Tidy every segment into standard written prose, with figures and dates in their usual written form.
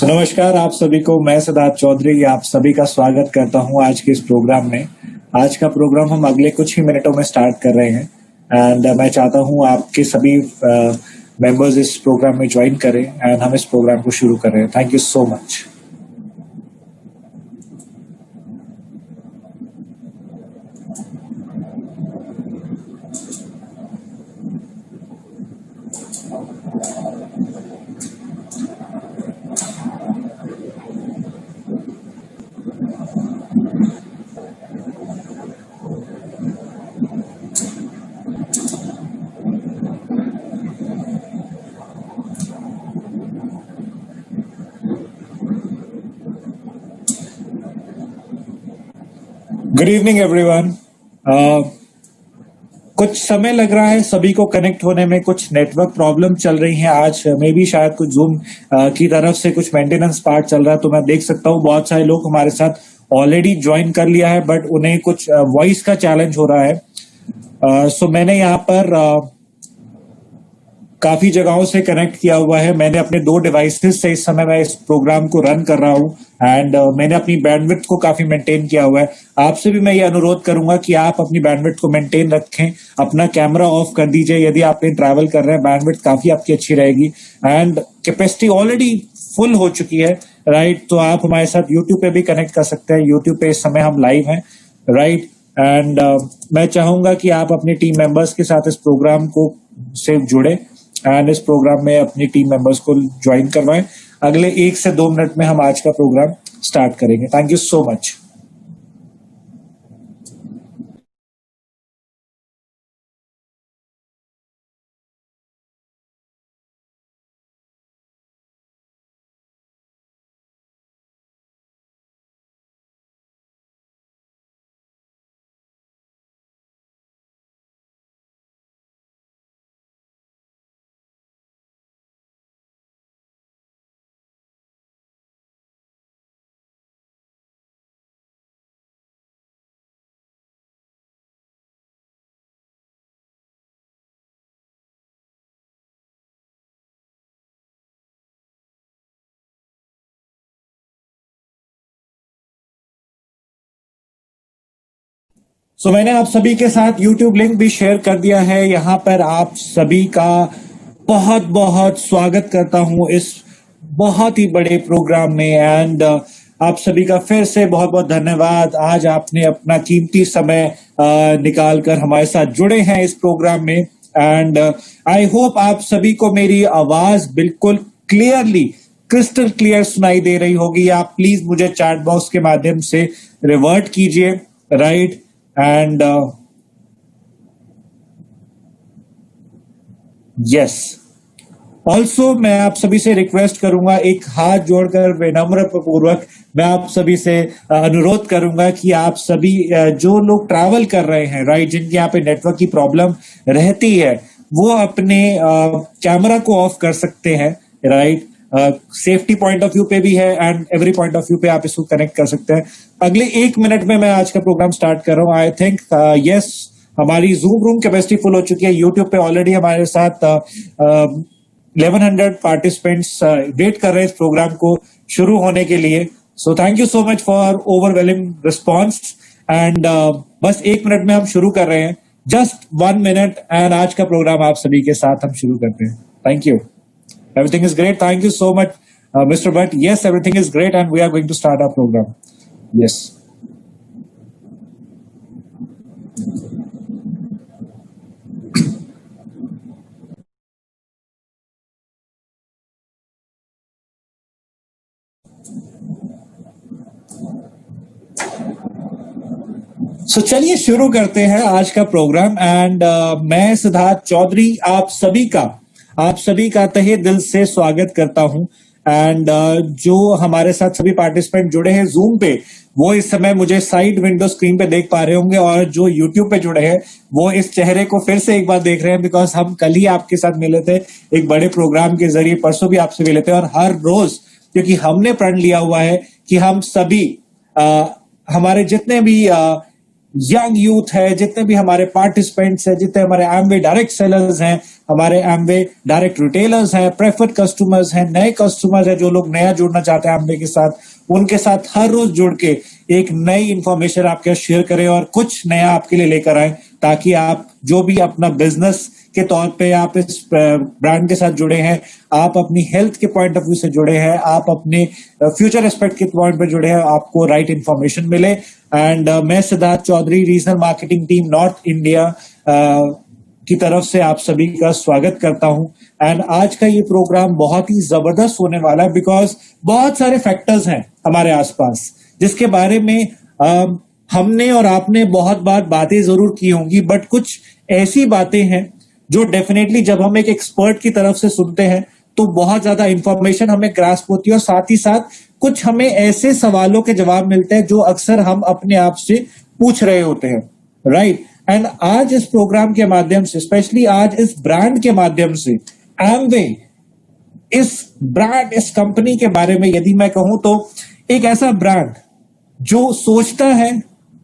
नमस्कार आप सभी को। मैं सिद्धार्थ चौधरी आप सभी का स्वागत करता हूं आज के इस प्रोग्राम में। आज का प्रोग्राम हम अगले कुछ ही मिनटों में स्टार्ट कर रहे हैं एंड मैं चाहता हूं आपके सभी मेंबर्स इस प्रोग्राम में ज्वाइन करें एंड हम इस प्रोग्राम को शुरू कर रहे हैं। Thank you so much. Good evening everyone. कुछ समय लग रहा है सभी को कनेक्ट होने में, कुछ नेटवर्क प्रॉब्लम चल रही है। आज मे भी शायद कुछ जूम की तरफ से कुछ मेंटेनेंस पार्ट चल रहा है, तो मैं देख सकता हूँ बहुत सारे लोग हमारे साथ ऑलरेडी ज्वाइन कर लिया है, बट उन्हें कुछ वॉइस का चैलेंज हो रहा है। सो मैंने यहाँ पर काफी जगहों से कनेक्ट किया हुआ है। मैंने अपने 2 डिवाइसेस से इस समय मैं इस प्रोग्राम को रन कर रहा हूँ एंड मैंने अपनी बैंडविड्थ को काफी मेंटेन किया हुआ है। आपसे भी मैं ये अनुरोध करूंगा कि आप अपनी बैंडविड्थ को मेंटेन रखें, अपना कैमरा ऑफ कर दीजिए यदि आप कहीं ट्रैवल कर रहे हैं। बैंडविड्थ काफी आपकी अच्छी रहेगी एंड कैपेसिटी ऑलरेडी फुल हो चुकी है, राइट। तो आप हमारे साथ यूट्यूब पे भी कनेक्ट कर सकते हैं। यूट्यूब पे इस समय हम लाइव हैं, राइट। एंड मैं चाहूंगा कि आप अपनी टीम मेंबर्स के साथ इस प्रोग्राम को से जुड़े एंड इस प्रोग्राम में अपनी टीम मेंबर्स को ज्वाइन करवाएं। अगले 1 से 2 मिनट में हम आज का प्रोग्राम स्टार्ट करेंगे। Thank you so much. मैंने आप सभी के साथ YouTube लिंक भी शेयर कर दिया है। यहाँ पर आप सभी का बहुत बहुत स्वागत करता हूँ इस बहुत ही बड़े प्रोग्राम में एंड आप सभी का फिर से बहुत बहुत धन्यवाद। आज आपने अपना कीमती समय निकाल कर हमारे साथ जुड़े हैं इस प्रोग्राम में एंड आई होप आप सभी को मेरी आवाज बिल्कुल क्लियरली क्रिस्टल क्लियर सुनाई दे रही होगी। आप प्लीज मुझे चैट बॉक्स के माध्यम से रिवर्ट कीजिए, राइट। एंड यस, ऑल्सो मैं आप सभी से रिक्वेस्ट करूंगा, एक हाथ जोड़कर विनम्र पूर्वक मैं आप सभी से अनुरोध करूंगा कि आप सभी जो लोग ट्रैवल कर रहे हैं, राइट, जिनके यहाँ पे नेटवर्क की प्रॉब्लम रहती है, वो अपने कैमरा को ऑफ कर सकते हैं, right. Safety point of view पे भी है and every point of view पे आप इसको कनेक्ट कर सकते हैं। अगले 1 मिनट में मैं आज का प्रोग्राम स्टार्ट कर रहा हूँ। आई थिंक यस, हमारी जूम रूम कैपेसिटी फुल हो चुकी है। यूट्यूब पे ऑलरेडी हमारे साथ 1100 पार्टिसिपेंट्स वेट कर रहे हैं इस प्रोग्राम को शुरू होने के लिए। सो thank you so much for overwhelming response and बस 1 मिनट में हम शुरू कर रहे हैं। जस्ट 1 मिनट एंड आज का प्रोग्राम आप सभी के साथ हम शुरू करते हैं। Thank you. Everything is great. Thank you so much, Mr. Bhatt. Yes, everything is great and we are going to start our program. Yes. चलिए शुरू करते हैं आज का प्रोग्राम एंड मैं सिद्धार्थ चौधरी आप सभी का तहे दिल से स्वागत करता हूं एंड जो हमारे साथ सभी पार्टिसिपेंट जुड़े हैं जूम पे, वो इस समय मुझे साइड विंडो स्क्रीन पे देख पा रहे होंगे और जो यूट्यूब पे जुड़े हैं वो इस चेहरे को फिर से एक बार देख रहे हैं, बिकॉज हम कल ही आपके साथ मिले थे एक बड़े प्रोग्राम के जरिए, परसों भी आपसे मिले थे और हर रोज क्योंकि हमने प्रण लिया हुआ है कि हम सभी हमारे जितने भी यंग यूथ है, जितने भी हमारे पार्टिसिपेंट्स हैं, जितने हमारे एमवे डायरेक्ट सेलर्स हैं, हमारे एमवे डायरेक्ट रिटेलर्स हैं, प्रेफर्ड कस्टमर्स हैं, नए कस्टमर्स हैं, जो लोग नया जुड़ना चाहते हैं एमवे के साथ, उनके साथ हर रोज जुड़ के एक नई इंफॉर्मेशन आपके शेयर करें और कुछ नया आपके लिए लेकर आए, ताकि आप जो भी अपना बिजनेस के तौर पे आप इस ब्रांड के साथ जुड़े हैं, आप अपनी हेल्थ के पॉइंट ऑफ व्यू से जुड़े हैं, आप अपने फ्यूचर एस्पेक्ट के पॉइंट पे जुड़े हैं, आपको राइट इंफॉर्मेशन मिले। एंड मैं Siddharth Chaudhary, regional marketing team north India की तरफ से आप सभी का स्वागत करता हूं। एंड आज का ये प्रोग्राम बहुत ही जबरदस्त होने वाला है, बिकॉज बहुत सारे फैक्टर्स हैं हमारे आसपास जिसके बारे में हमने और आपने बहुत बार बातें जरूर की होंगी, बट कुछ ऐसी बातें हैं जो डेफिनेटली जब हम एक एक्सपर्ट की तरफ से सुनते हैं तो बहुत ज्यादा इंफॉर्मेशन हमें ग्रास्प होती है, और साथ ही साथ कुछ हमें ऐसे सवालों के जवाब मिलते हैं जो अक्सर हम अपने आप से पूछ रहे होते हैं, राइट। एंड आज इस प्रोग्राम के माध्यम से, स्पेशली आज इस ब्रांड के माध्यम से, एमवे इस ब्रांड, इस कंपनी के बारे में यदि मैं कहूं तो एक ऐसा ब्रांड जो सोचता है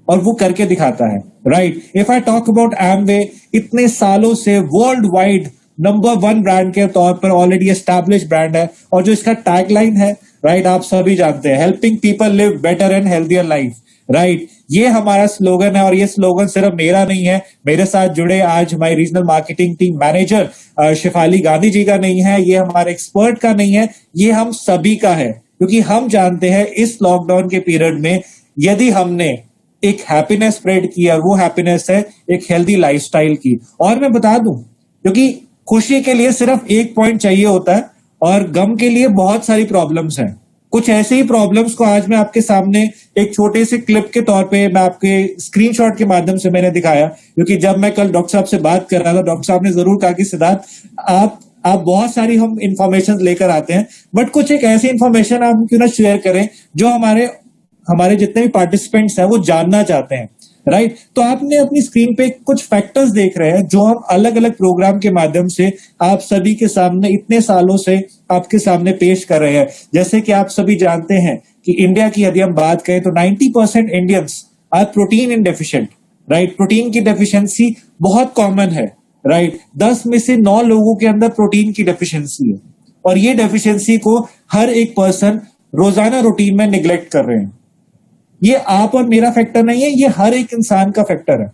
और वो करके दिखाता है, right. If I talk about Amway, इतने सालों से वर्ल्ड वाइड नंबर 1 ब्रांड के तौर पर ऑलरेडी एस्टैब्लिश ब्रांड है, और जो इसका टैगलाइन है, राइट, आप सभी जानते हैं, helping people live better and healthier life, right. ये हमारा स्लोगन है, और ये स्लोगन सिर्फ मेरा नहीं है, मेरे साथ जुड़े आज हमारी regional marketing team manager Shifali Gandhi ji का नहीं है, ये हमारे एक्सपर्ट का नहीं है, ये हम सभी का है, क्योंकि हम जानते हैं इस लॉकडाउन के पीरियड में यदि हमने एक हैप्पीनेस स्प्रेड किया, वो हैप्पीनेस है एक हेल्दी लाइफस्टाइल की। और मैं बता दूं, क्योंकि खुशी के लिए सिर्फ एक पॉइंट चाहिए होता है और गम के लिए बहुत सारी प्रॉब्लम्स हैं। कुछ ऐसे ही प्रॉब्लम्स को आज मैं आपके सामने एक छोटे से क्लिप के तौर पे मैं आपके स्क्रीनशॉट के माध्यम से मैंने दिखाया, क्योंकि जब मैं कल डॉक्टर साहब से बात कर रहा था, डॉक्टर साहब ने जरूर कहा कि सिद्धार्थ आप बहुत सारी हम इंफॉर्मेशन लेकर आते हैं, बट कुछ एक ऐसी इंफॉर्मेशन आप क्यों ना शेयर करें जो हमारे जितने भी पार्टिसिपेंट्स हैं वो जानना चाहते हैं, राइट। तो आपने अपनी स्क्रीन पे कुछ फैक्टर्स देख रहे हैं जो हम अलग अलग प्रोग्राम के माध्यम से आप सभी के सामने इतने सालों से आपके सामने पेश कर रहे हैं। जैसे कि आप सभी जानते हैं कि इंडिया की यदि हम बात करें तो 90% Indians are protein in deficient, right. Protein की डेफिशिएंसी बहुत कॉमन है, राइट। 10 में से 9 लोगों के अंदर प्रोटीन की डेफिशिएंसी है, और ये डेफिशिएंसी को हर एक पर्सन रोजाना रूटीन में निग्लेक्ट कर रहे हैं। ये आप और मेरा फैक्टर नहीं है, ये हर एक इंसान का फैक्टर है,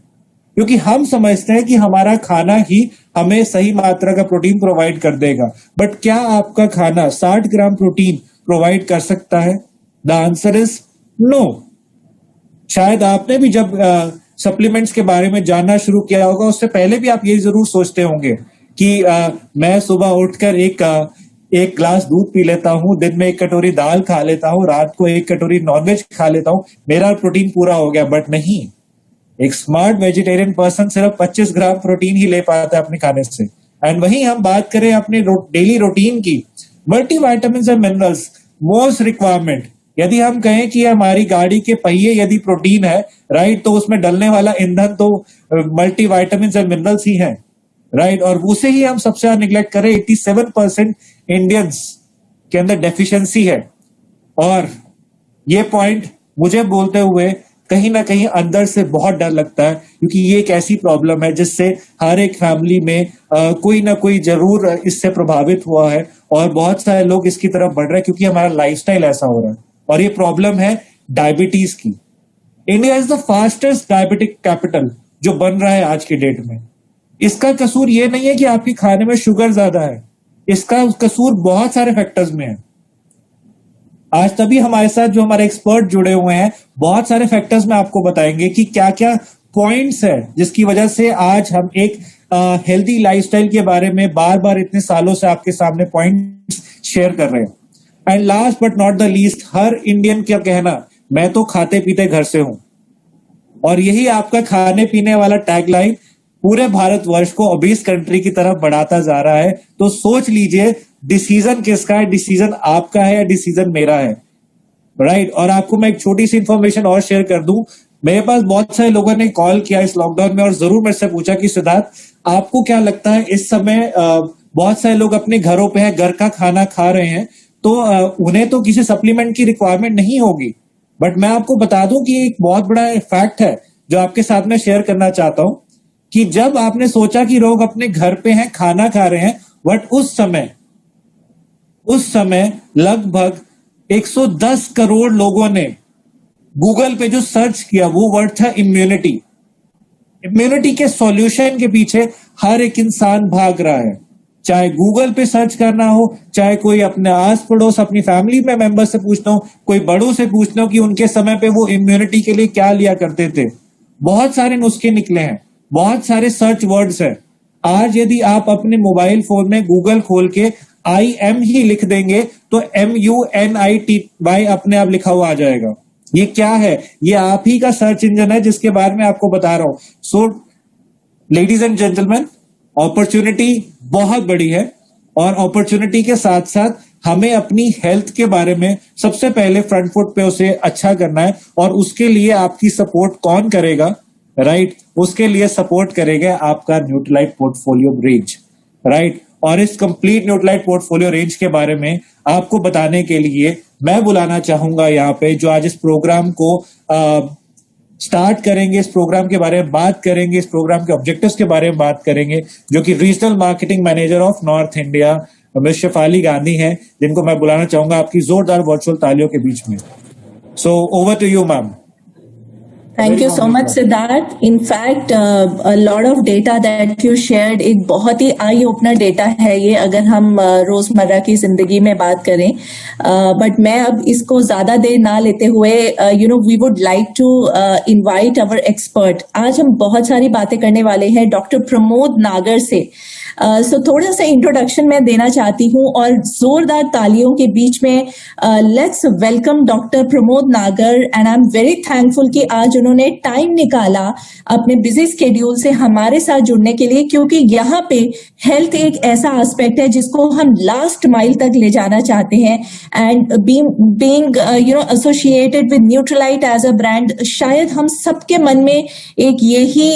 क्योंकि हम समझते हैं कि हमारा खाना ही हमें सही मात्रा का प्रोटीन प्रोवाइड कर देगा। बट क्या आपका खाना 60 ग्राम प्रोटीन प्रोवाइड कर सकता है? The answer is no. शायद आपने भी जब सप्लीमेंट्स के बारे में जानना शुरू किया होगा, उससे पहले भी आप ये जरूर सोचते होंगे कि मैं सुबह उठकर एक ग्लास दूध पी लेता हूँ, दिन में 1 कटोरी दाल खा लेता हूँ, रात को 1 कटोरी नॉनवेज खा लेता हूँ, मेरा प्रोटीन पूरा हो गया। बट नहीं, एक स्मार्ट वेजिटेरियन पर्सन सिर्फ 25 ग्राम प्रोटीन ही ले पाता है अपने खाने से। एंड वहीं हम बात करें अपने डेली रूटीन की, multivitamins and minerals most requirement, यदि हम कहें कि हमारी गाड़ी के पहिए यदि प्रोटीन है, राइट, तो उसमें डलने वाला ईंधन तो मल्टीविटामिन्स एंड मिनरल्स ही है, राइट। और उसे ही हम सबसे ज्यादा निग्लेक्ट करें। 87% इंडियंस के अंदर डेफिशिएंसी है, और ये पॉइंट मुझे बोलते हुए कहीं ना कहीं अंदर से बहुत डर लगता है, क्योंकि ये एक ऐसी प्रॉब्लम है जिससे हर एक फैमिली में कोई ना कोई जरूर इससे प्रभावित हुआ है, और बहुत सारे लोग इसकी तरफ बढ़ रहे हैं क्योंकि हमारा लाइफस्टाइल ऐसा हो रहा है। और ये प्रॉब्लम है डायबिटीज की। India is the fastest diabetic capital जो बन रहा है आज की डेट में। इसका कसूर ये नहीं है कि आपके खाने में शुगर ज्यादा है, इसका कसूर बहुत सारे फैक्टर्स में है। आज तभी हमारे साथ जो हमारे एक्सपर्ट जुड़े हुए हैं, बहुत सारे फैक्टर्स में आपको बताएंगे कि क्या क्या पॉइंट्स है जिसकी वजह से आज हम एक हेल्दी लाइफस्टाइल के बारे में बार बार इतने सालों से आपके सामने पॉइंट्स शेयर कर रहे हैं। And last but not the least, her Indian क्या कहना, मैं तो खाते पीते घर से हूं, और यही आपका खाने पीने वाला टैगलाइन पूरे भारतवर्ष को ओबीस कंट्री की तरफ बढ़ाता जा रहा है। तो सोच लीजिए डिसीजन किसका है, डिसीजन आपका है या डिसीजन मेरा है, राइट। और आपको मैं एक छोटी सी इंफॉर्मेशन और शेयर कर दूं, मेरे पास बहुत सारे लोगों ने कॉल किया इस लॉकडाउन में और जरूर मेरे से पूछा कि सिद्धार्थ, आपको क्या लगता है इस समय बहुत सारे लोग अपने घरों पे है, घर का खाना खा रहे हैं, तो उन्हें तो किसी सप्लीमेंट की रिक्वायरमेंट नहीं होगी। बट मैं आपको बता दूं कि एक बहुत बड़ा फैक्ट है जो आपके साथ में शेयर करना चाहता हूं कि जब आपने सोचा कि लोग अपने घर पे हैं, खाना खा रहे हैं, बट उस समय लगभग 110 करोड़ लोगों ने गूगल पे जो सर्च किया वो वर्ड था इम्यूनिटी। इम्यूनिटी के सॉल्यूशन के पीछे हर एक इंसान भाग रहा है, चाहे गूगल पे सर्च करना हो, चाहे कोई अपने आस पड़ोस अपनी फैमिली में मेंबर से पूछना हो, कोई बड़ों से पूछना हो कि उनके समय पे वो इम्यूनिटी के लिए क्या लिया करते थे। बहुत सारे नुस्खे निकले हैं, बहुत सारे सर्च वर्ड्स हैं। आज यदि आप अपने मोबाइल फोन में गूगल खोल के IM ही लिख देंगे तो MUNITY अपने आप लिखा हुआ आ जाएगा। ये क्या है? ये आप ही का सर्च इंजन है जिसके बारे में आपको बता रहा हूं। So ladies and gentleman, opportunity बहुत बड़ी है और अपॉर्चुनिटी के साथ साथ हमें अपनी हेल्थ के बारे में सबसे पहले फ्रंट फुट पे उसे अच्छा करना है और उसके लिए आपकी सपोर्ट कौन करेगा? राइट, उसके लिए सपोर्ट करेगा आपका न्यूट्रीलाइट पोर्टफोलियो रेंज। राइट, और इस कंप्लीट न्यूट्रीलाइट पोर्टफोलियो रेंज के बारे में आपको बताने के लिए मैं बुलाना चाहूंगा यहाँ पे जो आज इस प्रोग्राम को स्टार्ट करेंगे, इस प्रोग्राम के बारे में बात करेंगे, इस प्रोग्राम के ऑब्जेक्टिव्स के बारे में बात करेंगे, जो कि regional marketing manager of north India miss Shefali Gandhi हैं, जिनको मैं बुलाना चाहूंगा आपकी जोरदार वर्चुअल तालियों के बीच में। So over to you ma'am. Thank you so much, Siddharth. In fact, a lot of data that you shared एक बहुत ही आई ओपनर डेटा है ये, अगर हम रोजमर्रा की जिंदगी में बात करें। बट मैं अब इसको ज्यादा देर ना लेते हुए we would like to invite our expert. आज हम बहुत सारी बातें करने वाले हैं डॉक्टर प्रमोद नागर से। सो थोड़ा सा इंट्रोडक्शन मैं देना चाहती हूँ और जोरदार तालियों के बीच में लेट्स वेलकम डॉक्टर प्रमोद नागर। And I am very thankful कि आज उन्होंने टाइम निकाला अपने बिजी स्केड्यूल से हमारे साथ जुड़ने के लिए, क्योंकि यहाँ पे हेल्थ एक ऐसा एस्पेक्ट है जिसको हम लास्ट माइल तक ले जाना चाहते हैं। And being associated with Nutrilite as a brand, शायद हम सबके मन में एक यही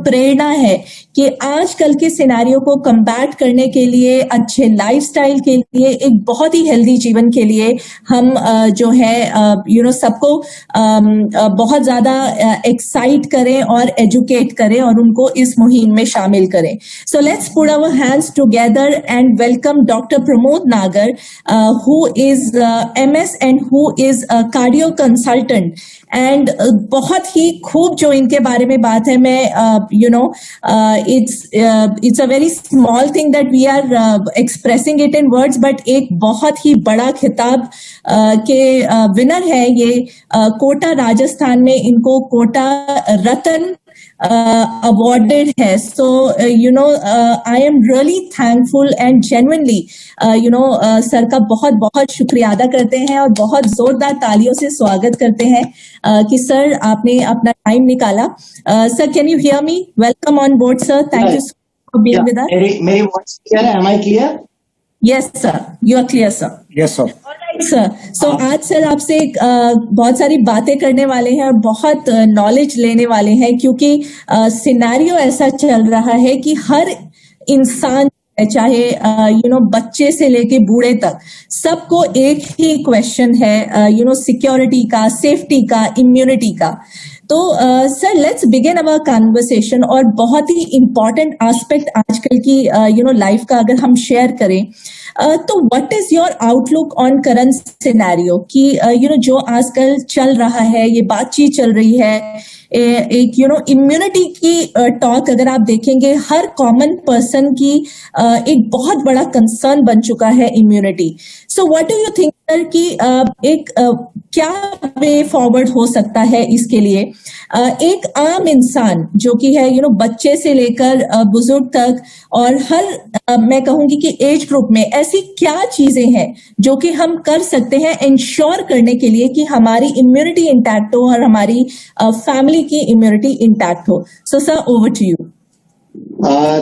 प्रेरणा है कि आजकल के सिनेरियो को कम्बैट करने के लिए, अच्छे लाइफस्टाइल के लिए, एक बहुत ही हेल्दी जीवन के लिए हम जो है सबको बहुत ज्यादा एक्साइट करें और एजुकेट करें और उनको इस मुहिम में शामिल करें। So let's put our hands together and welcome doctor Pramod Nagar, who is MS and who is cardio consultant. And बहुत ही खूब जो इनके बारे में बात है, मैं it's a very small thing that we are expressing it in words, but एक बहुत ही बड़ा खिताब के विनर है ये। कोटा राजस्थान में इनको कोटा रतन awarded है। So I am really thankful and genuinely sir का बहुत बहुत शुक्रिया अदा करते हैं और बहुत जोरदार तालियों से स्वागत करते हैं कि सर आपने अपना टाइम निकाला। Sir, can you hear me? Welcome on board sir, thank you for being with us. मेरी वॉइस क्लियर है? Am I clear? Yes sir, you are clear sir. Yes sir. Sir, so आज sir आपसे बहुत सारी बातें करने वाले हैं और बहुत नॉलेज लेने वाले हैं, क्योंकि सिनेरियो ऐसा चल रहा है कि हर इंसान, चाहे बच्चे से लेके बूढ़े तक, सबको एक ही क्वेश्चन है सिक्योरिटी का, सेफ्टी का, इम्यूनिटी का। तो sir, let's begin our conversation. और बहुत ही इंपॉर्टेंट एस्पेक्ट आजकल की लाइफ का अगर हम शेयर करें, तो what is your outlook on current scenario कि जो आजकल चल रहा है, ये बातचीत चल रही है, एक इम्यूनिटी की टॉक अगर आप देखेंगे, हर कॉमन पर्सन की एक बहुत बड़ा कंसर्न बन चुका है immunity. So what do you think sir कि एक क्या वे फॉरवर्ड हो सकता है इसके लिए? एक आम इंसान जो कि है बच्चे से लेकर बुजुर्ग तक, और हर मैं कहूंगी कि एज ग्रुप में ऐसी क्या चीजें हैं जो कि हम कर सकते हैं इंश्योर करने के लिए कि हमारी इम्यूनिटी इंटैक्ट हो और हमारी फैमिली की इम्यूनिटी इंटैक्ट हो? So sir, over to you.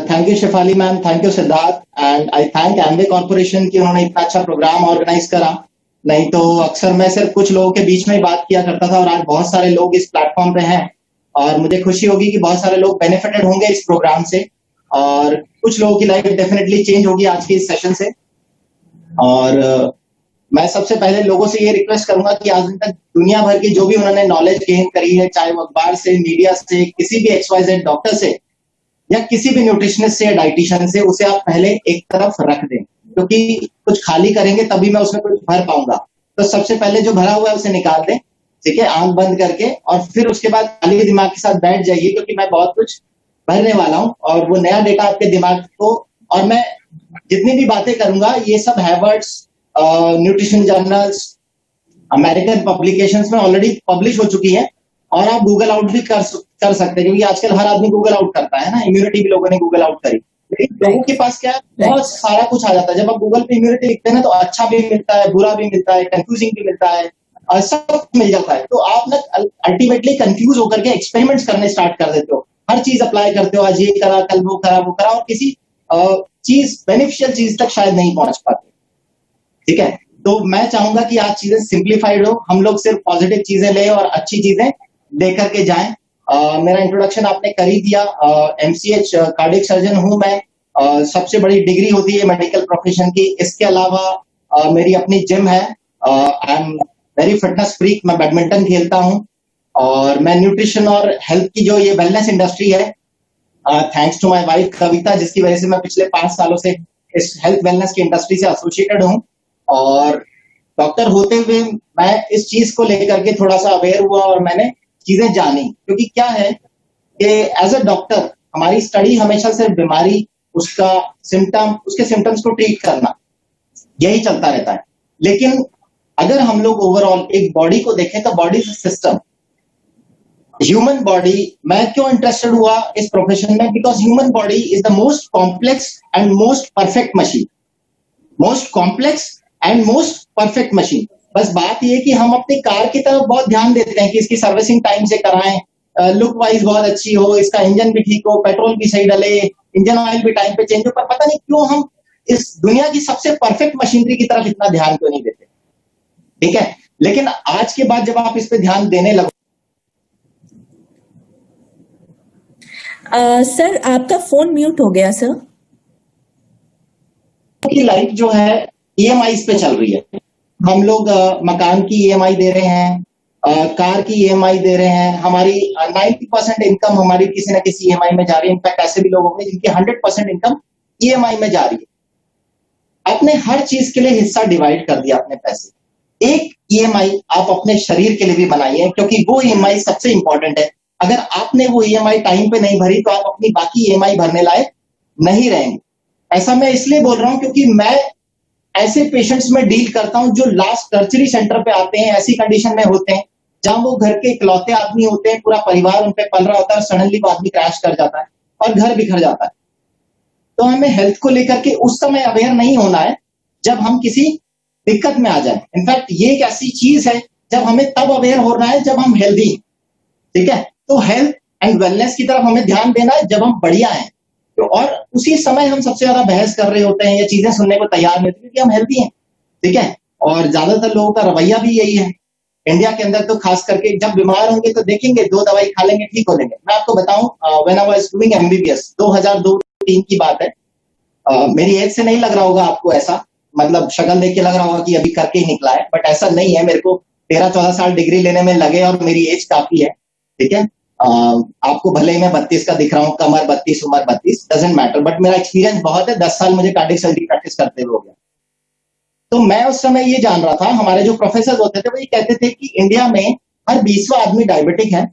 Thank you Shefali ma'am, thank you Siddharth, and I thank Amway corporation की उन्होंने इतना अच्छा प्रोग्राम ऑर्गेनाइज करा। नहीं तो अक्सर मैं सिर्फ कुछ लोगों के बीच में ही बात किया करता था और आज बहुत सारे लोग इस प्लेटफॉर्म पे हैं और मुझे खुशी होगी कि बहुत सारे लोग बेनिफिटेड होंगे इस प्रोग्राम से और कुछ लोगों की लाइफ डेफिनेटली चेंज होगी आज के इस सेशन से। और मैं सबसे पहले लोगों से ये रिक्वेस्ट करूंगा कि आज तक दुनिया भर की जो भी उन्होंने नॉलेज गेन करी है, चाहे वो अखबार से, मीडिया से, किसी भी XYZ डॉक्टर से या किसी भी न्यूट्रिशनिस्ट से या डाइटिशियन से, उसे आप पहले एक तरफ रख दें, क्योंकि कुछ खाली करेंगे तभी मैं उसमें कुछ भर पाऊंगा। तो सबसे पहले जो भरा हुआ है उसे निकाल दें, ठीक है, आंख बंद करके, और फिर उसके बाद खाली दिमाग के साथ बैठ जाइए, क्योंकि मैं बहुत कुछ भरने वाला हूं और वो नया डेटा आपके दिमाग को, और मैं जितनी भी बातें करूंगा ये सब Haywards, nutrition journals, American publications में ऑलरेडी पब्लिश हो चुकी है, और आप गूगल आउट भी कर सकते हैं, क्योंकि आजकल हर आदमी गूगल आउट करता है ना, इम्यूनिटी भी लोगों ने गूगल आउट करी। लेकिन लोगों के पास क्या है, बहुत सारा कुछ आ जाता है। जब आप गूगल पे इम्यूनिटी लिखते हैं ना, तो अच्छा भी मिलता है, बुरा भी मिलता है, कंफ्यूजिंग भी मिलता है, और सब मिल जाता है। तो आप ना अल्टीमेटली कंफ्यूज होकर के एक्सपेरिमेंट्स करने स्टार्ट कर देते हो, हर चीज अप्लाई करते हो, आज ये करा, कल वो करा, वो करा, और किसी चीज, बेनिफिशियल चीज तक शायद नहीं पहुंच पाते, ठीक है। तो मैं चाहूंगा कि आज चीजें सिंप्लीफाइड हो, हम लोग सिर्फ पॉजिटिव चीजें लें और अच्छी चीजें लेकर के जाएं। मेरा इंट्रोडक्शन आपने कर ही दिया। MCH कार्डियक सर्जन हूं मैं। सबसे बड़ी डिग्री होती है मेडिकल प्रोफेशन की। इसके अलावा मेरी अपनी जिम है। I am very fitness freak. मैं बैडमिंटन खेलता हूं, और मैं न्यूट्रिशन और हेल्थ की जो ये वेलनेस इंडस्ट्री है, थैंक्स टू माय वाइफ कविता, जिसकी वजह से मैं पिछले 5 सालों से इस हेल्थ वेलनेस की इंडस्ट्री से एसोसिएटेड हूं। और डॉक्टर होते हुए मैं इस चीज को लेकर के थोड़ा सा अवेयर हुआ और मैंने चीजें जानी, क्योंकि क्या है कि एज अ डॉक्टर हमारी स्टडी हमेशा सिर्फ बीमारी, उसका सिम्टम, उसके सिम्टम्स को ट्रीट करना, यही चलता रहता है। लेकिन अगर हम लोग ओवरऑल एक बॉडी को देखें तो बॉडी सिस्टम, ह्यूमन बॉडी, मैं क्यों इंटरेस्टेड हुआ इस प्रोफेशन में, because human body is the most complex and most perfect machine, most complex and most perfect machine. बस बात यह कि हम अपनी कार की तरफ बहुत ध्यान देते हैं कि इसकी सर्विसिंग टाइम से कराएं, लुक वाइज बहुत अच्छी हो, इसका इंजन भी ठीक हो, पेट्रोल भी सही डले, इंजन ऑयल भी टाइम पे चेंज हो, पर पता नहीं क्यों हम इस दुनिया की सबसे परफेक्ट मशीनरी की तरफ इतना ध्यान क्यों नहीं देते, ठीक है। लेकिन आज के बाद जब आप इस पे ध्यान देने लगो, सर आपका फोन म्यूट हो गया सर। की लाइफ जो है EMI पे चल रही है। हम लोग मकान की EMI दे रहे हैं, कार की EMI दे रहे हैं, हमारी 90% इनकम हमारी किसी ना किसी EMI में जा रही है। इनफैक्ट ऐसे भी लोग होंगे जिनकी 100% इनकम EMI में जा रही है। आपने हर चीज के लिए हिस्सा डिवाइड कर दिया अपने पैसे। एक EMI आप अपने शरीर के लिए भी बनाइए, क्योंकि वो EMI सबसे इंपॉर्टेंट है। अगर आपने वो EMI टाइम पे नहीं भरी तो आप अपनी बाकी EMI भरने लायक नहीं रहेंगे। ऐसा मैं इसलिए बोल रहा हूं क्योंकि मैं ऐसे पेशेंट्स में डील करता हूं जो लास्ट टर्चरी सेंटर पे आते हैं, ऐसी कंडीशन में होते हैं जहां वो घर के इकलौते आदमी होते हैं, पूरा परिवार उन पे पल रहा होता है, सडनली वो आदमी क्रैश कर जाता है और घर बिखर जाता है। तो हमें हेल्थ को लेकर के उस समय अवेयर नहीं होना है जब हम किसी दिक्कत में आ जाए। इनफैक्ट ये एक ऐसी चीज है जब हमें तब अवेयर होना है जब हम हेल्दी, ठीक है। तो हेल्थ एंड वेलनेस की तरफ हमें ध्यान देना है जब हम बढ़िया हैं। तो और उसी समय हम सबसे ज्यादा बहस कर रहे होते हैं या चीजें सुनने को तैयार नहीं होते क्योंकि हम हेल्दी हैं, ठीक है। और ज्यादातर लोगों का रवैया भी यही है इंडिया के अंदर। तो खास करके जब बीमार होंगे तो देखेंगे 2 दवाई खा लेंगे, ठीक हो लेंगे। मैं आपको बताऊं, when I was doing MBBS 2002-3 की बात है। मेरी एज से नहीं लग रहा होगा आपको ऐसा, मतलब शक्ल देख के लग रहा होगा कि अभी करके ही निकला है, बट ऐसा नहीं है। मेरे को 13-14 साल डिग्री लेने में लगे और मेरी एज काफी है, ठीक है। आपको भले ही मैं 32 का दिख रहा हूँ, कमर 32, उम्र 32, डजंट मैटर, बट मेरा एक्सपीरियंस बहुत है। 10 साल मुझे कार्डियक सर्जरी प्रैक्टिस करते हुए हो गया। तो मैं उस समय ये जान रहा था, हमारे जो प्रोफेसर होते थे वो ये कहते थे कि इंडिया में हर 20वां आदमी डायबिटिक है,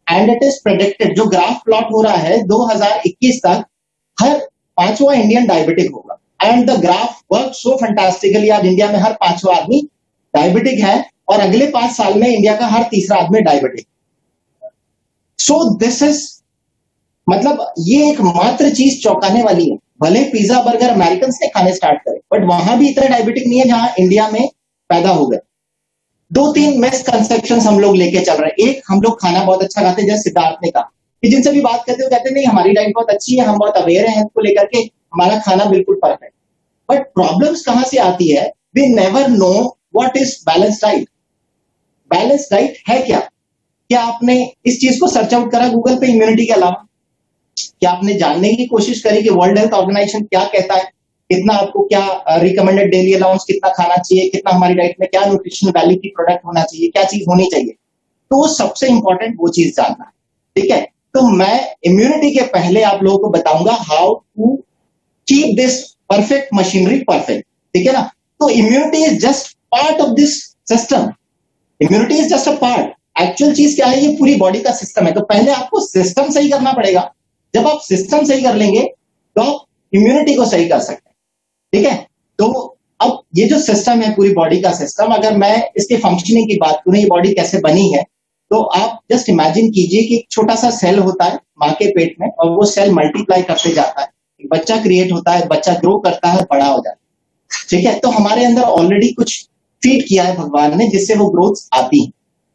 एंड इट इज प्रेडिक्टेड, जो ग्राफ प्लॉट हो रहा है 2021 तक हर 5वां इंडियन डायबिटिक होगा। And the graph work so fantastically. आज इंडिया में हर 5वां आदमी डायबिटिक है और अगले 5 साल में इंडिया का हर 3रा आदमी डायबिटिक। सो दिस इज, मतलब ये एक मात्र चीज चौंकाने वाली है। भले पिज्जा बर्गर अमेरिकन ने खाने स्टार्ट करे, बट वहां भी इतने डायबिटिक नहीं है जहां इंडिया में पैदा हो गए। 2-3 मिसकंसेप्शन हम लोग लेके चल रहे हैं। एक, हम लोग खाना बहुत अच्छा खाते हैं, जैसे सिद्धार्थ ने कहा कि जिनसे भी बात करते हो कहते नहीं हमारी डाइट बहुत अच्छी है, हम बहुत अवेयर हैं इसको लेकर के, हमारा खाना बिल्कुल परफेक्ट। बट प्रॉब्लम्स कहां से आती है, we never know what is balance diet. Balance diet है क्या आपने इस चीज को सर्च आउट करा गूगल पे इम्यूनिटी के अलावा? क्या आपने जानने की कोशिश करी कि वर्ल्ड हेल्थ ऑर्गेनाइजेशन क्या कहता है? कितना आपको क्या रिकमेंडेड डेली अलाउंस कितना खाना चाहिए, कितना हमारी डाइट में क्या न्यूट्रिशनल वैल्यू की प्रोडक्ट होना चाहिए, क्या चीज होनी चाहिए, तो सबसे इंपॉर्टेंट वो चीज जानना है, ठीक है। तो मैं इम्यूनिटी के पहले आप लोगों को बताऊंगा how to keep this perfect machinery perfect, ठीक है ना। तो immunity is just part of this system, immunity is just a part. Actual चीज क्या है, ये पूरी बॉडी का सिस्टम है। तो पहले आपको सिस्टम सही करना पड़ेगा, जब आप सिस्टम सही कर लेंगे तो आप इम्यूनिटी को सही कर सकते हैं, ठीक है। तो अब ये जो सिस्टम है पूरी बॉडी का सिस्टम, अगर मैं इसके फंक्शनिंग की बात करूं, ये बॉडी कैसे बनी है, तो आप जस्ट इमेजिन कीजिए कि एक छोटा सा सेल होता है माँ के पेट में, और वो सेल मल्टीप्लाई करते जाता है, एक बच्चा क्रिएट होता है, बच्चा ग्रो करता है, बड़ा हो जाता है, ठीक है। तो हमारे अंदर ऑलरेडी कुछ फीड किया है भगवान ने, जिससे वो ग्रोथ आती है,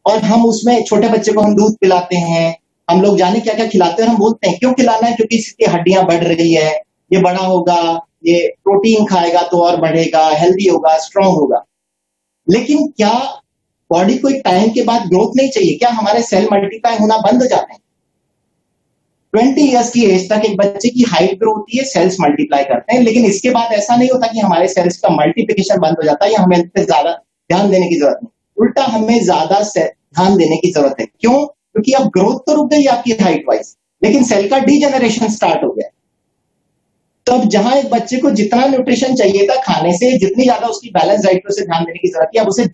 और हम उसमें छोटे बच्चे को हम दूध पिलाते हैं, हम लोग जाने क्या क्या खिलाते हैं, हम बोलते हैं क्यों खिलाना है, क्योंकि इसकी हड्डियां बढ़ रही है, ये बड़ा होगा, ये प्रोटीन खाएगा तो और बढ़ेगा, हेल्दी होगा, स्ट्रांग होगा। लेकिन क्या बॉडी को एक टाइम के बाद ग्रोथ नहीं चाहिए? क्या हमारे सेल मल्टीप्लाई होना बंद हो जाते हैं? 20 इयर्स की एज तक एक बच्चे की हाइट ग्रो होती है, सेल्स मल्टीप्लाई करते हैं, लेकिन इसके बाद ऐसा नहीं होता कि हमारे सेल्स का मल्टीप्लिकेशन बंद हो जाता है या हमें इस पे ज्यादा ध्यान देने की जरूरत नहीं। उल्टा हमें ज्यादा ध्यान देने की जरूरत है। क्यों? क्योंकि अब ग्रोथ तो रुक गई आपकी हाइट वाइज, लेकिन सेल का डीजेनरेशन स्टार्ट हो गया। तो अब जहां एक बच्चे को जितना न्यूट्रिशन चाहिए था खाने से, जितनी ज्यादा उसकी बैलेंस डाइट पे उसे ध्यान देने की जरूरत है, अब उसे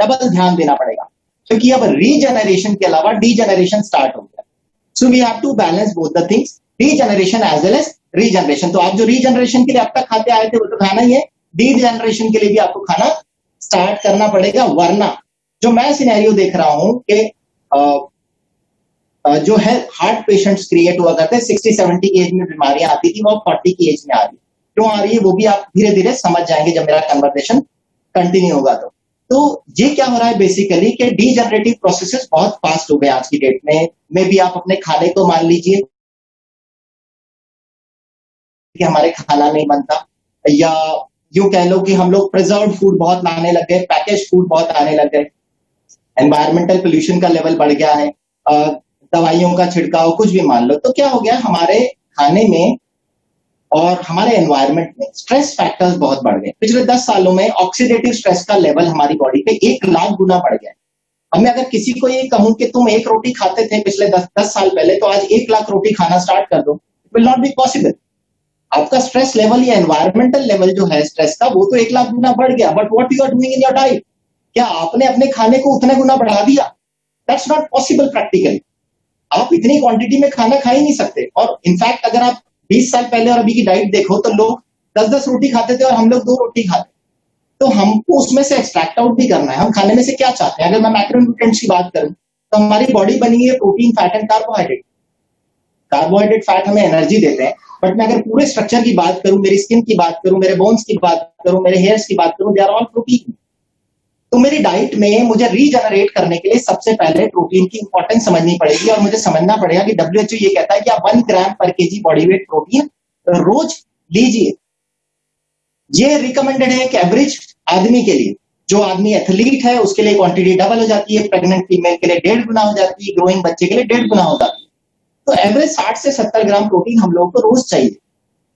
डबल ध्यान देना पड़ेगा, क्योंकि अब रीजनरेशन के अलावा डीजेनरेशन स्टार्ट हो गया। So we have to balance both the things, degeneration as well as regeneration. तो आप जो रीजनरेशन के लिए अब तक खाते आए थे वो तो खाना ही है, डीजेनरेशन के लिए भी आपको खाना स्टार्ट करना पड़ेगा, वरना जो मैं सिनेरियो देख रहा हूं कि जो है हार्ट पेशेंट्स क्रिएट हुआ करते हैं, 60-70 की एज में बीमारियां आती थी, वो 40 की एज में आ रही है। क्यों आ रही है वो भी आप धीरे धीरे समझ जाएंगे जब मेरा कन्वर्सेशन कंटिन्यू होगा। तो ये क्या हो रहा है बेसिकली कि डीजनरेटिव प्रोसेसेस बहुत फास्ट हो गए आज की डेट में। मे भी आप अपने खाने को मान लीजिए कि हमारे खाना नहीं बनता, या यूं कह लो कि हम लोग प्रिजर्व्ड फूड बहुत लाने लग गए, पैकेज फूड बहुत आने लग गए, एनवायरमेंटल पोल्यूशन का लेवल बढ़ गया है, दवाइयों का छिड़काव, कुछ भी मान लो। तो क्या हो गया हमारे खाने में और हमारे एनवायरनमेंट में स्ट्रेस फैक्टर्स बहुत बढ़ गए। पिछले 10 सालों में ऑक्सीडेटिव स्ट्रेस का लेवल हमारी बॉडी पे 1 लाख गुना बढ़ गया। अब मैं अगर किसी को ये कहूं कि तुम 1 रोटी खाते थे पिछले 10 साल पहले, तो आज 1 लाख रोटी खाना स्टार्ट कर दो, it will not be possible. आपका स्ट्रेस लेवल या एनवायरमेंटल लेवल जो है स्ट्रेस का, वो तो 1 लाख गुना बढ़ गया। But what you are doing in your diet, क्या आपने अपने खाने को उतने गुना बढ़ा दिया? That's not possible practically. आप इतनी क्वांटिटी में खाना खा ही नहीं सकते। और इनफैक्ट अगर आप 20 साल पहले और अभी की डाइट देखो तो लोग 10-10 रोटी खाते थे और हम लोग 2 रोटी खाते। तो हमको उसमें से एक्सट्रैक्ट आउट भी करना है, हम खाने में से क्या चाहते हैं। अगर मैं मैक्रोन्यूट्रिएंट्स की बात करूं तो हमारी बॉडी बनी है protein, fat and carbohydrate. Carbohydrate, fat हमें एनर्जी देते हैं, बट मैं अगर पूरे स्ट्रक्चर की बात करूं, मेरी स्किन की बात करूं, मेरे बोन्स की बात करूं, मेरे हेयर्स की बात करूं, दे आर ऑल प्रोटीन। तो मेरी डाइट में मुझे रीजनरेट करने के लिए सबसे पहले प्रोटीन की इंपॉर्टेंस समझनी पड़ेगी, और मुझे समझना पड़ेगा कि WHO ये कहता है कि आप 1 ग्राम पर केजी बॉडी वेट प्रोटीन रोज लीजिए। ये रिकमेंडेड है कि एवरेज आदमी के लिए, जो आदमी एथलीट है उसके लिए क्वांटिटी डबल हो जाती है, प्रेग्नेंट फीमेल के लिए 1.5 गुना हो जाती है, ग्रोइंग बच्चे के लिए 1.5 गुना हो जाती है। तो एवरेज 60 से 70 ग्राम प्रोटीन हम लोगों को रोज चाहिए।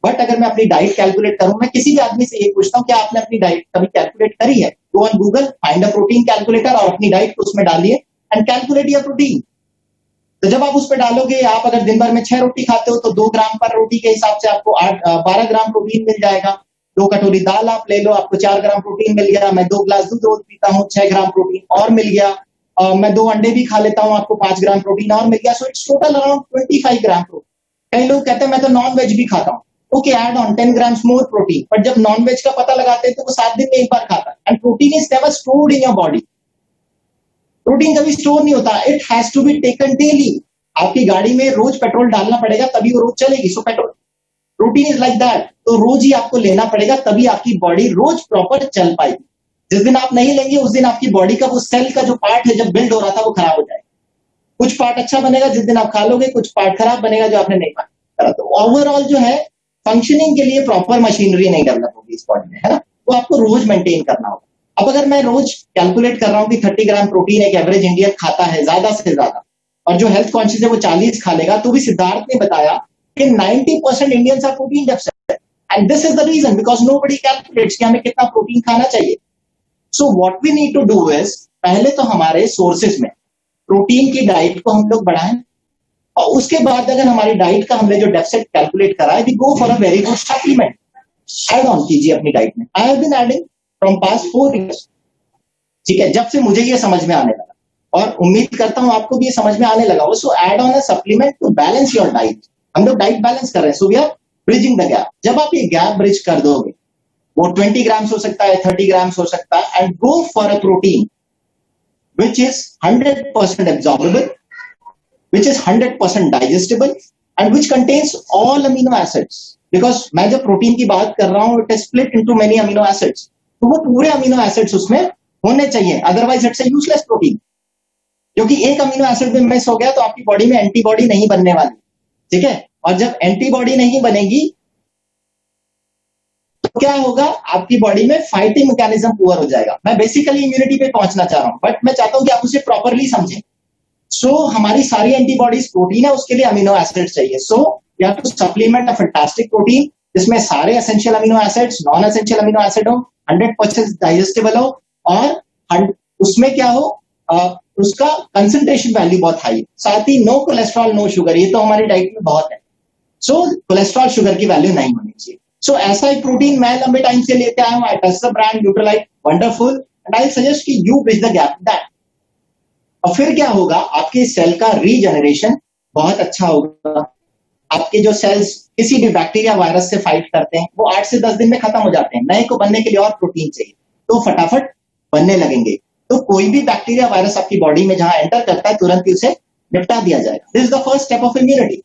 बट अगर मैं अपनी डाइट कैलकुलेट करूं, मैं किसी भी आदमी से ये पूछता हूं कि आपने अपनी डाइट कभी कैलकुलेट करी है? गो on Google, find a protein calculator और अपनी डाइट को उसमें डालिए एंड कैलकुलेट योर प्रोटीन। तो जब आप उस पर डालोगे, आप अगर दिन भर में 6 रोटी खाते हो तो 2 ग्राम पर रोटी के हिसाब से आपको 12 ग्राम प्रोटीन मिल जाएगा। 2 कटोरी दाल आप ले लो, आपको 4 ग्राम प्रोटीन मिल गया। मैं 2 ग्लास दूध रोज पीता हूँ, 6 ग्राम प्रोटीन और मिल गया। मैं 2 अंडे भी खा लेता हूँ, आपको 5 ग्राम प्रोटीन और मिल गया। So it's total around 25 gram protein. कई लोग कहते हैं मैं तो नॉन वेज भी खाता हूँ, okay, add on 10 grams more protein. But जब नॉन वेज का पता लगाते हैं तो वो 7 दिन में एक बार खाता है। And protein is never stored in your body. Protein कभी स्टोर नहीं होता, it has to be taken daily. आपकी गाड़ी में रोज पेट्रोल डालना पड़ेगा तभी वो रोज चलेगी। So petrol, protein is like that. तो रोज ही आपको लेना पड़ेगा, तभी आपकी बॉडी रोज प्रॉपर चल पाएगी। जिस दिन आप नहीं लेंगे उस दिन आपकी बॉडी का वो सेल का जो पार्ट है जब बिल्ड हो रहा था वो खराब हो जाएगा। कुछ पार्ट अच्छा बनेगा जिस दिन आप खा लोगे, कुछ पार्ट खराब बनेगा जो आपने नहीं करा। तो ओवरऑल जो है फंक्शनिंग के लिए प्रॉपर मशीनरी नहीं डेवलप होगी इस बॉडी में, है ना। वो आपको रोज मेंटेन करना होगा। अब अगर मैं रोज कैलकुलेट कर रहा हूं कि 30 ग्राम प्रोटीन एक एवरेज इंडियन खाता है ज्यादा से ज्यादा, और जो हेल्थ कॉन्शियस है वो 40 खा लेगा, तो भी सिद्धार्थ ने बताया कि 90% Indians are protein deficient and this is the reason because nobody calculates कि हमें कितना प्रोटीन खाना चाहिए. So what we need to do is, पहले तो हमारे सोर्सेज में प्रोटीन की डाइट को हम लोग बढ़ाएं, और उसके बाद अगर हमारी डाइट का हमने जो डेफिसिट कैलकुलेट करा है, we go for a very good supplement. Add on कीजिए अपनी डाइट में. I have been adding from past 4 years. ठीक है, जब से मुझे ये समझ में आने लगा, और उम्मीद करता हूं आपको भी ये समझ में आने लगा हो. So add on a supplement to balance your diet. हम लोग डाइट बैलेंस कर रहे हैं. So we are bridging the gap. जब आप ये गैप ब्रिज कर दोगे, वो 20 ग्राम्स हो सकता है, 30 ग्राम्स हो सकता है, and go for a protein which is 100% absorbable, which is 100% digestible, and which contains all amino acids. Because मैं जब प्रोटीन की बात कर रहा हूं, it is split into many amino acids. तो वो पूरे अमीनो एसिड्स उसमें होने चाहिए, otherwise it's a useless protein. क्योंकि एक अमीनो एसिड में मिस हो गया तो आपकी बॉडी में एंटीबॉडी नहीं बनने वाली. ठीक है, और जब एंटीबॉडी नहीं बनेगी तो क्या होगा, आपकी बॉडी में फाइटिंग मैकेनिज्म पुअर हो जाएगा. मैं बेसिकली इम्यूनिटी पे पहुंचना चाह रहा हूं, बट मैं चाहता हूं कि आप उसे प्रॉपरली समझें. सो हमारी सारी एंटीबॉडीज प्रोटीन है, उसके लिए अमीनो एसिड्स चाहिए. So you have to supplement a fantastic protein जिसमें सारे essential amino acids, non essential amino acid हो, 100% डाइजेस्टेबल हो, और उसमें क्या हो, उसका कंसंट्रेशन वैल्यू बहुत हाई. साथ ही नो कोलेस्ट्रॉल नो शुगर, ये तो हमारी डाइट में बहुत है. सो कोलेस्ट्रॉल शुगर की वैल्यू नहीं होनी चाहिए. सो ऐसा एक प्रोटीन मैं लंबे टाइम से लेते आया हूं. I touch the brand Nutrilite, wonderful, and I suggest कि you bridge the gap that. और फिर क्या होगा, आपके सेल का रीजनरेशन बहुत अच्छा होगा. आपके जो सेल्स किसी भी बैक्टीरिया वायरस से फाइट करते हैं, वो 8 से 10 दिन में खत्म हो जाते हैं. नए को बनने के लिए और प्रोटीन चाहिए, तो फटाफट बनने लगेंगे. तो कोई भी बैक्टीरिया वायरस आपकी बॉडी में जहां एंटर करता है, तुरंत ही उसे निपटा दिया जाएगा. This is the first step of immunity.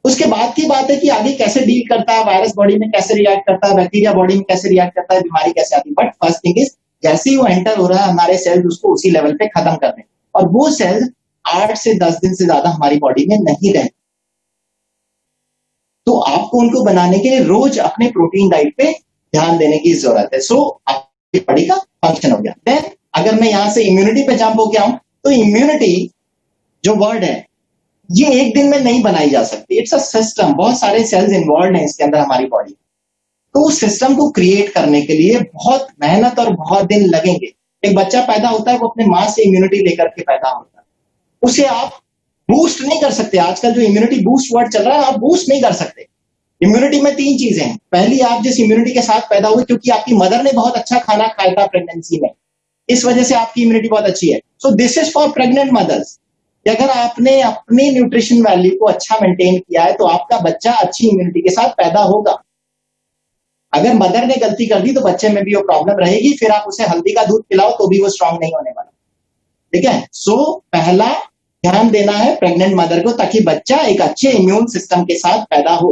उसके बाद की बात है कि आगे कैसे डील करता है, वायरस बॉडी में कैसे रिएक्ट करता है, बैक्टीरिया बॉडी में कैसे रिएक्ट करता है, बीमारी कैसे आती है. बट फर्स्ट थिंग इज, जैसे ही वो एंटर हो रहा है, हमारे सेल्स उसको उसी लेवल पे खत्म कर दें, और वो सेल्स 8 से 10 दिन से ज्यादा हमारी बॉडी में नहीं रहते. तो आपको उनको बनाने के लिए रोज अपने प्रोटीन डाइट पे ध्यान देने की जरूरत है. सो आपकी बॉडी का फंक्शन हो गया. देन अगर मैं यहां से इम्यूनिटी पे जंप हो गया हूं, तो इम्यूनिटी जो वर्ड है, ये एक दिन में नहीं बनाई जा सकती. It's a system. बहुत सारे सेल्स इन्वॉल्व हैं इसके अंदर हमारी बॉडी. तो उस सिस्टम को क्रिएट करने के लिए बहुत मेहनत और बहुत दिन लगेंगे. एक बच्चा पैदा होता है, वो अपने मां से इम्यूनिटी लेकर के पैदा होता है. उसे आप बूस्ट नहीं कर सकते. आजकल जो इम्यूनिटी बूस्ट वर्ड चल रहा है, आप बूस्ट नहीं कर सकते. इम्यूनिटी में 3 चीजें हैं. पहली, आप जिस इम्यूनिटी के साथ पैदा हुए, क्योंकि आपकी मदर ने बहुत अच्छा खाना खाया था प्रेगनेंसी में, इस वजह से आपकी इम्यूनिटी बहुत अच्छी है. So this is for pregnant mothers. अगर आपने अपने न्यूट्रिशन वैल्यू को अच्छा मेंटेन किया है, तो आपका बच्चा अच्छी इम्यूनिटी के साथ पैदा होगा. अगर मदर ने गलती कर दी, तो बच्चे में भी वो प्रॉब्लम रहेगी. फिर आप उसे हल्दी का दूध पिलाओ तो भी वो स्ट्रांग नहीं होने वाला. ठीक है. सो पहला ध्यान देना है प्रेग्नेंट मदर को, ताकि बच्चा एक अच्छे इम्यून सिस्टम के साथ पैदा हो.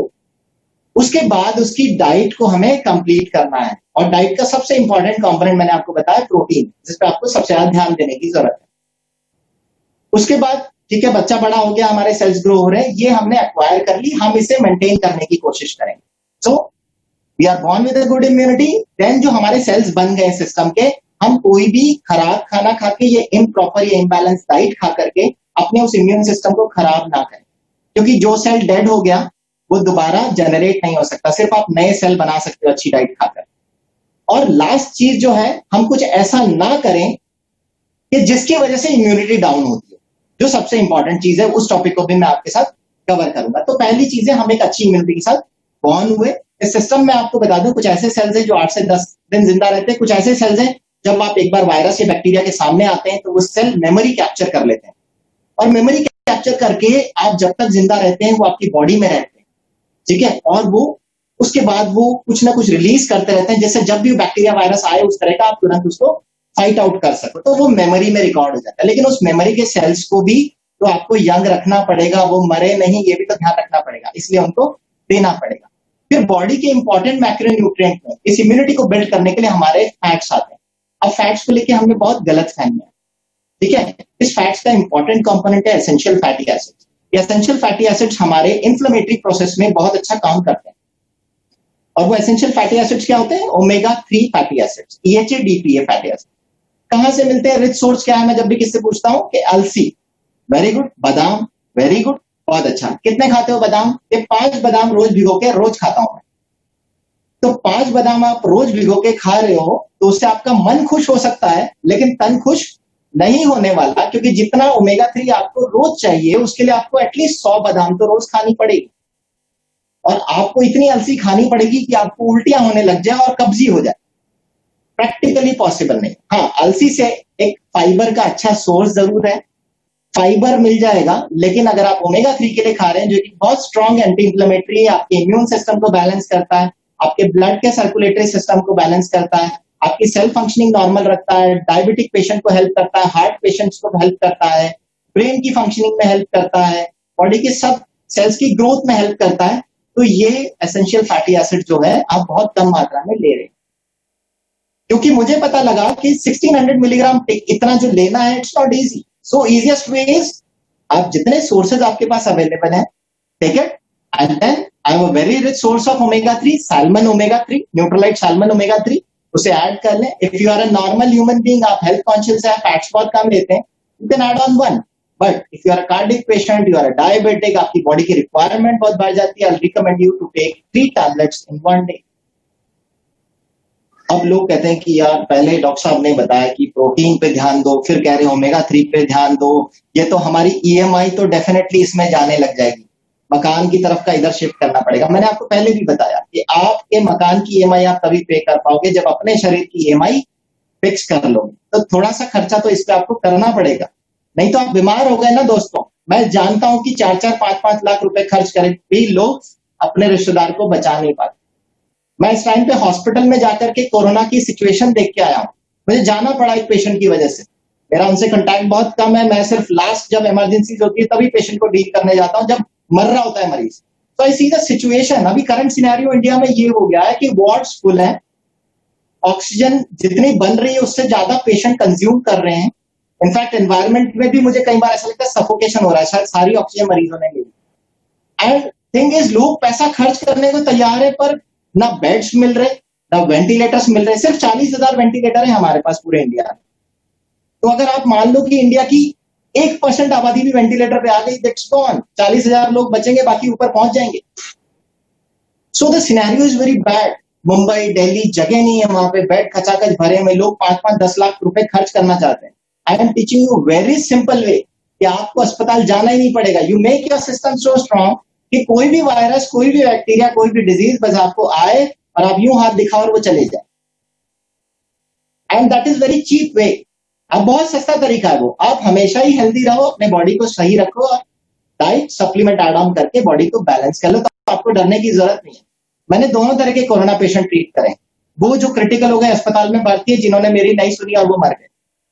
उसके बाद उसकी डाइट को हमें कंप्लीट करना है. और डाइट का सबसे इंपॉर्टेंट कंपोनेंट मैंने आपको बताया, प्रोटीन, जिस पे आपको सबसे ज्यादा ध्यान देने की जरूरत है. उसके बाद ठीक है, बच्चा बड़ा हो गया, हमारे सेल्स ग्रो हो रहे हैं, ये हमने एक्वायर कर ली, हम इसे मेंटेन करने की कोशिश करेंगे. So we are born with a good immunity. Then जो हमारे सेल्स बन गए सिस्टम के, हम कोई भी खराब खाना खा के, ये इम्प्रॉपर या इम्बैलेंस डाइट खा करके अपने उस इम्यून सिस्टम को खराब ना करें. क्योंकि जो सेल डेड हो गया, वो दोबारा जनरेट नहीं हो सकता. सिर्फ आप नए सेल बना सकते हो अच्छी डाइट खाकर. और लास्ट चीज जो है, हम कुछ ऐसा ना करें कि जिसकी वजह से इम्यूनिटी डाउन होती है. जो सबसे इंपॉर्टेंट चीज है, उस टॉपिक को भी मैं आपके साथ कवर करूंगा. तो पहली चीज है, हम एक अच्छी इम्यूनिटी के साथ बॉर्न हुए. इस सिस्टम में आपको बता दूं, कुछ ऐसे सेल्स हैं जो 8 से 10 दिन जिंदा रहते हैं. कुछ ऐसे सेल्स हैं, जब आप एक बार वायरस या बैक्टीरिया के सामने आते हैं, तो वो सेल मेमोरी कैप्चर कर लेते हैं. और मेमोरी कैप्चर करके आप जब तक जिंदा रहते हैं, वो आपकी बॉडी में रहते हैं. ठीक है. और वो उसके बाद वो कुछ ना कुछ रिलीज करते रहते हैं, जैसे जब भी बैक्टीरिया वायरस आए, उस तरह का आप तुरंत उसको फाइट आउट कर सको. तो वो मेमोरी में रिकॉर्ड हो जाता है. लेकिन उस मेमोरी के सेल्स को भी तो आपको यंग रखना पड़ेगा, वो मरे नहीं, ये भी तो ध्यान रखना पड़ेगा. इसलिए उनको देना पड़ेगा. फिर बॉडी के इंपॉर्टेंट मैक्रोन्यूट्रिएंट में इस इम्यूनिटी को बिल्ड करने के लिए हमारे फैट्स आते हैं. अब फैट्स को लेके हमने बहुत गलत फहमी है. ठीक है. इस फैट्स का इंपॉर्टेंट कंपोनेंट है एसेंशियल फैटी एसिड्स. ये एसेंशियल फैटी एसिड्स हमारे इन्फ्लेमेटरी प्रोसेस में बहुत अच्छा काम करते हैं. और वो एसेंशियल फैटी एसिड्स क्या होते हैं? Omega 3 fatty acids, EHA DPA fatty acid. कहां से मिलते हैं? रिच सोर्स क्या है? मैं जब भी किससे पूछता हूं कि अलसी, वेरी गुड. बादाम, वेरी गुड, बहुत अच्छा. कितने खाते हो बादाम? ये 5 बादाम रोज भिगो के रोज खाता हूं मैं. तो 5 बादाम आप रोज भिगो के खा रहे हो तो उससे आपका मन खुश हो सकता है, लेकिन तन खुश नहीं होने वाला, क्योंकि जितना ओमेगा 3 आपको रोज चाहिए उसके लिए आपको एटलीस्ट 100 बादाम तो रोज खानी पड़ेगी, और आपको इतनी अलसी खानी पड़ेगी कि आपको उल्टियां होने लग जाए और कब्जी हो जाए। प्रैक्टिकली पॉसिबल नहीं। हाँ, अलसी से एक फाइबर का अच्छा सोर्स जरूर है, फाइबर मिल जाएगा, लेकिन अगर आप ओमेगा 3 के लिए खा रहे हैं जो कि बहुत स्ट्रॉन्ग एंटी इंफ्लेमेटरी है, आपके इम्यून सिस्टम को बैलेंस करता है, आपके ब्लड के सर्कुलेटरी सिस्टम को बैलेंस करता है, आपकी सेल फंक्शनिंग नॉर्मल रखता है, डायबिटिक पेशेंट को हेल्प करता है, हार्ट पेशेंट्स को हेल्प करता है, ब्रेन की फंक्शनिंग में हेल्प करता है, बॉडी के सब सेल्स की ग्रोथ में हेल्प करता है। तो ये एसेंशियल फैटी एसिड जो है आप बहुत कम मात्रा में ले रहे हैं, क्योंकि मुझे पता लगा कि 1600 मिलीग्राम इतना जो लेना है it's not easy. So easiest way is आप जितने सोर्सेज आपके पास अवेलेबल है take it, and then I have a very rich source of omega 3, salmon omega 3, Nutrilite salmon omega 3, उसे ऐड कर लें। If you are a normal human being, आप health conscious है, फैट्स बहुत कम लेते हैं, you can add on one. But if you are a cardiac patient, you are a diabetic, आपकी बॉडी की रिक्वायरमेंट बहुत बढ़ जाती है, I recommend you to take 3 tablets in one day. अब लोग कहते हैं कि यार पहले डॉक्टर साहब ने बताया कि प्रोटीन पे ध्यान दो, फिर कह रहे हैं ओमेगा 3 पे ध्यान दो, ये तो हमारी ईएमआई तो डेफिनेटली इसमें जाने लग जाएगी, मकान की तरफ का इधर शिफ्ट करना पड़ेगा। मैंने आपको पहले भी बताया कि आपके मकान की ईएमआई आप तभी पे कर पाओगे जब अपने शरीर की ईएमआई फिक्स कर लोगे, तो थोड़ा सा खर्चा तो इस पे आपको करना पड़ेगा, नहीं तो आप बीमार हो गए ना दोस्तों। मैं जानता हूं कि 4-4, 5-5 लाख रुपए खर्च करें भी लोग अपने रिश्तेदार को बचा नहीं पाते। मैं इस टाइम पे हॉस्पिटल में जाकर के कोरोना की सिचुएशन देख के आया हूं, मुझे जाना पड़ा एक पेशेंट की वजह से, मेरा उनसे कांटेक्ट बहुत कम है, मैं सिर्फ लास्ट जब इमरजेंसी होती है तभी पेशेंट को डील करने जाता हूं, जब मर रहा होता है मरीज। तो आई सी द सिचुएशन, अभी करंट सिनेरियो इंडिया में ये हो गया है कि वार्ड्स फुल है, ऑक्सीजन जितनी बन रही है उससे ज्यादा पेशेंट कंज्यूम कर रहे हैं। इनफैक्ट एनवायरमेंट में भी मुझे कई बार ऐसा लगता है सफोकेशन हो रहा है, शायद सारी ऑक्सीजन मरीजों ने ली। एंड थिंग इज, लोग पैसा खर्च करने को तैयार है पर ना बेड्स मिल रहे, ना वेंटिलेटर्स मिल रहे। सिर्फ 40,000 वेंटिलेटर है हमारे पास पूरे इंडिया में। तो अगर आप मान लो कि इंडिया की 1% आबादी भी वेंटिलेटर पे आ गई, दैट्स गॉन, 40,000 लोग बचेंगे, बाकी ऊपर पहुंच जाएंगे। So the scenario is very bad. Mumbai, Delhi जगह नहीं है वहां पे, बेड खचाखच भरे में, लोग 5-5-10 लाख रुपए खर्च करना चाहते हैं। I am teaching you very simple way कि आपको अस्पताल जाना ही नहीं पड़ेगा। You make your system so strong कि कोई भी वायरस, कोई भी बैक्टीरिया, कोई भी डिजीज बस आपको आए और आप यूं हाथ दिखाओ और वो चले जाए। And that is very cheap way. अब बहुत सस्ता तरीका है वो। आप हमेशा ही हेल्दी रहो, अपने बॉडी को सही रखो और डाइट सप्लीमेंट एड ऑन करके बॉडी को बैलेंस कर लो, तो आपको डरने की जरूरत नहीं है। मैंने दोनों तरह के कोरोना पेशेंट ट्रीट करे, वो जो क्रिटिकल हो गए अस्पताल में भर्ती है, जिन्होंने मेरी नहीं सुनी और वो मर गए,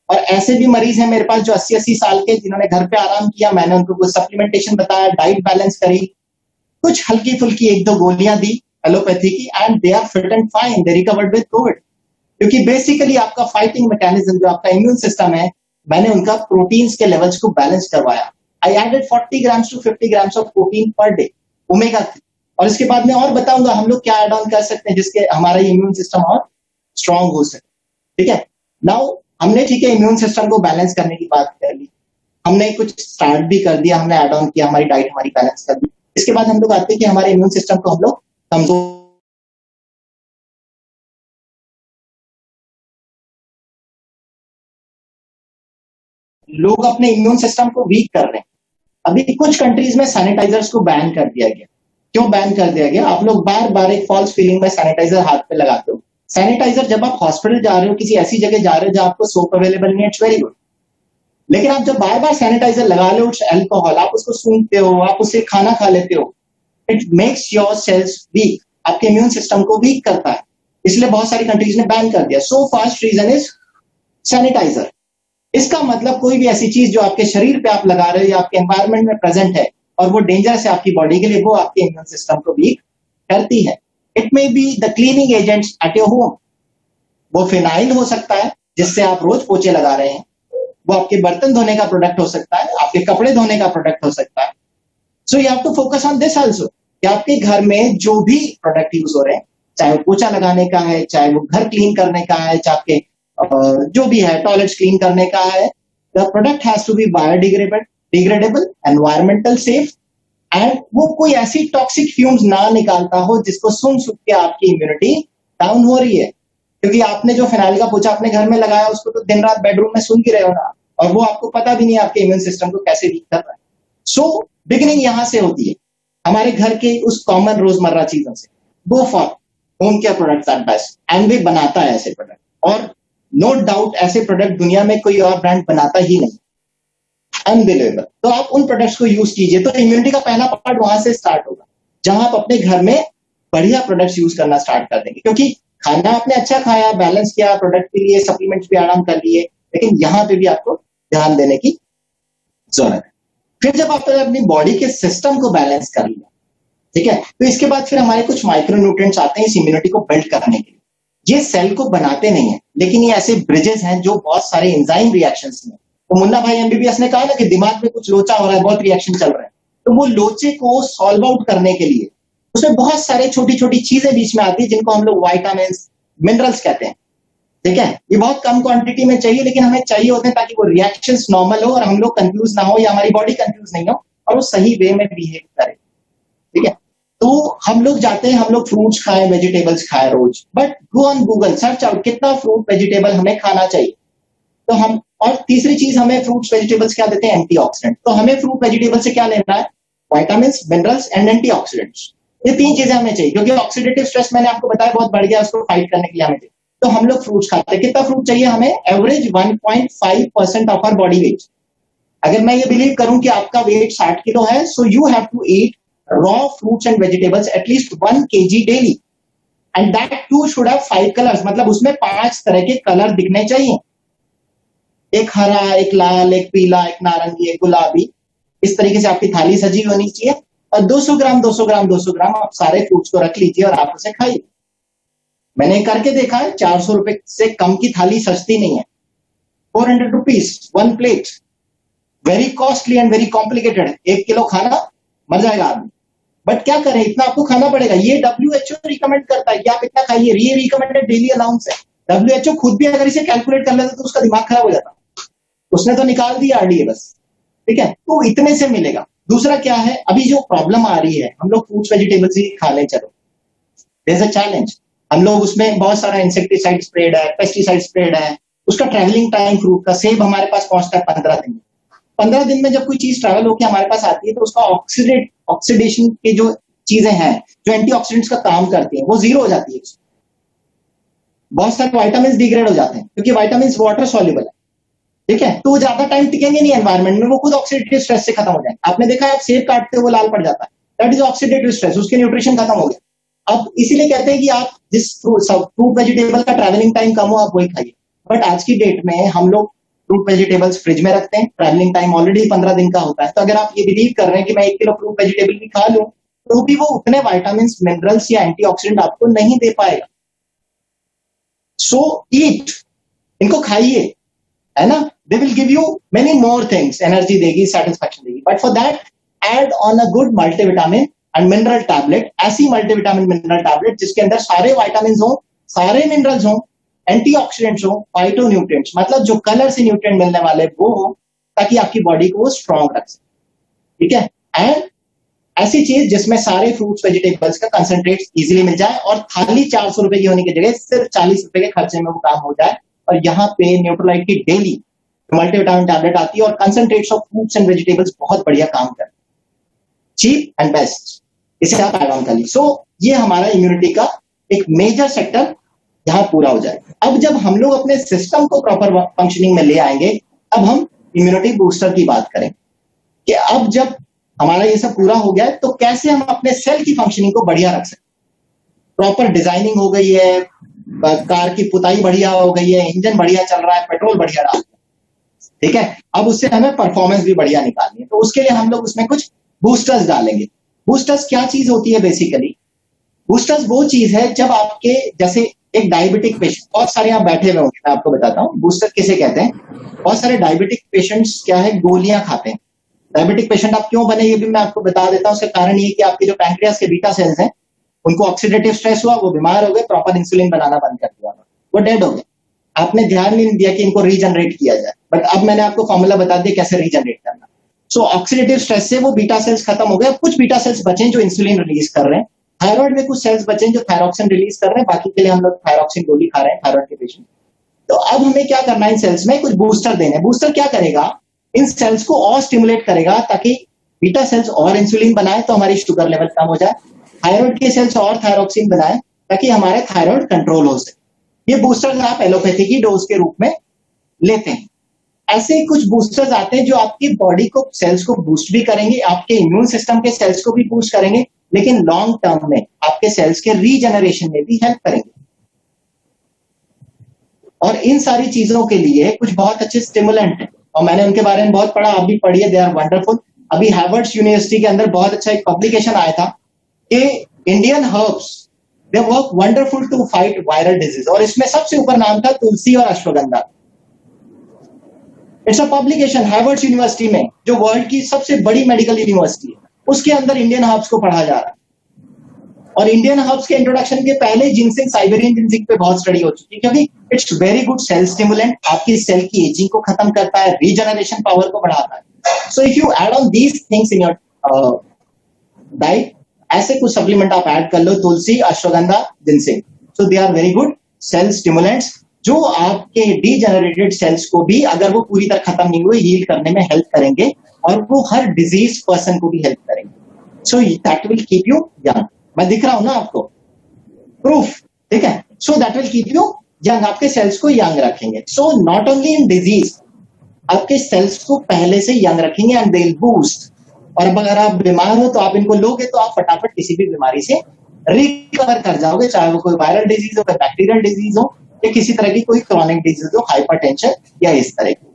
और ऐसे भी मरीज हैं मेरे पास जो 80-80 साल के, जिन्होंने घर पे आराम किया, मैंने उनको कुछ सप्लीमेंटेशन बताया, डाइट बैलेंस करी, कुछ हल्की फुल्की 1-2 गोलियां दी एलोपैथी की, and they are fit and fine, they recovered with covid. क्योंकि बेसिकली आपका फाइटिंग मैकेनिज्म, जो आपका इम्यून सिस्टम है, मैंने उनका प्रोटीन्स के लेवल्स को बैलेंस करवाया। I added 40 grams to 50 grams of protein per day, omega 3, और इसके बाद में और बताऊंगा हम लोग क्या एड ऑन कर सकते हैं जिसके हमारा इम्यून सिस्टम और स्ट्रांग हो सके। ठीक है, नाउ हमने ठीक है इम्यून सिस्टम को बैलेंस करने की बात कर ली, हमने कुछ स्टार्ट भी कर दिया, हमने एड ऑन किया, हमारी डाइट हमारी बैलेंस कर दी। इसके बाद हम लोग आते हैं कि हमारे इम्यून सिस्टम को हम लोग कमजोर, लोग अपने इम्यून सिस्टम को वीक कर रहे हैं। अभी कुछ कंट्रीज में सैनिटाइजर्स को बैन कर दिया गया। क्यों बैन कर दिया गया? आप लोग बार बार एक फॉल्स फीलिंग में सैनिटाइजर हाथ पे लगाते हो। सैनिटाइजर जब आप हॉस्पिटल जा रहे हो, किसी ऐसी जगह जा रहे हो जहां आपको सोप अवेलेबल नहीं है, इट्स वेरी गुड। लेकिन आप जब बार बार सैनिटाइजर लगा लो, अल्कोहल, आप उसको सूंघते हो, आप उससे खाना खा लेते हो, it makes your cells weak, आपके इम्यून सिस्टम को वीक करता है। इसलिए बहुत सारी कंट्रीज ने बैन कर दिया। So first reason is sanitiser. इसका मतलब कोई भी ऐसी चीज जो आपके शरीर पे आप लगा रहे हो या आपके एनवायरमेंट में प्रेजेंट है और वो डेंजरस है आपकी बॉडी के लिए, वो आपके इम्यून सिस्टम को वीक करती है। It may be the cleaning agents at your home. वो फिनाइल हो सकता है जिससे आप रोज पोछे लगा रहे हैं, वो आपके बर्तन धोने का प्रोडक्ट हो सकता है, आपके कपड़े धोने का प्रोडक्ट हो सकता है। So you have to focus on this also कि आपके घर में जो भी प्रोडक्ट यूज हो रहे हैं, चाहे वो पोछा लगाने का है, चाहे वो घर क्लीन करने का है, चाहे आपके जो भी है टॉयलेट्स क्लीन करने का है, the product has to be biodegradable, environmental safe, and वो कोई ऐसी टॉक्सिक फ्यूम्स ना निकालता हो जिसको सुन के आपकी इम्यूनिटी डाउन हो रही है। क्योंकि आपने जो फिनाइल का पोछा अपने घर में लगाया उसको तो दिन रात बेडरूम में सूंघ ही रहे हो ना, और वो आपको पता भी नहीं है आपके इम्यून सिस्टम को कैसे वीक कर रहा है। सो बिगिनिंग यहां से होती है, हमारे घर के उस कॉमन रोजमर्रा चीजों से। Go for home care products at best, and वे बनाता है ऐसे प्रोडक्ट, और नो डाउट ऐसे प्रोडक्ट दुनिया में कोई और ब्रांड बनाता ही नहीं, अनबिलीवेबल। तो आप उन प्रोडक्ट्स को यूज कीजिए। तो इम्यूनिटी का पहला पार्ट वहां से स्टार्ट होगा, जहां आप अपने घर में बढ़िया प्रोडक्ट्स यूज करना स्टार्ट कर देंगे। क्योंकि खाना आपने अच्छा खाया, बैलेंस किया, प्रोडक्ट के लिए सप्लीमेंट्स भी आराम कर लिए, लेकिन यहाँ पे भी आपको ध्यान देने की जरूरत है। फिर जब आपने अपनी बॉडी के सिस्टम को बैलेंस कर लिया, ठीक है, तो इसके बाद फिर हमारे कुछ माइक्रो न्यूट्रिएंट्स आते हैं इस इम्यूनिटी को बिल्ड करने के लिए। ये सेल को बनाते नहीं है, लेकिन ये ऐसे ब्रिजेस हैं जो बहुत सारे एंजाइम रिएक्शंस में, तो मुन्ना भाई एमबीबीएस ने कहा ना कि दिमाग में कुछ लोचा हो रहा है, बहुत रिएक्शन चल रहा है, तो वो लोचे को सॉल्व आउट करने के लिए उसमें बहुत सारे छोटी छोटी चीजें बीच में आती है, जिनको हम लोग वाइटामिन मिनरल्स कहते हैं। ठीक है, ये बहुत कम क्वांटिटी में चाहिए, लेकिन हमें चाहिए होते हैं ताकि वो रिएक्शंस नॉर्मल हो और हम लोग कंफ्यूज ना हो, या हमारी बॉडी कंफ्यूज नहीं हो और वो सही वे में बिहेव करे। ठीक है, तो हम लोग जाते हैं, हम लोग फ्रूट्स खाएं, वेजिटेबल्स खाएं रोज, but go on Google, search out कितना फ्रूट वेजिटेबल हमें खाना चाहिए। तो हम, और तीसरी चीज, हमें फ्रूट्स वेजिटेबल्स क्या देते हैं? एंटीऑक्सीडेंट। तो हमें फ्रूट वेजिटेबल से क्या लेना है? Vitamin, minerals and antioxidants. ये तीन चीजें हमें चाहिए, क्योंकि ऑक्सीडेटिव स्ट्रेस मैंने आपको बताया बहुत बढ़ गया, उसको फाइट करने के लिए हमें चाहिए। तो हम लोग फ्रूट्स खाते हैं। कितना फ्रूट चाहिए हमें? Average 1.5% of our body weight. अगर मैं ये बिलीव करूं कि आपका वेट 60 किलो है, so you have to eat raw fruits and vegetables at least 1 kg daily, and that too should have 5 colours, मतलब उसमें 5 तरह के कलर दिखने चाहिए, एक हरा, एक लाल, एक पीला, एक नारंगी, एक गुलाबी। इस तरीके से आपकी थाली सजी होनी चाहिए, और 200 ग्राम 200 ग्राम 200 ग्राम आप सारे फ्रूट्स को रख लीजिए और आप उसे खाइए। मैंने करके देखा है, 400 रुपए से कम की थाली सस्ती नहीं है। 400 rupees 1 plate, very costly and very complicated. 1 kilo खाना, मर जाएगा आदमी। बट क्या करें, इतना आपको खाना पड़ेगा। ये WHO रिकमेंड करता है कि आप इतना खाइए, ये रिकमेंडेड डेली अलाउंस है। WHO खुद भी अगर इसे कैलकुलेट कर लेता तो उसका दिमाग खराब हो जाता, उसने तो निकाल दिया RDA बस। ठीक है, तो इतने से मिलेगा। दूसरा क्या है, अभी जो प्रॉब्लम आ रही है, हम लोग फ्रूट्स वेजिटेबल्स ही खा लें, चलो, देयर इज अ चैलेंज। हम लोग उसमें बहुत सारा इंसेक्टिसाइड स्प्रेड है, पेस्टिसाइड स्प्रेड है, उसका ट्रैवलिंग टाइम, फ्रूट का, सेब हमारे पास पहुंचता है 15 दिन में। 15 दिन में जब कोई चीज ट्रैवल होकर हमारे पास आती है, तो उसका ऑक्सीडेशन की जो चीजें हैं, जो एंटीऑक्सीडेंट्स का काम करती हैं, वो जीरो हो जाती है। बहुत सारे वाइटामिन डिग्रेड हो जाते हैं, क्योंकि वाइटामिन वाटर सॉल्युबल है। ठीक है, तो ज्यादा टाइम टिकेंगे नहीं एनवायरमेंट में, वो खुद ऑक्सीडेटिव स्ट्रेस से खत्म हो जाए। आपने देखा है, आप सेब काटते हो वो लाल पड़ जाता है, दैट इज ऑक्सीडेटिव स्ट्रेस, उसके न्यूट्रिशन खत्म हो गया। अब इसीलिए कहते हैं कि आप जिस फ्रूट वेजिटेबल का ट्रैवलिंग टाइम कम हो, आप वही खाइए। बट आज की डेट में हम लोग फ्रूट वेजिटेबल्स फ्रिज में रखते हैं, ट्रैवलिंग टाइम ऑलरेडी 15 दिन का होता है। तो अगर आप ये बिलीव कर रहे हैं कि मैं 1 किलो फ्रूट वेजिटेबल भी खा लूं, तो भी वो उतने वाइटामिन, मिनरल्स या एंटीऑक्सीडेंट आपको नहीं दे पाएगा। सो ईट, इनको खाइए, है ना। They will give you many more things, energy देगी, सेटिस्फैक्शन देगी, but for that add on a good multivitamin and mineral tablet. ऐसी मल्टीविटामिन मिनरल टैबलेट जिसके अंदर सारे वाइटामिन हो, सारे मिनरल्स हो, एंटीऑक्सीडेंट्स हो, फाइटोन्यूट्रिएंट्स, मतलब जो कलर से न्यूट्रिएंट मिलने वाले वो हो, ताकि आपकी बॉडी को वो स्ट्रॉन्ग रख सके। ठीक है, एंड ऐसी चीज जिसमें सारे फ्रूट्स वेजिटेबल्स का कंसंट्रेट इजीली मिल जाए, और थाली 400 रुपए की होने की जगह सिर्फ 40 रुपए के खर्चे में वो काम हो जाए। और यहाँ पे न्यूट्रोलाइट की डेली मल्टीविटामिन टैबलेट आती है, और कंसंट्रेट्स ऑफ फ्रूट्स एंड वेजिटेबल्स बहुत बढ़िया काम करते हैं, चीप एंड बेस्ट। इसे आप ऐड ऑन कर लीजिए। सो ये हमारा इम्यूनिटी का एक मेजर सेक्टर यहाँ पूरा हो जाए। अब जब हम लोग अपने सिस्टम को प्रॉपर फंक्शनिंग में ले आएंगे, अब हम इम्यूनिटी बूस्टर की बात करें कि अब जब हमारा ये सब पूरा हो गया है, तो कैसे हम अपने सेल की फंक्शनिंग को बढ़िया रख सकते। प्रॉपर डिजाइनिंग हो गई है, कार की पुताई बढ़िया हो गई है, इंजन बढ़िया चल रहा है, पेट्रोल बढ़िया डाल रहा है। ठीक है, अब उससे हमें परफॉर्मेंस भी बढ़िया निकालनी है, तो उसके लिए हम लोग उसमें कुछ बूस्टर्स डालेंगे। बूस्टर्स क्या चीज होती है? बेसिकली बूस्टर्स वो चीज है जब आपके, जैसे एक डायबिटिक पेशेंट, बहुत सारे यहाँ बैठे हुए होंगे, मैं आपको बताता हूँ बूस्टर किसे कहते हैं। बहुत सारे डायबिटिक पेशेंट्स क्या है, गोलियां खाते हैं। डायबिटिक पेशेंट आप क्यों बने, ये भी मैं आपको बता देता हूँ। उसका कारण ये कि आपके जो पैंक्रियास के बीटा सेल्स हैं, उनको ऑक्सीडेटिव स्ट्रेस हुआ, वो बीमार हो गए, प्रॉपर इंसुलिन बनाना बंद कर दिया, वो डेड हो गए। आपने ध्यान नहीं दिया कि इनको रीजनरेट किया जाए, बट अब मैंने आपको फॉर्मूला बता दिया कैसे रीजनरेट करना। सो ऑक्सीडेटिव स्ट्रेस से वो बीटा सेल्स खत्म हो गए, अब कुछ बीटा सेल्स बचे जो इंसुलिन रिलीज कर रहे हैं, थायराइड में कुछ सेल्स बचे जो थायरॉक्सिन रिलीज कर रहे हैं, बाकी के लिए हम लोग थायरॉक्सिन गोली खा रहे हैं थायराइड के पेशेंट। तो अब हमें क्या करना है, इन सेल्स में कुछ बूस्टर देने। बूस्टर क्या करेगा, इन सेल्स को और स्टिमुलेट करेगा ताकि बीटा सेल्स और इंसुलिन बनाए तो हमारी शुगर लेवल कम हो जाए, थायराइड के सेल्स और थायरॉक्सिन बनाए ताकि हमारे थायराइड कंट्रोल हो सके। ये बूस्टर्स आप एलोपैथी की डोज के रूप में लेते हैं। ऐसे ही कुछ बूस्टर्स आते हैं जो आपकी बॉडी को सेल्स को बूस्ट भी करेंगे, आपके इम्यून सिस्टम के सेल्स को भी बूस्ट करेंगे, लेकिन लॉन्ग टर्म में आपके सेल्स के रीजनरेशन में भी हेल्प करेंगे। और इन सारी चीजों के लिए कुछ बहुत अच्छे स्टिमुलेंट हैं और मैंने उनके बारे में बहुत पढ़ा, आप भी पढ़िए, दे आर वंडरफुल। अभी हार्वर्ड यूनिवर्सिटी के अंदर बहुत अच्छा एक पब्लिकेशन आया था कि Indian herbs they work wonderful to fight viral disease, और इसमें सबसे ऊपर नाम था तुलसी और ashwagandha. It's a publication Harvard university में, जो वर्ल्ड की सबसे बड़ी मेडिकल यूनिवर्सिटी है, उसके अंदर इंडियन हर्ब्स को पढ़ा जा रहा है। और इंडियन हर्ब्स के इंट्रोडक्शन के पहले जिनसिंग, साइबेरियन जिनसिंग पे बहुत स्टडी हो चुकी है, क्योंकि it's very good cell stimulant, आपकी सेल की एजिंग को खत्म करता है, रीजनरेशन पावर को बढ़ाता है। So if you add on these things in your diet, ऐसे कुछ सप्लीमेंट आप ऐड कर लो, tulsi, ashwagandha, ginseng, so they are very good cell stimulants जो आपके डीजेनरेटेड सेल्स को भी, अगर वो पूरी तरह खत्म नहीं हुए, हील करने में हेल्प करेंगे और वो हर डिजीज पर्सन को भी हेल्प करेंगे। So that will keep you young. मैं दिख रहा हूं ना आपको, प्रूफ, ठीक है। So that will keep you young, आपके सेल्स को यंग रखेंगे। So not only in disease, आपके सेल्स को पहले से यंग रखेंगे एंड दे विल बूस्ट। और अब अगर आप बीमार हो तो आप इनको लोगे तो आप फटाफट किसी भी बीमारी से रिकवर कर जाओगे, चाहे वो कोई वायरल डिजीज हो, कोई बैक्टीरियल डिजीज हो, या किसी तरह की कोई क्रॉनिक डिजीज हो, हाइपरटेंशन या इस तरह की,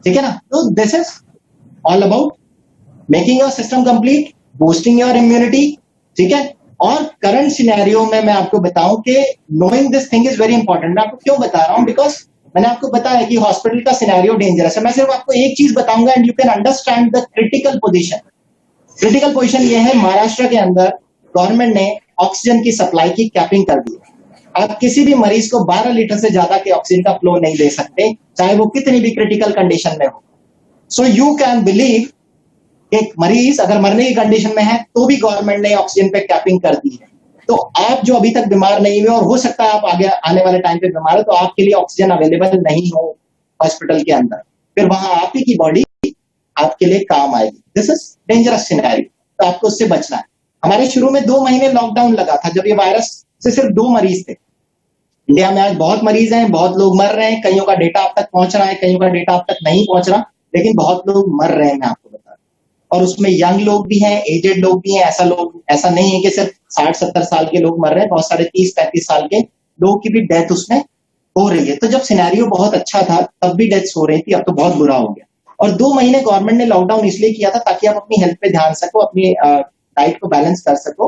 ठीक है ना। तो this is all about making your system complete, boosting your immunity, ठीक है। और करंट सिनेरियो में मैं आपको बताऊं कि knowing this thing is very important. मैं आपको क्यों बता रहा हूं, बिकॉज मैंने आपको बताया कि हॉस्पिटल का सिनेरियो डेंजरस है। मैं सिर्फ आपको एक चीज बताऊंगा and you can understand the critical position. Critical position ये है, महाराष्ट्र के अंदर गवर्नमेंट ने ऑक्सीजन की सप्लाई की कैपिंग कर दी। आप किसी भी मरीज को 12 लीटर से ज्यादा के ऑक्सीजन का फ्लो नहीं दे सकते, चाहे वो कितनी भी क्रिटिकल कंडीशन में हो। सो यू कैन बिलीव एक मरीज अगर मरने की कंडीशन में है तो भी गवर्नमेंट ने ऑक्सीजन पे कैपिंग कर दी है। तो आप जो अभी तक बीमार नहीं हुए और हो सकता है आप आगे आने वाले टाइम पे बीमार हो, तो आपके लिए ऑक्सीजन अवेलेबल नहीं हो हॉस्पिटल के अंदर, फिर वहां आप ही की बॉडी आपके लिए काम आएगी। दिस इज डेंजरस सिनेरियो, तो आपको उससे बचना है। हमारे शुरू में 2 महीने लॉकडाउन लगा था, जब ये वायरस से सिर्फ 2 मरीज थे। इंडिया में आज बहुत मरीज हैं, बहुत लोग मर रहे हैं, कईयों का डेटा आप तक पहुंच रहा है, कईयों का डेटा आप तक नहीं पहुंच रहा, लेकिन बहुत लोग मर रहे हैं, मैं आपको बता रहा हूं। और उसमें यंग लोग भी हैं, एजेड लोग भी हैं। ऐसा नहीं है कि सिर्फ 60-70 साल के लोग मर रहे हैं, बहुत सारे 30-35 साल के लोगों की भी डेथ उसमें हो रही है। तो जब सिनेरियो बहुत अच्छा था तब भी डेथ्स हो रही थी, अब तो बहुत बुरा हो गया। और 2 महीने गवर्नमेंट ने लॉकडाउन इसलिए किया था ताकि आप अपनी हेल्थ पे ध्यान सको, अपनी डाइट को बैलेंस कर सको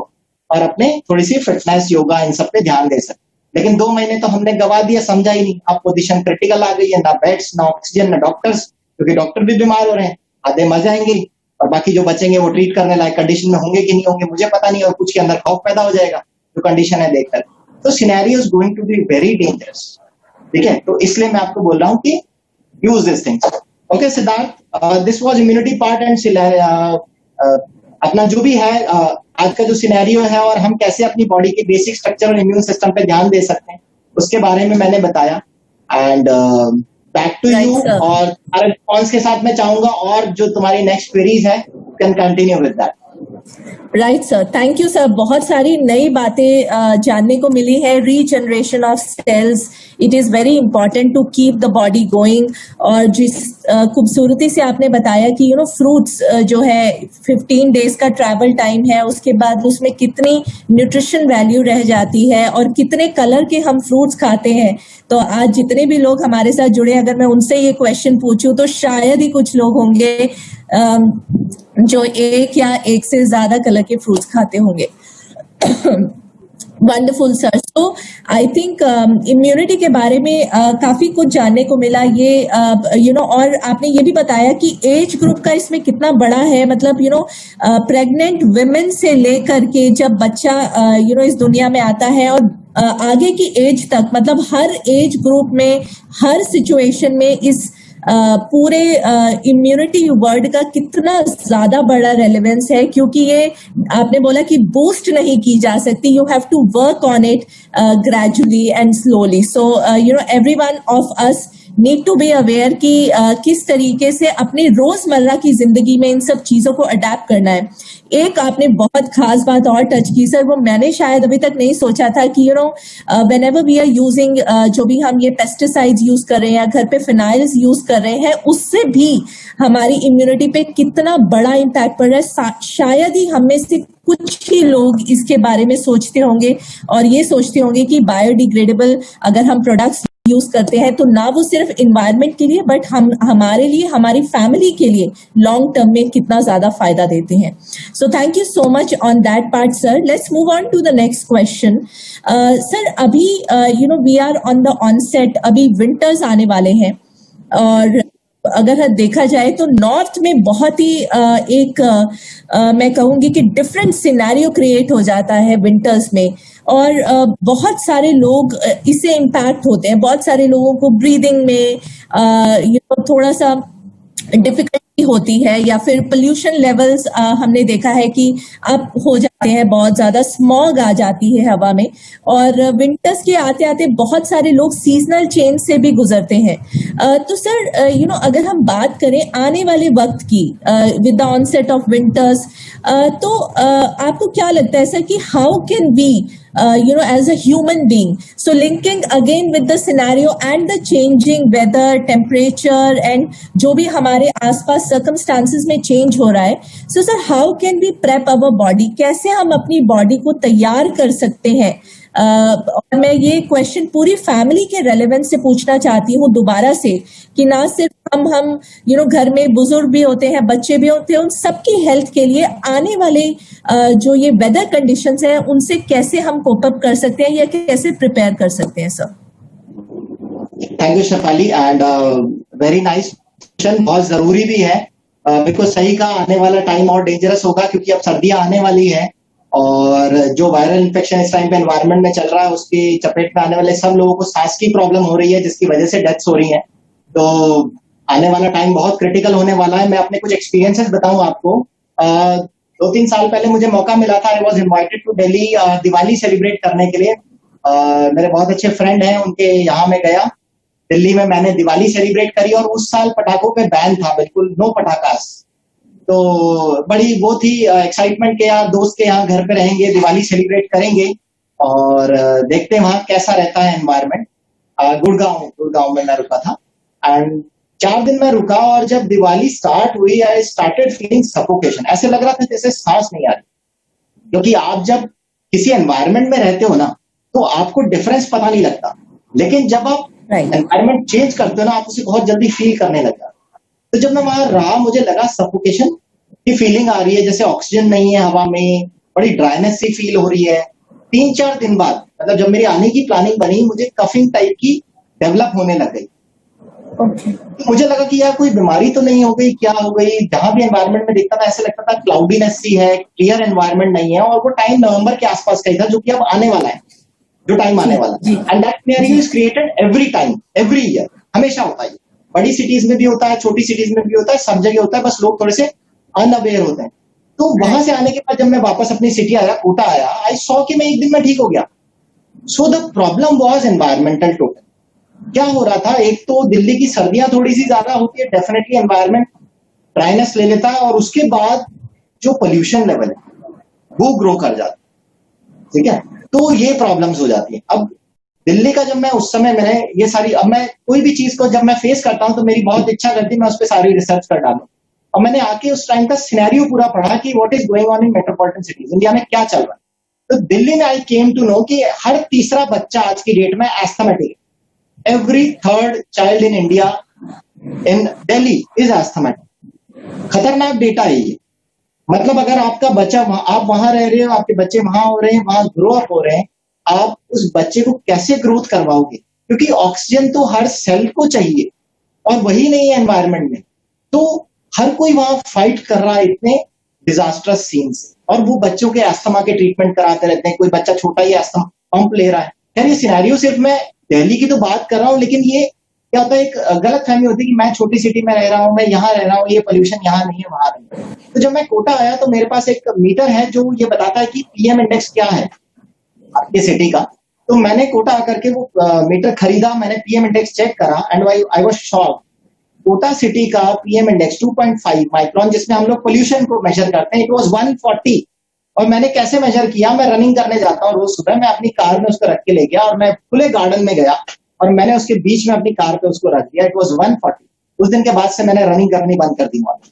और अपने थोड़ी सी फिटनेस, योगा, इन सब पे ध्यान दे सको। लेकिन 2 महीने तो हमने गवा दिया, समझा ही नहीं। अब पोजीशन क्रिटिकल आ गई है, ना बेड्स, ना ऑक्सीजन, ना डॉक्टर्स, क्योंकि डॉक्टर भी बीमार हो रहे हैं। आधे मर जाएंगे और बाकी जो बचेंगे वो ट्रीट करने लायक कंडीशन में होंगे कि नहीं होंगे मुझे पता नहीं, और कुछ के अंदर खौफ पैदा हो जाएगा जो कंडीशन है देखकर। तो scenario is going to be very dangerous, ठीक है। तो इसलिए मैं आपको बोल रहा हूँ कि use this things. Okay Siddharth, this was immunity part and अपना जो भी है आज का जो सिनेरियो है और हम कैसे अपनी बॉडी के बेसिक स्ट्रक्चर और इम्यून सिस्टम पे ध्यान दे सकते हैं उसके बारे में मैंने बताया। एंड बैक टू यू, और रिस्पॉन्स के साथ मैं चाहूंगा और जो तुम्हारी नेक्स्ट क्वेरीज है can continue with that. Right sir, thank you sir. बहुत सारी नई बातें जानने को मिली है। Regeneration of cells, it is very important to keep the body going. और जिस खूबसूरती से आपने बताया कि फ्रूट्स जो है 15 डेज का ट्रैवल टाइम है, उसके बाद उसमें कितनी न्यूट्रिशन वैल्यू रह जाती है और कितने कलर के हम फ्रूट्स खाते हैं। तो आज जितने भी लोग हमारे साथ जुड़े, अगर मैं उनसे ये क्वेश्चन पूछूं तो शायद ही कुछ लोग होंगे जो 1 या 1 से ज्यादा कलर के फ्रूट्स खाते होंगे। Wonderful sir. So I think immunity के बारे में काफी कुछ जानने को मिला। ये और आपने ये भी बताया कि एज ग्रुप का इसमें कितना बड़ा है। मतलब प्रेग्नेंट विमेन से लेकर के जब बच्चा इस दुनिया में आता है और आगे की एज तक, मतलब हर एज ग्रुप में, हर सिचुएशन में इस पूरे इम्यूनिटी वर्ड का कितना ज्यादा बड़ा रेलेवेंस है, क्योंकि ये आपने बोला कि बूस्ट नहीं की जा सकती, you have to work on it gradually and slowly. So everyone of us need to be aware कि किस तरीके से अपनी रोजमर्रा की जिंदगी में इन सब चीजों को अडेप्ट करना है. एक आपने बहुत खास बात और टच की सर, वो मैंने शायद अभी तक नहीं सोचा था कि whenever we are using, जो भी हम ये पेस्टिसाइड्स यूज कर रहे हैं या घर पे फिनाइल्स यूज कर रहे हैं, उससे भी हमारी इम्यूनिटी पे कितना बड़ा इम्पैक्ट पड़ रहा है. शायद ही हम में से कुछ ही लोग इसके बारे में सोचते होंगे और ये सोचते होंगे कि बायोडिग्रेडेबल अगर हम प्रोडक्ट्स यूज करते हैं तो ना वो सिर्फ एनवायरनमेंट के लिए बट हमारे लिए, हमारी फैमिली के लिए लॉन्ग टर्म में कितना ज्यादा फायदा देते हैं. So thank you so much on that part sir. Let's move on to the next question. Sir अभी we are on the onset, अभी विंटर्स आने वाले हैं और अगर देखा जाए तो नॉर्थ में बहुत ही मैं कहूंगी कि डिफरेंट सिनेरियो क्रिएट हो जाता है विंटर्स में, और बहुत सारे लोग इससे इम्पैक्ट होते हैं. बहुत सारे लोगों को ब्रीदिंग में थोड़ा सा डिफिकल्टी होती है, या फिर पोल्यूशन लेवल्स हमने देखा है कि अप हो जाते हैं, बहुत ज्यादा स्मॉग आ जाती है हवा में, और विंटर्स के आते आते बहुत सारे लोग सीजनल चेंज से भी गुजरते हैं. तो सर अगर हम बात करें आने वाले वक्त की with the onset of winters, तो आपको क्या लगता है सर कि how can we as a human being, so linking again with the scenario and the changing weather, temperature and जो भी हमारे आसपास circumstances में change हो रहा है, so sir how can we prep our body, कैसे हम अपनी बॉडी को तैयार कर सकते हैं. और मैं ये क्वेश्चन पूरी फैमिली के रेलेवेंस से पूछना चाहती हूँ दोबारा से, कि ना सिर्फ हम घर में बुजुर्ग भी होते हैं, बच्चे भी होते हैं, उन सबकी हेल्थ के लिए आने वाले जो ये वेदर कंडीशंस हैं उनसे कैसे हम कोप अप कर सकते हैं या कैसे प्रिपेयर कर सकते हैं sir. Thank you Shefali, and very nice question. बहुत जरूरी भी है, बिल्कुल सही कहा. आने वाला टाइम और डेंजरस होगा क्योंकि अब सर्दियां आने वाली है और जो वायरल इन्फेक्शन इस टाइम पे एनवायरनमेंट में चल रहा है उसकी चपेट में आने वाले सब लोगों को सांस की प्रॉब्लम हो रही है, जिसकी वजह से डेथ्स हो रही हैं. तो आने वाला टाइम बहुत क्रिटिकल होने वाला है. मैं अपने कुछ एक्सपीरियंसेस बताऊं आपको. 2-3 साल पहले मुझे मौका मिला था, I was invited to Delhi Diwali celebrate करने के लिए. मेरे बहुत अच्छे फ्रेंड हैं, उनके यहाँ मैं गया. दिल्ली में मैंने दिवाली सेलिब्रेट करी और उस साल पटाखों पे बैन था, बिल्कुल नो पटाखास. तो बड़ी वो थी एक्साइटमेंट के, यार दोस्त के यहाँ घर पे रहेंगे, दिवाली सेलिब्रेट करेंगे और देखते हैं वहां कैसा रहता है एनवायरनमेंट. गुड़गांव में मैं रुका था एंड 4 दिन में रुका, और जब दिवाली स्टार्ट हुई आई स्टार्टेड फीलिंग सफोकेशन. ऐसे लग रहा था जैसे सांस नहीं आ रही, क्योंकि आप जब किसी एनवायरनमेंट में रहते हो ना तो आपको डिफरेंस पता नहीं लगता, लेकिन जब आप एनवायरनमेंट चेंज करते हो ना आप उसे बहुत जल्दी फील करने लग जाते. तो जब मैं वहां रहा मुझे लगा सफोकेशन की फीलिंग आ रही है, जैसे ऑक्सीजन नहीं है हवा में, बड़ी ड्राइनेस सी फील हो रही है. 3-4 दिन बाद, मतलब जब मेरी आने की प्लानिंग बनी, मुझे कफिंग टाइप की डेवलप होने लग गई. तो मुझे लगा कि यार कोई बीमारी तो नहीं हो गई, क्या हो गई. जहां भी एनवायरनमेंट में देखता था ऐसे लगता था क्लाउडीनेस सी है, क्लियर एनवायरनमेंट नहीं है. और वो टाइम नवंबर के आसपास का ही था, जो कि अब आने वाला है, जो टाइम आने वाला है. And that scenario is created every time, every year. हमेशा होता है, बड़ी सिटीज में भी होता है, छोटी सिटीज में भी होता है, सब जगह होता है, बस लोग थोड़े से अनअवेयर होते हैं. तो वहां से आने के बाद जब मैं वापस अपनी सिटी आया, कोटा आया, आई सॉ कि मैं एक दिन में ठीक हो गया. So the problem was environmental total. क्या हो रहा था, एक तो दिल्ली की सर्दियां थोड़ी सी ज्यादा होती है, डेफिनेटली एनवायरमेंट ड्राइनेस ले लेता है, और उसके बाद जो पोल्यूशन लेवल है वो ग्रो कर जाता है. ठीक है, तो ये प्रॉब्लम्स हो जाती है. अब दिल्ली का जब मैं उस समय मैंने ये सारी, अब मैं कोई भी चीज को जब मैं फेस करता हूं तो मेरी बहुत इच्छा करती है मैं उस पर सारी रिसर्च कर डालूं. और मैंने आके उस टाइम का सिनेरियो पूरा पढ़ा कि what is going on in metropolitan cities, India में क्या चल रहा है. तो दिल्ली में आई केम टू नो कि हर तीसरा बच्चा आज की डेट में asthmatic. Every third child in India in Delhi is asthmatic. खतरनाक डेटा है ये. मतलब अगर आपका बच्चा आप वहां रह रहे हो, आपके बच्चे वहां हो रहे हैं, वहां ग्रो अप हो रहे हैं, आप उस बच्चे को कैसे ग्रोथ करवाओगे, क्योंकि ऑक्सीजन तो हर सेल को चाहिए और वही नहीं है एनवायरनमेंट में. तो हर कोई वहां फाइट कर रहा है इतने डिजास्टरस सीन्स, और वो बच्चों के अस्थमा के ट्रीटमेंट कराते रहते हैं. कोई बच्चा छोटा ही अस्थमा पंप ले रहा है. खैर ये सिनेरियो सिर्फ मैं दिल्ली की तो बात कर रहा हूं, लेकिन ये क्या होता है, एक गलत फहमी होती है कि मैं छोटी सिटी में रह रहा हूँ, मैं यहाँ रह रहा हूँ, ये पोल्यूशन यहाँ नहीं है, वहां नहीं है। तो जब मैं कोटा आया तो मेरे पास एक मीटर है जो ये बताता है कि पीएम इंडेक्स क्या है आपकी सिटी का। तो मैंने कोटा आकर के वो मीटर खरीदा, मैंने पीएम इंडेक्स चेक करा and I was shocked. Kota city का पीएम इंडेक्स 2.5 माइक्रोन, जिसमें हम लोग पोल्यूशन को मेजर करते हैं, इट वाज 140। और मैंने कैसे मेजर किया, मैं रनिंग करने जाता हूँ रोज सुबह, मैं अपनी कार में उसको रख के ले गया और मैं खुले गार्डन में गया और मैंने उसके बीच में अपनी कार पे उसको रख दिया, इट वाज 140। उस दिन के बाद से मैंने रनिंग करनी बंद कर दी वहां,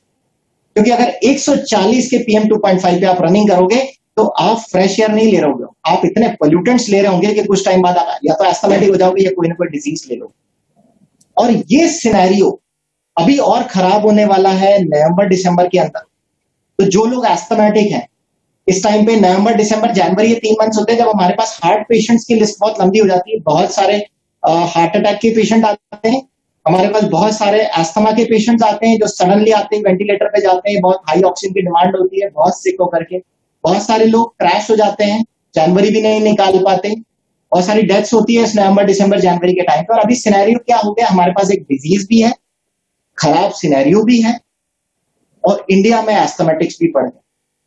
क्योंकि अगर 140 के पीएम 2.5 पे आप रनिंग करोगे तो आप फ्रेश एयर नहीं ले रहे होगे, आप इतने पोल्यूटेंट्स ले रहे होंगे कि कुछ टाइम बाद आप या तो एस्थमेटिक हो जाओगे या कोई ना कोई डिजीज ले लो। और ये सिनेरियो अभी और खराब होने वाला है नवंबर दिसंबर के अंदर। तो जो लोग एस्थमेटिक हैं इस टाइम पे, नवंबर दिसंबर जनवरी, ये 3 मंथ्स होते हैं जब हमारे पास हार्ट पेशेंट्स की लिस्ट बहुत लंबी हो जाती है। बहुत सारे हार्ट अटैक के पेशेंट आते हैं हमारे पास, बहुत सारे अस्थमा के पेशेंट्स आते हैं जो सडनली आते हैं, वेंटिलेटर पे जाते हैं, बहुत हाई ऑक्सीजन की डिमांड होती है, बहुत सिक होकर के। बहुत सारे लोग क्रैश हो जाते हैं, जनवरी भी नहीं निकाल पाते। बहुत सारी डेथ्स होती है इस नवंबर दिसंबर जनवरी के टाइम पे। और अभी सिनेरियो क्या हो गया, हमारे पास एक डिजीज भी है, खराब सिनेरियो भी है, और इंडिया में एस्थमेटिक्स भी बढ़ गए।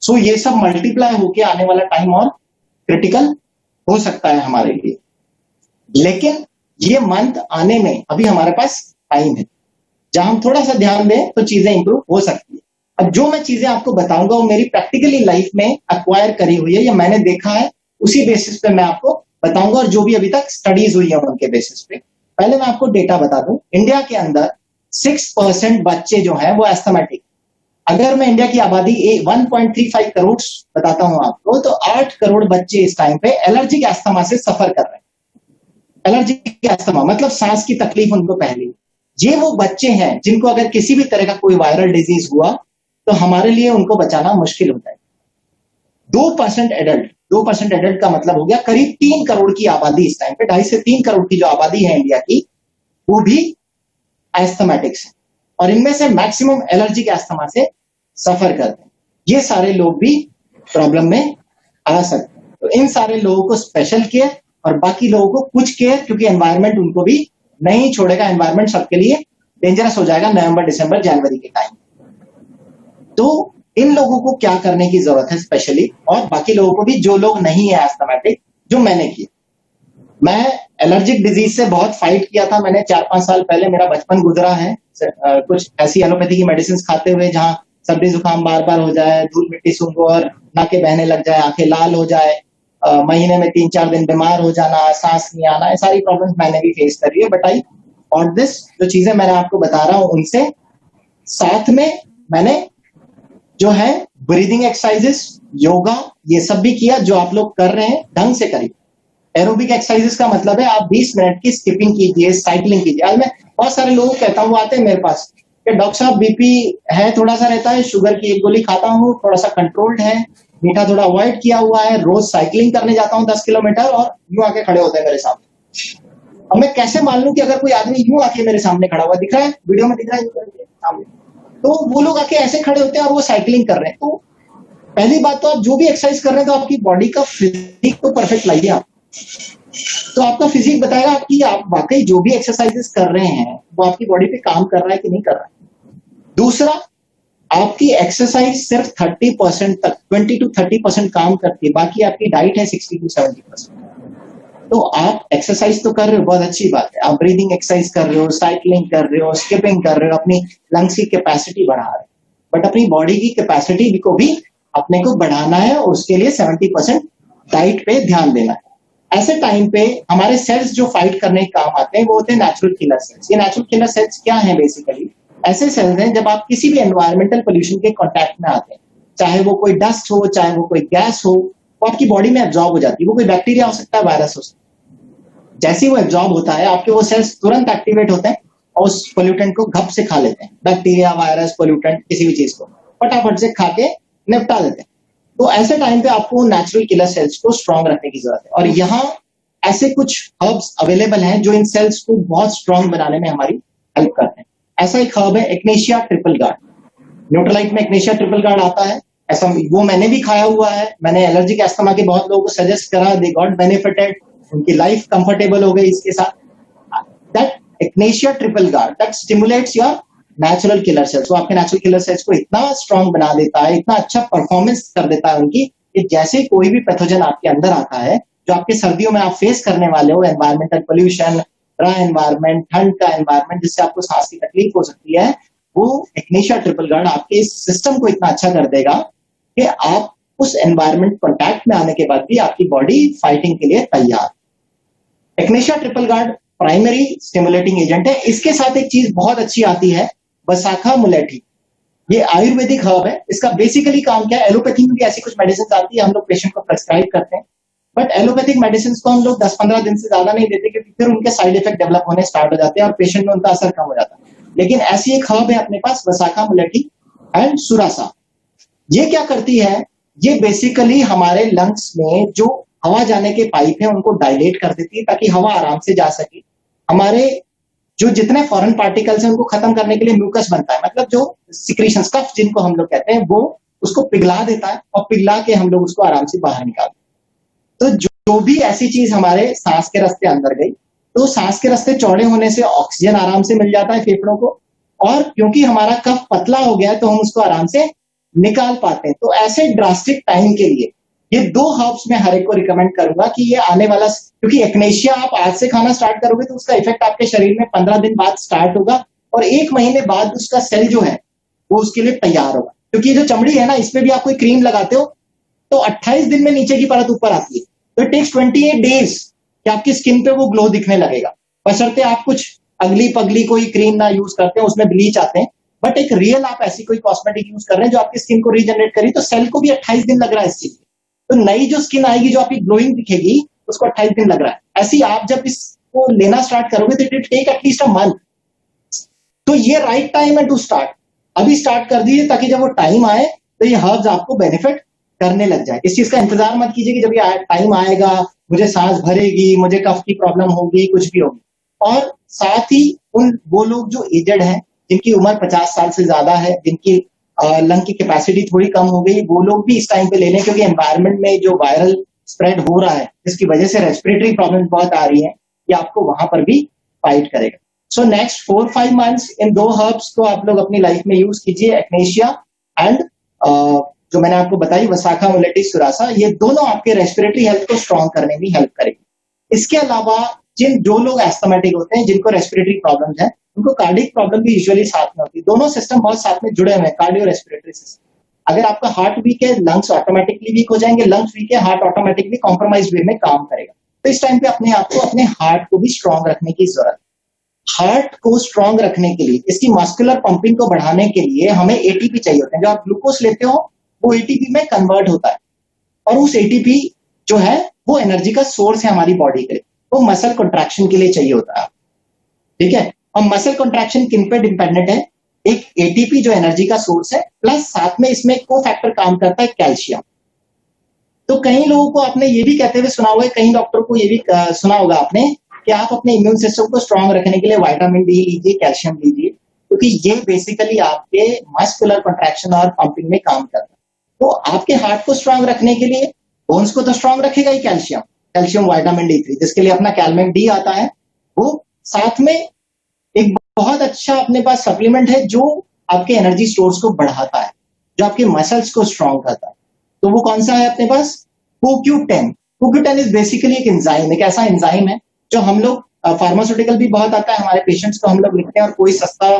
सो ये सब मल्टीप्लाई होके आने वाला टाइम और क्रिटिकल हो सकता है हमारे लिए। लेकिन ये मंथ आने में अभी हमारे पास टाइम है, जहां हम थोड़ा सा ध्यान दें तो चीजें इंप्रूव हो सकती है। अब जो मैं चीजें आपको बताऊंगा वो मेरी प्रैक्टिकली लाइफ में अक्वायर करी हुई है, या मैंने देखा है, उसी बेसिस पे मैं आपको बताऊंगा, और जो भी अभी तक स्टडीज हुई है उनके बेसिस पे। पहले मैं आपको डेटा बता दूं, इंडिया के अंदर 6% बच्चे जो हैं वो एस्थमेटिक। अगर मैं इंडिया की आबादी 1.35 करोड़ बताता हूं आपको, तो 8 करोड़ बच्चे इस टाइम पे एलर्जिक एस्थमा से सफर कर रहे हैं। एलर्जिक एस्थमा मतलब सांस की तकलीफ उनको पहले। ये वो बच्चे हैं जिनको अगर किसी भी तरह का कोई वायरल डिजीज हुआ तो हमारे लिए उनको बचाना मुश्किल होता है। 2% एडल्ट का मतलब हो गया करीब 3 करोड़ की आबादी इस टाइम पे, 2.5 से 3 करोड़ की जो आबादी है इंडिया की, वो भी एस्थमेटिक्स है, और इनमें से मैक्सिमम एलर्जिक एस्थमा से सफर करते हैं। ये सारे लोग भी प्रॉब्लम में आ सकते हैं। तो इन सारे लोगों को स्पेशल केयर और बाकी लोगों को कुछ केयर, क्योंकि एनवायरनमेंट उनको भी नहीं छोड़ेगा, एनवायरनमेंट सबके लिए डेंजरस हो जाएगा नवंबर दिसंबर जनवरी के टाइम। तो इन लोगों को क्या करने की जरूरत है स्पेशली, और बाकी लोगों को भी जो लोग नहीं है एस्थमेटिक, जो मैंने किया। मैं एलर्जिक डिजीज से बहुत फाइट किया था, मैंने 4-5 साल पहले मेरा बचपन गुजरा है कुछ ऐसी एलोपैथी की मेडिसिन खाते हुए, जहां सर्दी जुकाम बार बार हो जाए, धूल मिट्टी सूंघो और नाके बहने लग जाए, आंखें लाल हो जाए, महीने में 3-4 दिन बीमार हो जाना, सांस नहीं आना, ये सारी प्रॉब्लम्स मैंने भी फेस करी है। बट आई और दिस जो चीजें मैंने आपको बता रहा हूं उनसे साथ में मैंने जो है ब्रीदिंग एक्सरसाइजेस, योगा, ये सब भी किया, जो आप लोग कर रहे हैं ढंग से करिए। एरोबिक एक्सरसाइजेस का मतलब है आप 20 मिनट की स्किपिंग कीजिए, साइकिलिंग कीजिए। आज मैं बहुत सारे लोगों को कहता हूँ, वो आते हैं मेरे पास कि डॉक्टर साहब बीपी है, थोड़ा सा रहता है, शुगर की 1 गोली खाता हूँ, थोड़ा सा कंट्रोल्ड है, मीठा थोड़ा अवॉइड किया हुआ है, रोज साइकिलिंग करने जाता हूँ 10 किलोमीटर, और यूं आके खड़े होते हैं मेरे सामने। अब मैं कैसे मान लूं कि अगर कोई आदमी यूं आके मेरे सामने खड़ा हुआ, दिख रहा है वीडियो में, दिख रहा है सामने, तो वो लोग आके ऐसे खड़े होते हैं और वो साइकिलिंग कर रहे हैं। तो पहली बात तो आप जो भी एक्सरसाइज कर रहे हैं तो आपकी बॉडी का फिजिक तो परफेक्ट लाइए आप, तो आपका फिजिक बताएगा आपकी आप वाकई जो भी एक्सरसाइजेस कर रहे हैं वो आपकी बॉडी पे काम कर रहा है कि नहीं कर रहा है। दूसरा, आपकी एक्सरसाइज सिर्फ 30% तक, 20 to 30% काम करती है, बाकी आपकी डाइट है 60 to 70%। तो आप एक्सरसाइज तो कर रहे हो, बहुत अच्छी बात है, आप ब्रीदिंग एक्सरसाइज कर रहे हो, साइकिलिंग कर रहे हो, स्किपिंग कर रहे हो, अपनी लंग्स की कैपेसिटी बढ़ा रहे हो, बट अपनी बॉडी की कैपेसिटी को भी अपने को बढ़ाना है, और उसके लिए 70% डाइट पे ध्यान देना है। ऐसे टाइम पे हमारे सेल्स जो फाइट करने के काम आते हैं वो होते हैं नेचुरल किलर सेल्स। ये नेचुरल किलर सेल्स क्या है? बेसिकली ऐसे सेल्स हैं जब आप किसी भी एनवायरमेंटल पोल्यूशन के कांटेक्ट में आते हैं, चाहे वो कोई डस्ट हो, चाहे वो कोई गैस हो, वो आपकी बॉडी में एब्जॉर्ब हो जाती है। वो कोई बैक्टीरिया हो सकता है, वायरस हो सकता है। जैसे ही वो एब्जॉर्ब होता है, आपके वो सेल्स तुरंत एक्टिवेट होते हैं और उस पोल्यूटेंट को घप से खा लेते हैं। बैक्टीरिया, वायरस, पोल्यूटेंट, किसी भी चीज को फटाफट से खा के निपटा देते हैं। तो ऐसे टाइम पे आपको नेचुरल किलर सेल्स को स्ट्रॉन्ग रखने की जरूरत है, और यहाँ ऐसे कुछ हर्ब्स अवेलेबल हैं जो इन सेल्स को बहुत स्ट्रॉन्ग बनाने में हमारी हेल्प करते हैं। ऐसा एक हर्ब है एक्नेशिया ट्रिपल गार्ड। न्यूट्रलाइट में एक्नेशिया ट्रिपल गार्ड आता है, ऐसा वो मैंने भी खाया हुआ है। मैंने एलर्जिक एस्थमा के बहुत लोगों को सजेस्ट करा, दे गॉट बेनिफिटेड, उनकी लाइफ कंफर्टेबल हो गई इसके साथ। That Echinacea triple guard that stimulates your natural killer cells. वो आपके natural killer cells को इतना strong बना देता है, इतना अच्छा performance कर देता है उनकी, कि जैसे कोई भी पैथोजन आपके अंदर आता है, जो आपके सर्दियों में आप फेस करने वाले हो, environmental pollution, ड्राई एनवायरमेंट, ठंड का एनवायरमेंट जिससे आपको सांस की तकलीफ हो सकती है, वो Echinacea ट्रिपल गार्ड आपके इस सिस्टम को इतना अच्छा कर देगा कि आप उस एनवायरमेंट कॉन्टैक्ट में आने के बाद भी आपकी बॉडी फाइटिंग के लिए तैयार। Echinacea triple guard primary stimulating agent है। इसके साथ एक चीज बहुत अच्छी आती है, वसाखा मुलेठी। ये आयुर्वेदिक हर्ब है। इसका बेसिकली काम क्या है, एलोपैथी में भी ऐसी कुछ मेडिसिन आती है, हम लोग पेशेंट को प्रेस्क्राइब करते हैं, बट एलोपैथिक मेडिसिन को हम लोग 10-15 दिन से ज्यादा नहीं देते, क्योंकि फिर उनके साइड इफेक्ट डेवलप होने स्टार्ट हो जाते हैं और पेशेंट में उनका असर कम हो जाता है। लेकिन ऐसी एक हर्ब है अपने पास, वसाखा मुलेठी एंड सुरासा। ये क्या करती है, ये बेसिकली हमारे लंग्स में जो हवा जाने के पाइप है उनको डायलेट कर देती है, ताकि हवा आराम से जा सके। हमारे जो जितने फॉरेन पार्टिकल्स हैं उनको खत्म करने के लिए म्यूकस बनता है, मतलब जो सिक्रीशन, कफ जिनको हम लोग कहते हैं, वो उसको पिघला देता है और पिघला के हम लोग उसको आराम से बाहर निकालते हैं। तो जो भी ऐसी चीज हमारे सांस के रास्ते अंदर गई, तो सांस के रास्ते चौड़े होने से ऑक्सीजन आराम से मिल जाता है फेफड़ों को, और क्योंकि हमारा कफ पतला हो गया है तो हम उसको आराम से निकाल पाते हैं। तो ऐसे ड्रास्टिक टाइम के लिए ये 2 हर्ब्स मैं हर एक को रिकमेंड करूंगा कि ये आने वाला, क्योंकि Echinacea आप आज से खाना स्टार्ट करोगे तो उसका इफेक्ट आपके शरीर में 15 दिन बाद स्टार्ट होगा, और 1 महीने बाद उसका सेल जो है वो उसके लिए तैयार होगा। क्योंकि ये जो चमड़ी है ना, इसमें भी आप कोई क्रीम लगाते हो तो 28 दिन में नीचे की परत ऊपर आती है, तो इट टेक्स 28 डेज कि आपकी स्किन पे वो ग्लो दिखने लगेगा, बशर्ते आप कुछ अगली पगली कोई क्रीम ना यूज करते हैं, उसमें ब्लीच आते हैं। बट एक रियल आप ऐसी कोई कॉस्मेटिक यूज कर रहे हैं जो आपकी स्किन को रीजनरेट करी, तो सेल को भी 28 दिन लग रहा है इस चीज। तो नई जो स्किन आएगी, जो आपकी ग्लोइंग दिखेगी, उसको 28 दिन लग रहा है। ऐसे ही आप जब इसको लेना स्टार्ट करोगे तो it will take at least a month. तो ये राइट टाइम है टू स्टार्ट। अभी स्टार्ट कर दीजिए, ताकि जब वो टाइम आए तो ये हर्ब्स आपको बेनिफिट करने लग जाए। इस चीज का इंतजार मत कीजिए कि जब ये टाइम आएगा मुझे सांस भरेगी, मुझे कफ की प्रॉब्लम होगी, कुछ भी होगी। और साथ ही वो लोग जो एजेड हैं, जिनकी उम्र 50 साल से ज्यादा है, जिनकी लंग की कैपेसिटी थोड़ी कम हो गई, वो लोग भी इस टाइम पे ले लें, क्योंकि एनवायरनमेंट में जो वायरल स्प्रेड हो रहा है, जिसकी वजह से रेस्पिरेटरी प्रॉब्लम बहुत आ रही है, ये आपको वहां पर भी फाइट करेगा। So next 4-5 months in 2 herbs को आप लोग अपनी लाइफ में यूज कीजिए, Echinacea एंड जो मैंने आपको बताई वसाखा मुलेठी सुरासा। ये दोनों आपके रेस्पिरेटरी हेल्थ को स्ट्रॉन्ग करने में हेल्प करेगी। इसके अलावा जो लोग एस्थमेटिक होते हैं, जिनको रेस्पिरेटरी प्रॉब्लम है, उनको कार्डिक प्रॉब्लम भी यूजुअली साथ में होती है। दोनों सिस्टम बहुत साथ में जुड़े हुए हैं, कार्डियो रेस्पिरेटरी सिस्टम। अगर आपका हार्ट वीक है, लंग्स ऑटोमेटिकली वीक हो जाएंगे, लंग्स वीक है, हार्ट ऑटोमेटिकली कॉम्प्रोमाइज वे में काम करेगा। तो इस टाइम पे अपने आप को, अपने हार्ट को भी स्ट्रॉन्ग रखने की जरूरत है। हार्ट को स्ट्रॉन्ग रखने के लिए, इसकी मस्कुलर पंपिंग को बढ़ाने के लिए हमें एटीपी चाहिए होता है। जो आप ग्लूकोज लेते हो वो एटीपी में कन्वर्ट होता है, और उस एटीपी जो है वो एनर्जी का सोर्स है हमारी बॉडी के लिए। वो मसल कंट्रैक्शन के लिए चाहिए होता है, ठीक है। और मसल कंट्रैक्शन किन पे डिपेंडेंट है, एक एटीपी जो एनर्जी का सोर्स है, प्लस साथ में इसमें को फैक्टर काम करता है कैल्शियम। तो कई लोगों को आपने ये भी कहते हुए सुना होगा, कई डॉक्टर को ये भी सुना होगा आपने, कि आप अपने इम्यून सिस्टम को स्ट्रॉन्ग रखने के लिए विटामिन डी लीजिए, कैल्शियम लीजिए, क्योंकि ये बेसिकली आपके मस्कुलर कंट्रैक्शन और पंपिंग में काम करता है। तो आपके हार्ट को स्ट्रांग रखने के लिए बोन्स को तो स्ट्रांग रखेगा ही कैल्शियम, विटामिन D3, जिसके लिए अपना कैलमेट डी आता है। वो साथ में एक बहुत अच्छा अपने पास सप्लीमेंट है जो आपके एनर्जी स्टोर्स को बढ़ाता है, जो आपके मसल्स को स्ट्रांग करता है। तो वो कौन सा है अपने पास, CoQ10। CoQ10 इज बेसिकली एक एंजाइम, एक ऐसा एंजाइम है जो हम लोग, फार्मास्यूटिकल भी बहुत आता है हमारे पेशेंट्स को हम लोग लिखते हैं, और कोई सस्ता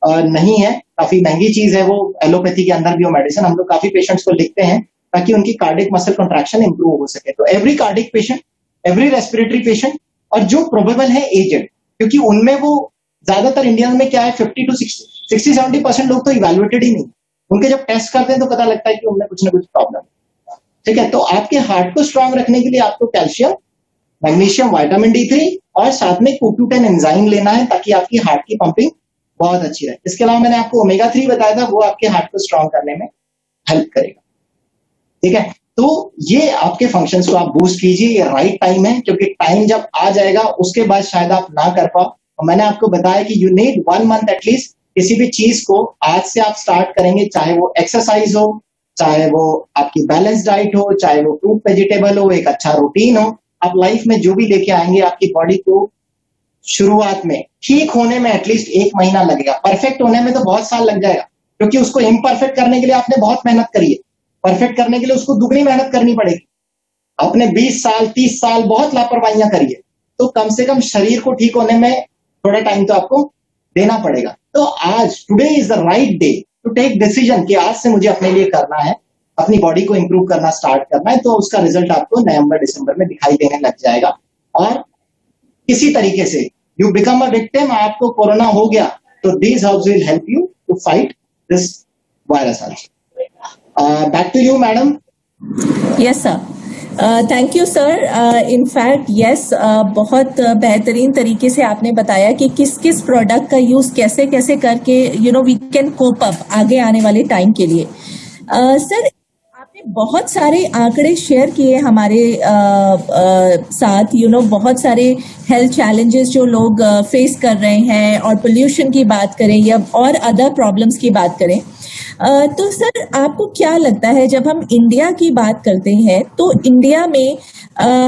नहीं है, काफी महंगी चीज है वो। एलोपैथी के अंदर भी वो मेडिसिन हम लोग काफी पेशेंट्स को लिखते हैं ताकि उनकी कार्डिक मसल कंट्रैक्शन इंप्रूव हो सके। तो every cardiac patient, every respiratory patient, और जो प्रोबेबल है एजेड, क्योंकि उनमें वो ज्यादातर इंडिया में क्या है 50 to 60-70% लोग तो इवेल्युएटेड ही नहीं, उनके जब टेस्ट करते हैं तो पता लगता है कि उनमें कुछ ना कुछ प्रॉब्लम है, ठीक है। तो आपके हार्ट को स्ट्रांग रखने के लिए आपको कैल्शियम, मैग्नीशियम, विटामिन D3 और साथ में CoQ10 एंजाइम लेना है, ताकि आपकी हार्ट की पंपिंग बहुत अच्छी रहे। इसके अलावा मैंने आपको ओमेगा 3 बताया था, वो आपके हार्ट को स्ट्रांग करने में हेल्प करेगा, ठीक है। तो ये आपके फंक्शंस को आप बूस्ट कीजिए, ये राइट टाइम है, क्योंकि टाइम जब आ जाएगा उसके बाद शायद आप ना कर पाओ। और मैंने आपको बताया कि यू नीड 1 month एटलीस्ट किसी भी चीज को आज से आप स्टार्ट करेंगे, चाहे वो एक्सरसाइज हो, चाहे वो आपकी बैलेंस डाइट हो, चाहे वो फ्रूट वेजिटेबल हो, एक अच्छा रूटीन हो, आप लाइफ में जो भी लेके आएंगे आपकी बॉडी को शुरुआत में, ठीक होने में एटलीस्ट 1 महीना लगेगा। परफेक्ट होने में तो बहुत साल लग जाएगा, क्योंकि उसको इम्परफेक्ट करने के लिए आपने बहुत मेहनत करी है। परफेक्ट करने के लिए उसको दुगनी मेहनत करनी पड़ेगी। आपने 20 साल 30 साल बहुत लापरवाहियां करी है, तो कम से कम शरीर को ठीक होने में थोड़ा टाइम तो आपको देना पड़ेगा। तो आज today is the right day to take decision कि आज से मुझे अपने लिए करना है, अपनी बॉडी को इंप्रूव करना स्टार्ट करना है। तो उसका रिजल्ट आपको नवंबर दिसंबर में दिखाई देने लग जाएगा। और किसी तरीके से यू बिकम अ विक्टिम, आपको कोरोना हो गया, तो these herbs will help you to fight this virus also. Back to you madam. Yes sir, thank you sir. In fact yes, बहुत बेहतरीन तरीके से आपने बताया कि किस किस प्रोडक्ट का यूज कैसे कैसे करके वी कैन कोप अप आगे आने वाले टाइम के लिए। सर, आपने बहुत सारे आंकड़े शेयर किए हमारे साथ, बहुत सारे हेल्थ चैलेंजेस जो लोग फेस कर रहे हैं, और पोल्यूशन की बात करें या और अदर प्रॉब्लम्स की बात करें। तो सर, आपको क्या लगता है, जब हम इंडिया की बात करते हैं तो इंडिया में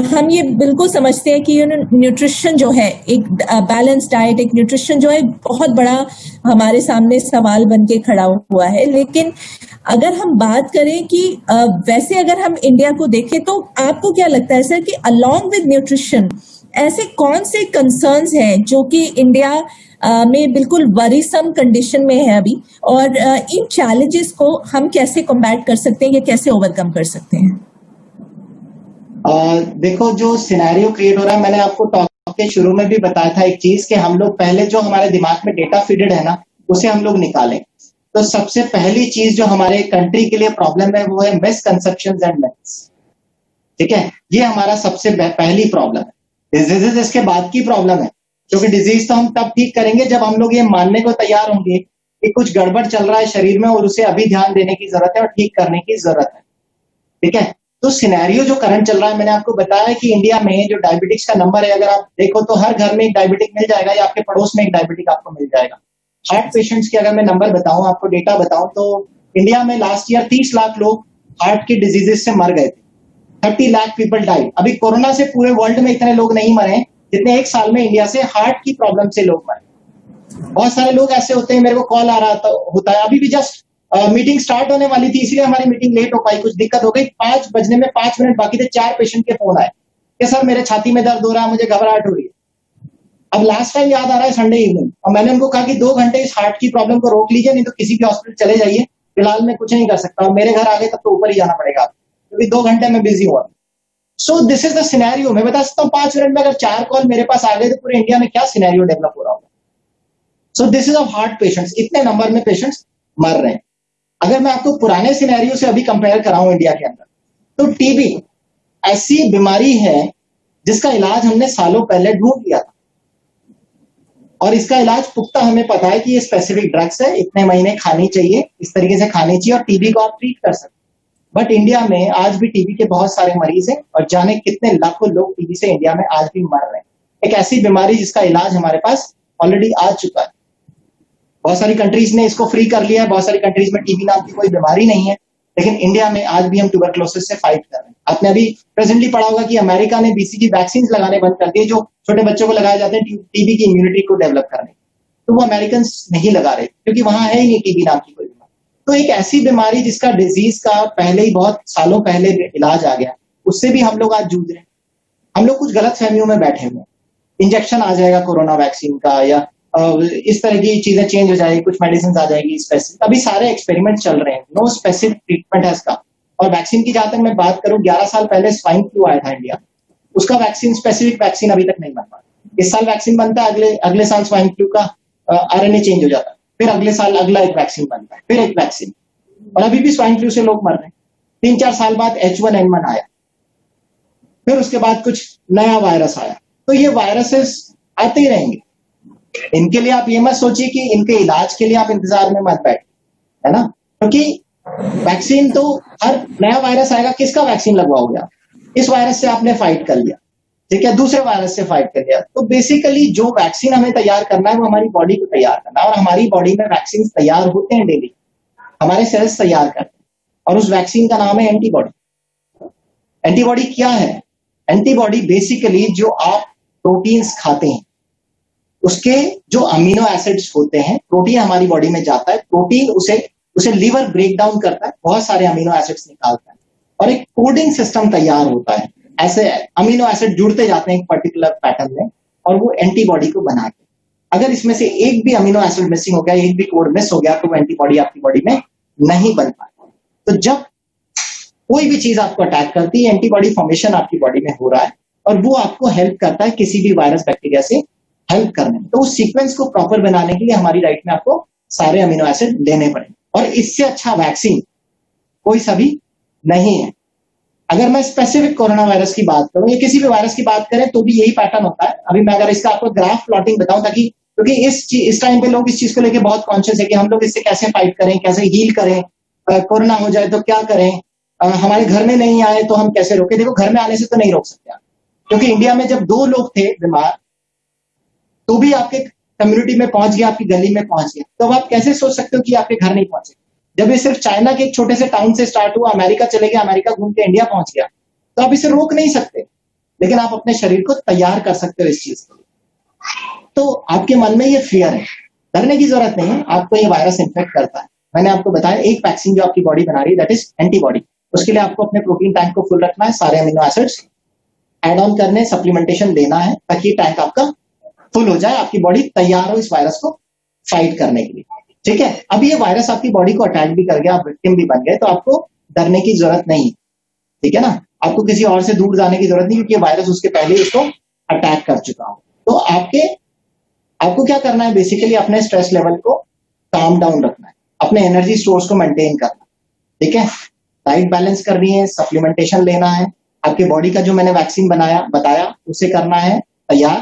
हम ये बिल्कुल समझते हैं कि न्यूट्रिशन जो है, एक बैलेंस डाइट, एक न्यूट्रिशन जो है बहुत बड़ा हमारे सामने सवाल बन के खड़ा हुआ है। लेकिन अगर हम बात करें कि वैसे अगर हम इंडिया को देखें, तो आपको क्या लगता है सर कि अलोंग विद न्यूट्रिशन ऐसे कौन से कंसर्न्स हैं जो कि इंडिया में बिल्कुल वरीसम कंडीशन में है अभी, और इन चैलेंजेस को हम कैसे कॉम्बैट कर सकते हैं या कैसे ओवरकम कर सकते हैं? देखो, जो सिनेरियो क्रिएट हो रहा है, मैंने आपको टॉक के शुरू में भी बताया था एक चीज कि हम लोग पहले जो हमारे दिमाग में डेटा फीडेड है ना, उसे हम लोग निकालें। तो सबसे पहली चीज जो हमारे कंट्री के लिए प्रॉब्लम है वो है मिसकंसेप्शंस एंड मिथ्स। ठीक है, ये हमारा सबसे पहली प्रॉब्लम है। डिजीजेस इसके बाद की प्रॉब्लम है, क्योंकि डिजीज तो हम तब ठीक करेंगे जब हम लोग ये मानने को तैयार होंगे कि कुछ गड़बड़ चल रहा है शरीर में और उसे अभी ध्यान देने की जरूरत है और ठीक करने की जरूरत है। ठीक है, तो सिनेरियो जो करंट चल रहा है, मैंने आपको बताया कि इंडिया में जो डायबिटिक्स का नंबर है, अगर आप देखो तो हर घर में एक डायबिटिक मिल जाएगा, या आपके पड़ोस में एक डायबिटिक आपको मिल जाएगा। हार्ट पेशेंट्स के अगर मैं नंबर बताऊं, आपको डेटा बताऊं, तो इंडिया में लास्ट ईयर 30 लाख लोग हार्ट की डिजीजेस से मर गए थे। 30 लाख पीपल डाइड। अभी कोरोना से पूरे वर्ल्ड में इतने लोग नहीं मरे जितने एक साल में इंडिया से हार्ट की प्रॉब्लम से लोग मरे। बहुत सारे लोग ऐसे होते हैं, मेरे को कॉल आ रहा होता है, अभी भी जस्ट मीटिंग स्टार्ट होने वाली थी, इसलिए हमारी मीटिंग लेट हो पाई, कुछ दिक्कत हो गई। 5 बजने में 5 मिनट बाकी थे, 4 पेशेंट के फोन आए कि सर मेरे छाती में दर्द हो रहा है, मुझे घबराहट हो रही है। अब लास्ट टाइम याद आ रहा है संडे इवनिंग, और मैंने उनको कहा कि 2 घंटे इस हार्ट की प्रॉब्लम को रोक लीजिए, नहीं तो किसी भी हॉस्पिटल चले जाइए, फिलहाल मैं कुछ नहीं कर सकता, और मेरे घर आ गए तब तो ऊपर ही जाना पड़ेगा, क्योंकि 2 घंटे में बिजी हुआ। सो दिस इज द सिनेरियो। मैं बता सकता हूँ 5 मिनट में अगर 4 कॉल मेरे पास आ गए तो पूरे इंडिया में क्या सिनेरियो डेवलप हो रहा होगा। सो this is of heart patients, इतने नंबर में पेशेंट्स मर रहे हैं। अगर मैं आपको पुराने सिनेरियो से अभी कंपेयर कराऊं इंडिया के अंदर, तो टीबी ऐसी बीमारी है जिसका इलाज हमने सालों पहले ढूंढ लिया था, और इसका इलाज पुख्ता हमें पता है कि ये स्पेसिफिक ड्रग्स है, इतने महीने खानी चाहिए, इस तरीके से खानी चाहिए, और टीबी को आप ट्रीट कर सकते हैं। बट इंडिया में आज भी टीबी के बहुत सारे मरीज हैं, और जाने कितने लाखों लोग टीबी से इंडिया में आज भी मर रहे हैं। एक ऐसी बीमारी जिसका इलाज हमारे पास ऑलरेडी आ चुका है। बहुत सारी कंट्रीज ने इसको फ्री कर लिया है, बहुत सारी कंट्रीज में टीबी नाम की कोई बीमारी नहीं है, लेकिन इंडिया में आज भी हम ट्यूबरक्लोसिस से फाइट कर रहे हैं। आपने अभी प्रेजेंटली पढ़ा होगा कि अमेरिका ने बीसीजी वैक्सीन लगाने बंद कर दिए, जो छोटे बच्चों को लगाए जाते हैं टीबी की इम्यूनिटी को डेवलप करने, तो वो अमेरिकन नहीं लगा रहे, क्योंकि वहां है ही नहीं टीबी नाम की कोई बीमारी। तो एक ऐसी बीमारी जिसका डिजीज का पहले ही बहुत सालों पहले इलाज आ गया, उससे भी हम लोग आज जूझ रहे हैं। हम लोग कुछ गलत फहमियों में बैठे हुए हैं, इंजेक्शन आ जाएगा कोरोना वैक्सीन का, या इस तरह की चीजें चेंज हो जाएगी, कुछ मेडिसिन आ जाएगी स्पेसिफिक। अभी सारे एक्सपेरिमेंट चल रहे हैं, नो स्पेसिफिक ट्रीटमेंट है इसका। और वैक्सीन की जहां तक मैं बात करूं, 11 साल पहले स्वाइन फ्लू आया था इंडिया, उसका वैक्सीन स्पेसिफिक वैक्सीन अभी तक नहीं बन पाया। इस साल वैक्सीन बनता है, अगले साल स्वाइन फ्लू का आरएनए चेंज हो जाता है, फिर अगले साल अगला एक वैक्सीन बनता है, फिर एक वैक्सीन, और अभी भी स्वाइन फ्लू से लोग मर रहे हैं। 3-4 साल बाद H1N1 आया, फिर उसके बाद कुछ नया वायरस आया। तो ये वायरसेस आते ही रहेंगे, इनके लिए आप ये मत सोचिए कि इनके इलाज के लिए आप इंतजार में मत बैठिए, है ना, क्योंकि वैक्सीन तो हर नया वायरस आएगा, किसका वैक्सीन लगवाओगे आप? इस वायरस से आपने फाइट कर लिया, ठीक है, दूसरे वायरस से फाइट कर लिया। तो बेसिकली जो वैक्सीन हमें तैयार करना है वो हमारी बॉडी को तैयार करना है, और हमारी बॉडी में वैक्सीन तैयार होते हैं डेली, हमारे सेल्स तैयार करते हैं, और उस वैक्सीन का नाम है एंटीबॉडी। एंटीबॉडी क्या है? एंटीबॉडी बेसिकली जो आप प्रोटीन्स खाते हैं, उसके जो अमीनो एसिड्स होते हैं, प्रोटीन हमारी बॉडी में जाता है, प्रोटीन उसे लीवर ब्रेक डाउन करता है, बहुत सारे अमीनो एसिड्स निकालता है और एक कोडिंग सिस्टम तैयार होता है। ऐसे अमीनो एसिड जुड़ते जाते हैं एक पर्टिकुलर पैटर्न में और वो एंटीबॉडी को बनाते हैं। अगर इसमें से एक भी अमीनो एसिड मिसिंग हो गया, एक भी कोड मिस हो गया, तो वो एंटीबॉडी आपकी बॉडी में नहीं बन पाएगा। तो जब कोई भी चीज आपको अटैक करती है, एंटीबॉडी फॉर्मेशन आपकी बॉडी में हो रहा है और वो आपको हेल्प करता है किसी भी वायरस बैक्टीरिया से हेल्प करने में। तो उस सीक्वेंस को प्रॉपर बनाने के लिए हमारी डाइट में आपको सारे अमीनो एसिड लेने पड़ेंगे और इससे अच्छा वैक्सीन कोई सा भी नहीं है। अगर मैं स्पेसिफिक कोरोना वायरस की बात करूं या किसी भी वायरस की बात करें तो भी यही पैटर्न होता है। अभी मैं अगर इसका आपको ग्राफ प्लॉटिंग बताऊं, ताकि क्योंकि इस टाइम पे लोग इस चीज को लेके बहुत कॉन्शियस है कि हम लोग इससे कैसे फाइट करें, कैसे हील करें, कोरोना हो जाए तो क्या करें, हमारे घर में नहीं आए तो हम कैसे रोके। देखो, घर में आने से तो नहीं रोक सकते आप, क्योंकि इंडिया में जब 2 लोग थे बीमार तो भी आपके कम्युनिटी में पहुंच गया, आपकी गली में पहुंच गया, तो अब आप कैसे सोच सकते हो कि आपके घर नहीं पहुंचे। जब ये सिर्फ चाइना के एक छोटे से टाउन से स्टार्ट हुआ, अमेरिका चले गया, अमेरिका घूम के इंडिया पहुंच गया, तो आप इसे रोक नहीं सकते, लेकिन आप अपने शरीर को तैयार कर सकते हो इस चीज के लिए। तो आपके मन में ये फियर है, डरने की जरूरत नहीं है। आपको ये वायरस इन्फेक्ट करता है, मैंने आपको बताया एक वैक्सीन जो आपकी बॉडी बना रही है दैट इज एंटीबॉडी। उसके लिए आपको अपने प्रोटीन टैंक को फुल रखना है, सारे अमीनो एसिड्स एड ऑन करने, सप्लीमेंटेशन देना है ताकि टैंक आपका फुल हो जाए, आपकी बॉडी तैयार हो इस वायरस को फाइट करने के लिए। ठीक है, अब ये वायरस आपकी बॉडी को अटैक भी कर गया, आप विक्टिम भी बन गए, तो आपको डरने की जरूरत नहीं। ठीक है ना, आपको किसी और से दूर जाने की जरूरत नहीं, क्योंकि ये वायरस उसके पहले ही उसको अटैक कर चुका हो। तो आपको क्या करना है, बेसिकली अपने स्ट्रेस लेवल को काम डाउन रखना है, अपने एनर्जी स्टोर्स को मेंटेन करना। ठीक है, डाइट बैलेंस करनी है, सप्लीमेंटेशन लेना है, आपके बॉडी का जो मैंने वैक्सीन बताया उसे करना है तैयार।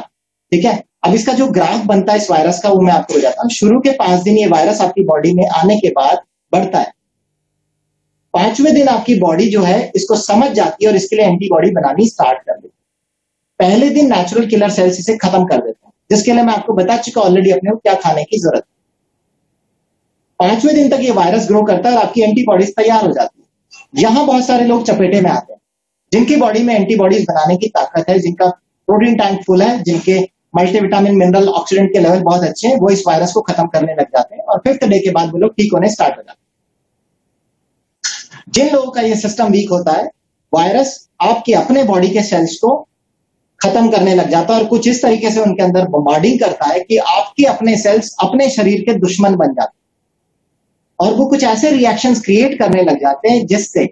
ठीक है, अब इसका जो ग्राफ बनता है इस वायरस का वो मैं आपको बताता हूँ। शुरू के 5 दिन ये वायरस आपकी बॉडी में आने के बाद बढ़ता है। 5वें दिन आपकी बॉडी जो है इसको समझ जाती है और इसके लिए एंटीबॉडी बनानी स्टार्ट कर देती है। पहले दिन नेचुरल किलर सेल्स इसे खत्म कर देते हैं, जिसके लिए मैं आपको बता चुका ऑलरेडी अपने को क्या खाने की जरूरत है। 5वें दिन तक ये वायरस ग्रो करता है और आपकी एंटीबॉडीज तैयार हो जाती है। यहां बहुत सारे लोग चपेटे में आते हैं जिनकी बॉडी में एंटीबॉडीज बनाने की ताकत है, जिनका प्रोटीन टैंक फुल है, जिनके मल्टीविटामिन, मिनरल, ऑक्सीडेंट के लेवल बहुत अच्छे हैं, वो इस वायरस को खत्म करने लग जाते हैं और 5th डे के बाद वो लोग ठीक होने स्टार्ट हो जाते हैं। जिन लोगों का ये सिस्टम वीक होता है, वायरस आपके अपने बॉडी के सेल्स को खत्म करने लग जाता है और कुछ इस तरीके से उनके अंदर बॉम्बार्डिंग करता है कि आपके अपने सेल्स अपने शरीर के दुश्मन बन जाते हैं और वो कुछ ऐसे रिएक्शंस क्रिएट करने लग जाते हैं जिससे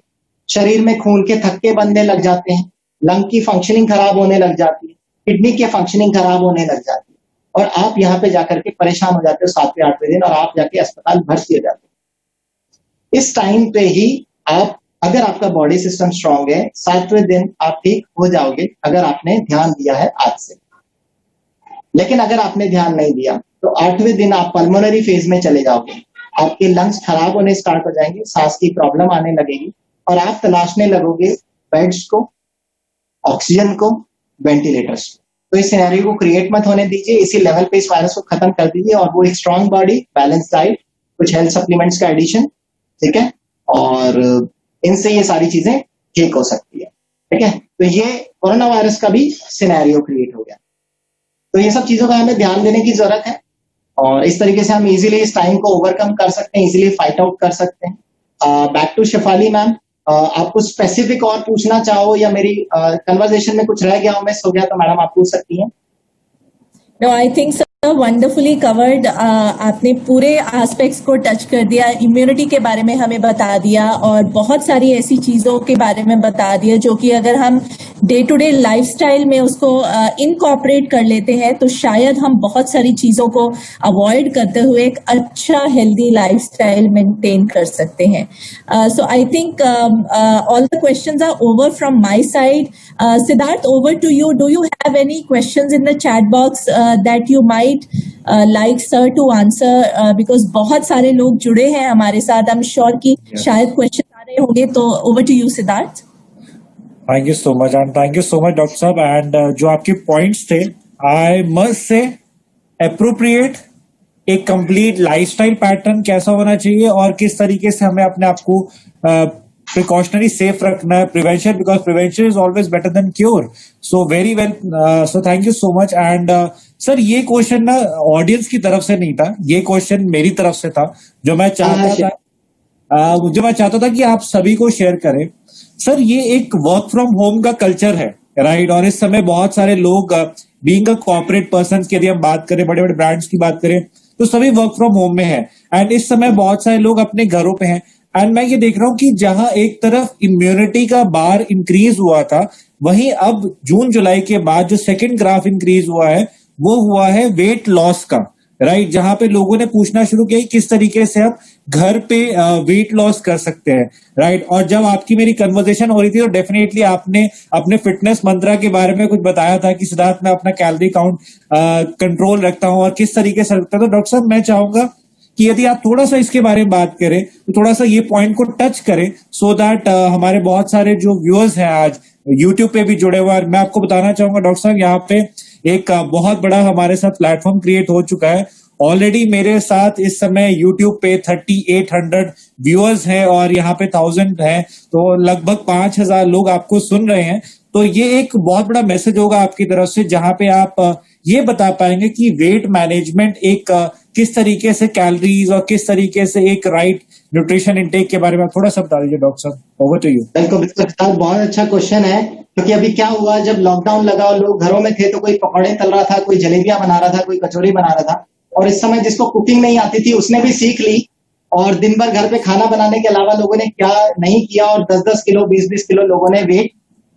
शरीर में खून के थक्के बनने लग जाते हैं, लंग की फंक्शनिंग खराब होने लग जाती है, किडनी की फंक्शनिंग खराब होने लग जाती है और आप यहाँ पे जाकर के परेशान हो जाते हो 7वें 8वें दिन और आप जाके अस्पताल भर्ती हो जाते हो। इस टाइम पे ही आप, अगर आपका बॉडी सिस्टम स्ट्रांग है, 7वें दिन आप ठीक हो जाओगे अगर आपने ध्यान दिया है आज से। लेकिन अगर आपने ध्यान नहीं दिया तो 8वें दिन आप पल्मोनरी फेज में चले जाओगे, आपके लंग्स खराब होने स्टार्ट हो जाएंगे, सांस की प्रॉब्लम आने लगेगी और आप तलाशने लगोगे बेड्स को, ऑक्सीजन को, वेंटिलेटर्स को। तो इस सिनेरियो को क्रिएट मत होने दीजिए, इसी लेवल पे इस वायरस को खत्म कर दीजिए और वो एक स्ट्रांग बॉडी, बैलेंस डाइट, कुछ हेल्थ सप्लीमेंट्स का एडिशन, ठीक है, और इनसे ये सारी चीजें ठीक हो सकती है। ठीक है, तो ये कोरोना वायरस का भी सिनेरियो क्रिएट हो गया। तो ये सब चीजों का हमें ध्यान देने की जरूरत है और इस तरीके से हम इजीली इस टाइम को ओवरकम कर सकते हैं, इजीली फाइट आउट कर सकते हैं। बैक टू शेफाली मैम, आप कुछ स्पेसिफिक और पूछना चाहो या मेरी कन्वर्सेशन में कुछ रह गया हो, मिस हो गया, तो मैडम आप पूछ सकती हैं। No, I think sir wonderfully covered. आपने पूरे एस्पेक्ट्स को टच कर दिया, इम्यूनिटी के बारे में हमें बता दिया और बहुत सारी ऐसी चीजों के बारे में बता दिया जो कि अगर हम डे टू डे लाइफस्टाइल में उसको इनकॉर्पोरेट कर लेते हैं तो शायद हम बहुत सारी चीजों को अवॉइड करते हुए एक अच्छा हेल्दी लाइफस्टाइल मेंटेन कर सकते हैं। So I think all the questions are over from my side. Siddharth, over to you. Do you have any questions in the chat box that you might like sir to answer? Because बहुत सारे लोग जुड़े हैं हमारे साथ, I'm sure कि शायद question आ रहे होंगे, तो over to you Siddharth. Thank you so much and thank you so much doctor साहब। एंड जो आपके पॉइंट्स थे, आई मस्ट से अप्रोप्रिएट एक कंप्लीट लाइफस्टाइल पैटर्न कैसा होना चाहिए और किस तरीके से हमें अपने आप को प्रिकॉशनरी सेफ रखना है, prevention, because prevention is always better than cure. So very well, so thank you so much. And sir ये क्वेश्चन ना ऑडियंस की तरफ से नहीं था, ये क्वेश्चन मेरी तरफ से था जो मैं चाहता था कि आप सभी को शेयर करें। सर ये एक वर्क फ्रॉम होम का कल्चर है, राइट? और इस समय बहुत सारे लोग बीइंग अ कॉर्पोरेट पर्सन की यदि हम बात करें, बड़े बड़े ब्रांड्स की बात करें, तो सभी वर्क फ्रॉम होम में है। एंड इस समय बहुत सारे लोग अपने घरों पे हैं। एंड मैं ये देख रहा हूँ कि जहां एक तरफ इम्यूनिटी का बार इंक्रीज हुआ था, वहीं अब जून जुलाई के बाद जो सेकंड ग्राफ इंक्रीज हुआ है वो हुआ है वेट लॉस का, राइट? जहां पे लोगों ने पूछना शुरू किया कि किस तरीके से हम घर पे वेट लॉस कर सकते हैं, राइट? और जब आपकी मेरी कन्वर्सेशन हो रही थी तो डेफिनेटली आपने अपने फिटनेस मंत्रा के बारे में कुछ बताया था कि सिद्धार्थ मैं अपना कैलोरी काउंट कंट्रोल रखता हूं और किस तरीके से रखता हूं। तो डॉक्टर साहब मैं चाहूंगा कि यदि आप थोड़ा सा इसके बारे में बात करें तो थोड़ा सा ये पॉइंट को टच करें, सो दैट हमारे बहुत सारे जो व्यूअर्स हैं आज यूट्यूब पे भी जुड़े हुए हैं। मैं आपको बताना चाहूंगा डॉक्टर साहब, यहाँ पे एक बहुत बड़ा हमारे साथ प्लेटफॉर्म क्रिएट हो चुका है। ऑलरेडी मेरे साथ इस समय यूट्यूब पे 3800 व्यूअर्स हैं और यहाँ पे 1000 हैं, तो लगभग 5000 लोग आपको सुन रहे हैं। तो ये एक बहुत बड़ा मैसेज होगा आपकी तरफ से, जहां पे आप ये बता पाएंगे कि वेट मैनेजमेंट एक किस तरीके से कैलोरीज और किस तरीके से एक राइट न्यूट्रिशन इंटेक के बारे में थोड़ा सा बता दीजिए डॉक्टर साहब। Over to you. बिल्कुल बिल्कुल, बहुत अच्छा क्वेश्चन है। क्योंकि अभी क्या हुआ, जब लॉकडाउन लगा और लोग घरों में थे तो कोई पकौड़े तल रहा था, कोई जलेबियां बना रहा था, कोई कचौरी बना रहा था। और इस समय जिसको कुकिंग नहीं आती थी उसने भी सीख ली और दिन भर घर पे खाना बनाने के अलावा लोगों ने क्या नहीं किया और 10-10 किलो 20-20 किलो लोगों ने वेट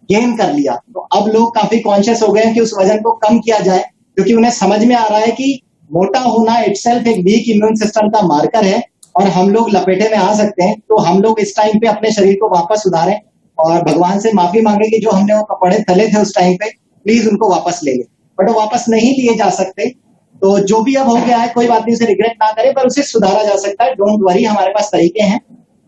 गेन कर लिया। तो अब लोग काफी कॉन्शियस हो गए हैं कि उस वजन को कम किया जाए, क्योंकि उन्हें समझ में आ रहा है कि मोटा होना इटसेल्फ एक वीक इम्यून सिस्टम का मार्कर है और हम लोग लपेटे में आ सकते हैं। तो हम लोग इस टाइम पे अपने शरीर को वापस सुधारें और भगवान से माफी मांगे कि जो हमने वो पकौड़े तले थे उस टाइम पे, प्लीज उनको वापस ले लें। बट वो वापस नहीं लिए जा सकते, तो जो भी अब हो गया है कोई बात नहीं, उसे रिग्रेट ना करें, पर उसे सुधारा जा सकता है। डोंट वरी, हमारे पास तरीके हैं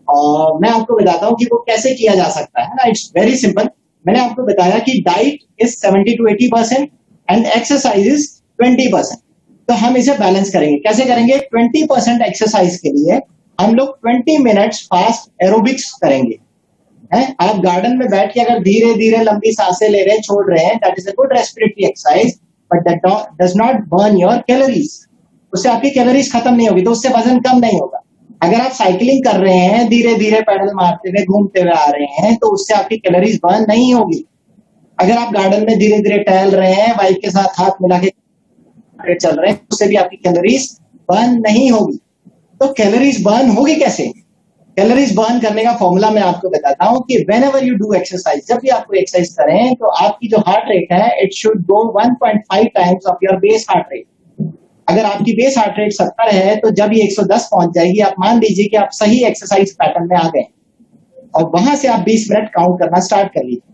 और मैं आपको बताता हूँ कि वो कैसे किया जा सकता है ना। It's very simple. मैंने आपको बताया कि diet is 70 to 80% and exercise is 20%। तो हम इसे बैलेंस करेंगे। कैसे करेंगे? 20% एक्सरसाइज के लिए हम लोग 20 मिनट्स फास्ट एरोबिक्स करेंगे। आप गार्डन में बैठ के अगर धीरे धीरे लंबी सांसें ले रहे हैं, छोड़ रहे हैं, that is a good respiratory exercise, but that does not burn your calories. उससे आपकी कैलोरीज खत्म नहीं होगी, तो उससे वजन कम नहीं होगा। अगर आप साइकिलिंग कर रहे हैं, धीरे धीरे पैडल मारते हुए घूमते हुए आ रहे हैं, तो उससे आपकी कैलोरीज बर्न नहीं होगी। अगर आप गार्डन में धीरे धीरे टहल रहे हैं, वाइफ के साथ हाथ मिला के चल रहे हैं, उससे भी आपकी कैलोरीज बर्न नहीं होगी। तो कैलोरीज बर्न होगी कैसे? कैलोरीज बर्न करने का फॉर्मूला मैं आपको बताता हूं कि व्हेनेवर यू डू एक्सरसाइज, जब भी आपको एक्सरसाइज करें तो आपकी जो हार्ट रेट है it should go 1.5 times of your base heart rate. अगर आपकी बेस हार्ट रेट 70 है तो जब ये 110 पहुंच जाएगी, आप मान लीजिए कि आप सही एक्सरसाइज पैटर्न में आ गए और वहां से आप 20 मिनट काउंट करना स्टार्ट कर लीजिए।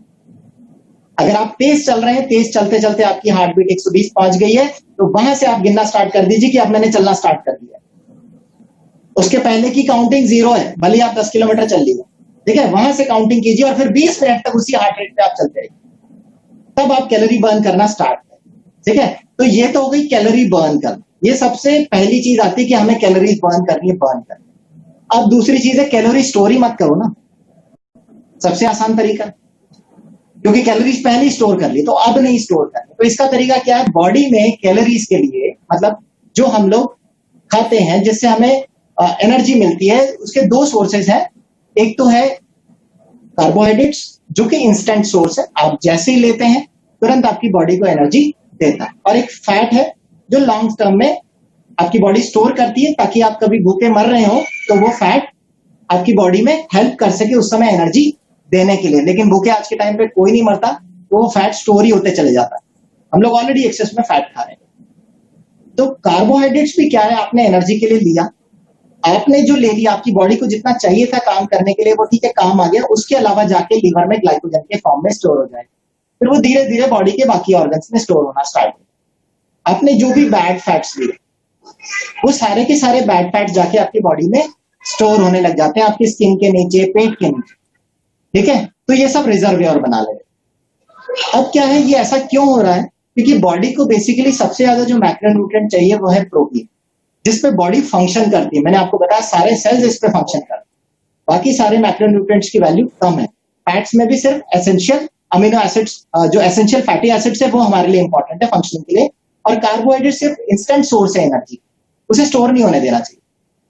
अगर आप तेज चल रहे हैं, तेज चलते चलते आपकी हार्ट बीट 120 पहुंच गई है, तो वहां से आप गिनना स्टार्ट कर दीजिए कि अब मैंने चलना स्टार्ट कर दिया। उसके पहले की काउंटिंग 0 है, भले ही आप 10 किलोमीटर चल लीजिए, ठीक है? वहां से काउंटिंग कीजिए और फिर 20 मिनट तक उसी हार्ट रेट पे आप चलते रहिए, तब आप कैलोरी बर्न करना स्टार्ट करें, ठीक है? तो ये तो हो गई कैलोरी बर्न करना। ये सबसे पहली चीज आती है कि हमें कैलोरीज बर्न करनी है, बर्न करनी है। अब दूसरी चीज है कैलोरी स्टोर ही मत करो ना, सबसे आसान तरीका, क्योंकि कैलोरीज पहले ही स्टोर कर ली, तो अब नहीं स्टोर करनी। तो इसका तरीका क्या है? बॉडी में कैलोरीज के लिए, मतलब जो हम लोग खाते हैं जिससे हमें एनर्जी मिलती है, उसके 2 सोर्सेज हैं। एक तो है कार्बोहाइड्रेट्स, जो कि इंस्टेंट सोर्स है, आप जैसे ही लेते हैं तुरंत आपकी बॉडी को एनर्जी देता है। और एक फैट है जो लॉन्ग टर्म में आपकी बॉडी स्टोर करती है, ताकि आप कभी भूखे मर रहे हो तो वो फैट आपकी बॉडी में हेल्प कर सके उस समय एनर्जी देने के लिए। लेकिन भूखे आज के टाइम पे कोई नहीं मरता, तो वो फैट स्टोर ही होते चले जाता है। हम लोग ऑलरेडी एक्सेस में फैट खा रहे हैं। तो कार्बोहाइड्रेट्स भी क्या है? आपने एनर्जी के लिए लिया, आपने जो ले लिया, आपकी बॉडी को जितना चाहिए था काम करने के लिए वो ठीक है, काम आ गया, उसके अलावा जाके लीवर में ग्लाइकोजन के फॉर्म में स्टोर हो जाए, फिर वो धीरे धीरे बॉडी के बाकी ऑर्गन्स में स्टोर होना स्टार्ट हो। आपने जो भी बैड फैट्स लिए, वो सारे के सारे बैड फैट्स जाके आपकी बॉडी में स्टोर होने लग जाते हैं, आपकी स्किन के नीचे, पेट के नीचे, ठीक है? तो ये सब रिजर्वियर बना ले। अब क्या है, ये ऐसा क्यों हो रहा है? क्योंकि बॉडी को बेसिकली सबसे ज्यादा जो मैक्रोन्यूट्रिएंट चाहिए वो है प्रोटीन, जिसपे बॉडी फंक्शन करती है। मैंने आपको बताया सारे सेल्स इस पे फंक्शन करते हैं, बाकी सारे मैक्रोन्यूट्रिएंट्स की वैल्यू कम है। फैट्स में भी सिर्फ एसेंशियल अमीनो एसिड्स, जो एसेंशियल फैटी एसिड्स है वो हमारे लिए इंपॉर्टेंट है फंक्शनिंग के लिए, और कार्बोहाइड्रेट सिर्फ इंस्टेंट सोर्स है एनर्जी, उसे स्टोर नहीं होने देना चाहिए।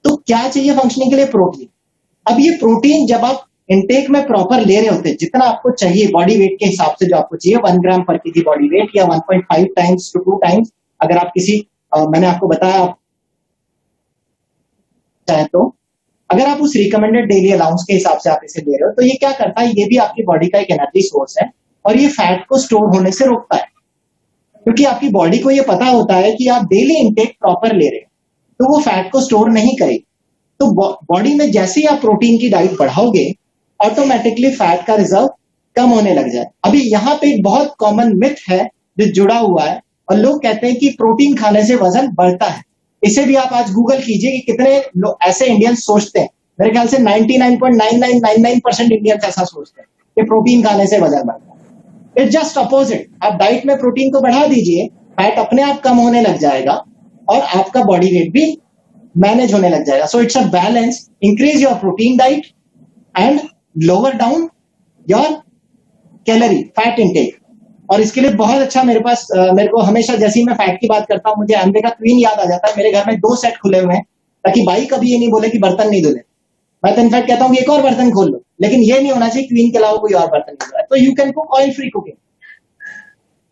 तो क्या चाहिए फंक्शनिंग के लिए? प्रोटीन। अब ये प्रोटीन जब आप इनटेक में प्रॉपर ले रहे होते हैं, जितना आपको चाहिए बॉडी वेट के हिसाब से, जो आपको चाहिए 1 ग्राम पर केजी बॉडी वेट या 1.5 टाइम्स टू 2 टाइम्स, अगर आप किसी मैंने आपको बताया आप चाहे तो, अगर आप उस रिकमेंडेड डेली अलाउंस के हिसाब से आप इसे ले रहे हो, तो ये क्या करता है, ये भी आपकी बॉडी का एक एनर्जी सोर्स है और ये फैट को स्टोर होने से रोकता है, क्योंकि आपकी बॉडी को ये पता होता है कि आप डेली इनटेक प्रॉपर ले रहे हैं, तो वो फैट को स्टोर नहीं करेगी। तो बॉडी में जैसे ही आप प्रोटीन की डाइट बढ़ाओगे, ऑटोमेटिकली फैट का रिजर्व कम होने लग जाए। अभी यहाँ पे एक बहुत कॉमन मिथ है जो जुड़ा हुआ है, और लोग कहते हैं कि प्रोटीन खाने से वजन बढ़ता है। इसे भी आप आज गूगल कीजिए कि कितने ऐसे इंडियंस सोचते हैं। मेरे ख्याल से 99.9999% इंडियंस ऐसा सोचते हैं कि प्रोटीन खाने से वजन बढ़ता है। It's just opposite. आप डाइट में प्रोटीन को बढ़ा दीजिए, फैट अपने आप कम होने लग जाएगा और आपका बॉडी वेट भी मैनेज होने लग जाएगा। So it's a balance. Increase your protein diet and lower down your calorie fat intake. और इसके लिए बहुत अच्छा मेरे को हमेशा, जैसे ही मैं फैट की बात करता हूं, मुझे एम्बे का क्वीन याद आ जाता है। मेरे घर में 2 सेट खुले हुए हैं, ताकि भाई कभी ये नहीं बोले कि बर्तन नहीं धुले। मैं तो इनफैक्ट कहता हूँ कि एक और बर्तन खोल लो, लेकिन ये नहीं होना चाहिए क्वीन के अलावा कोई और बर्तन नहीं धुला। तो you can cook oil free cooking,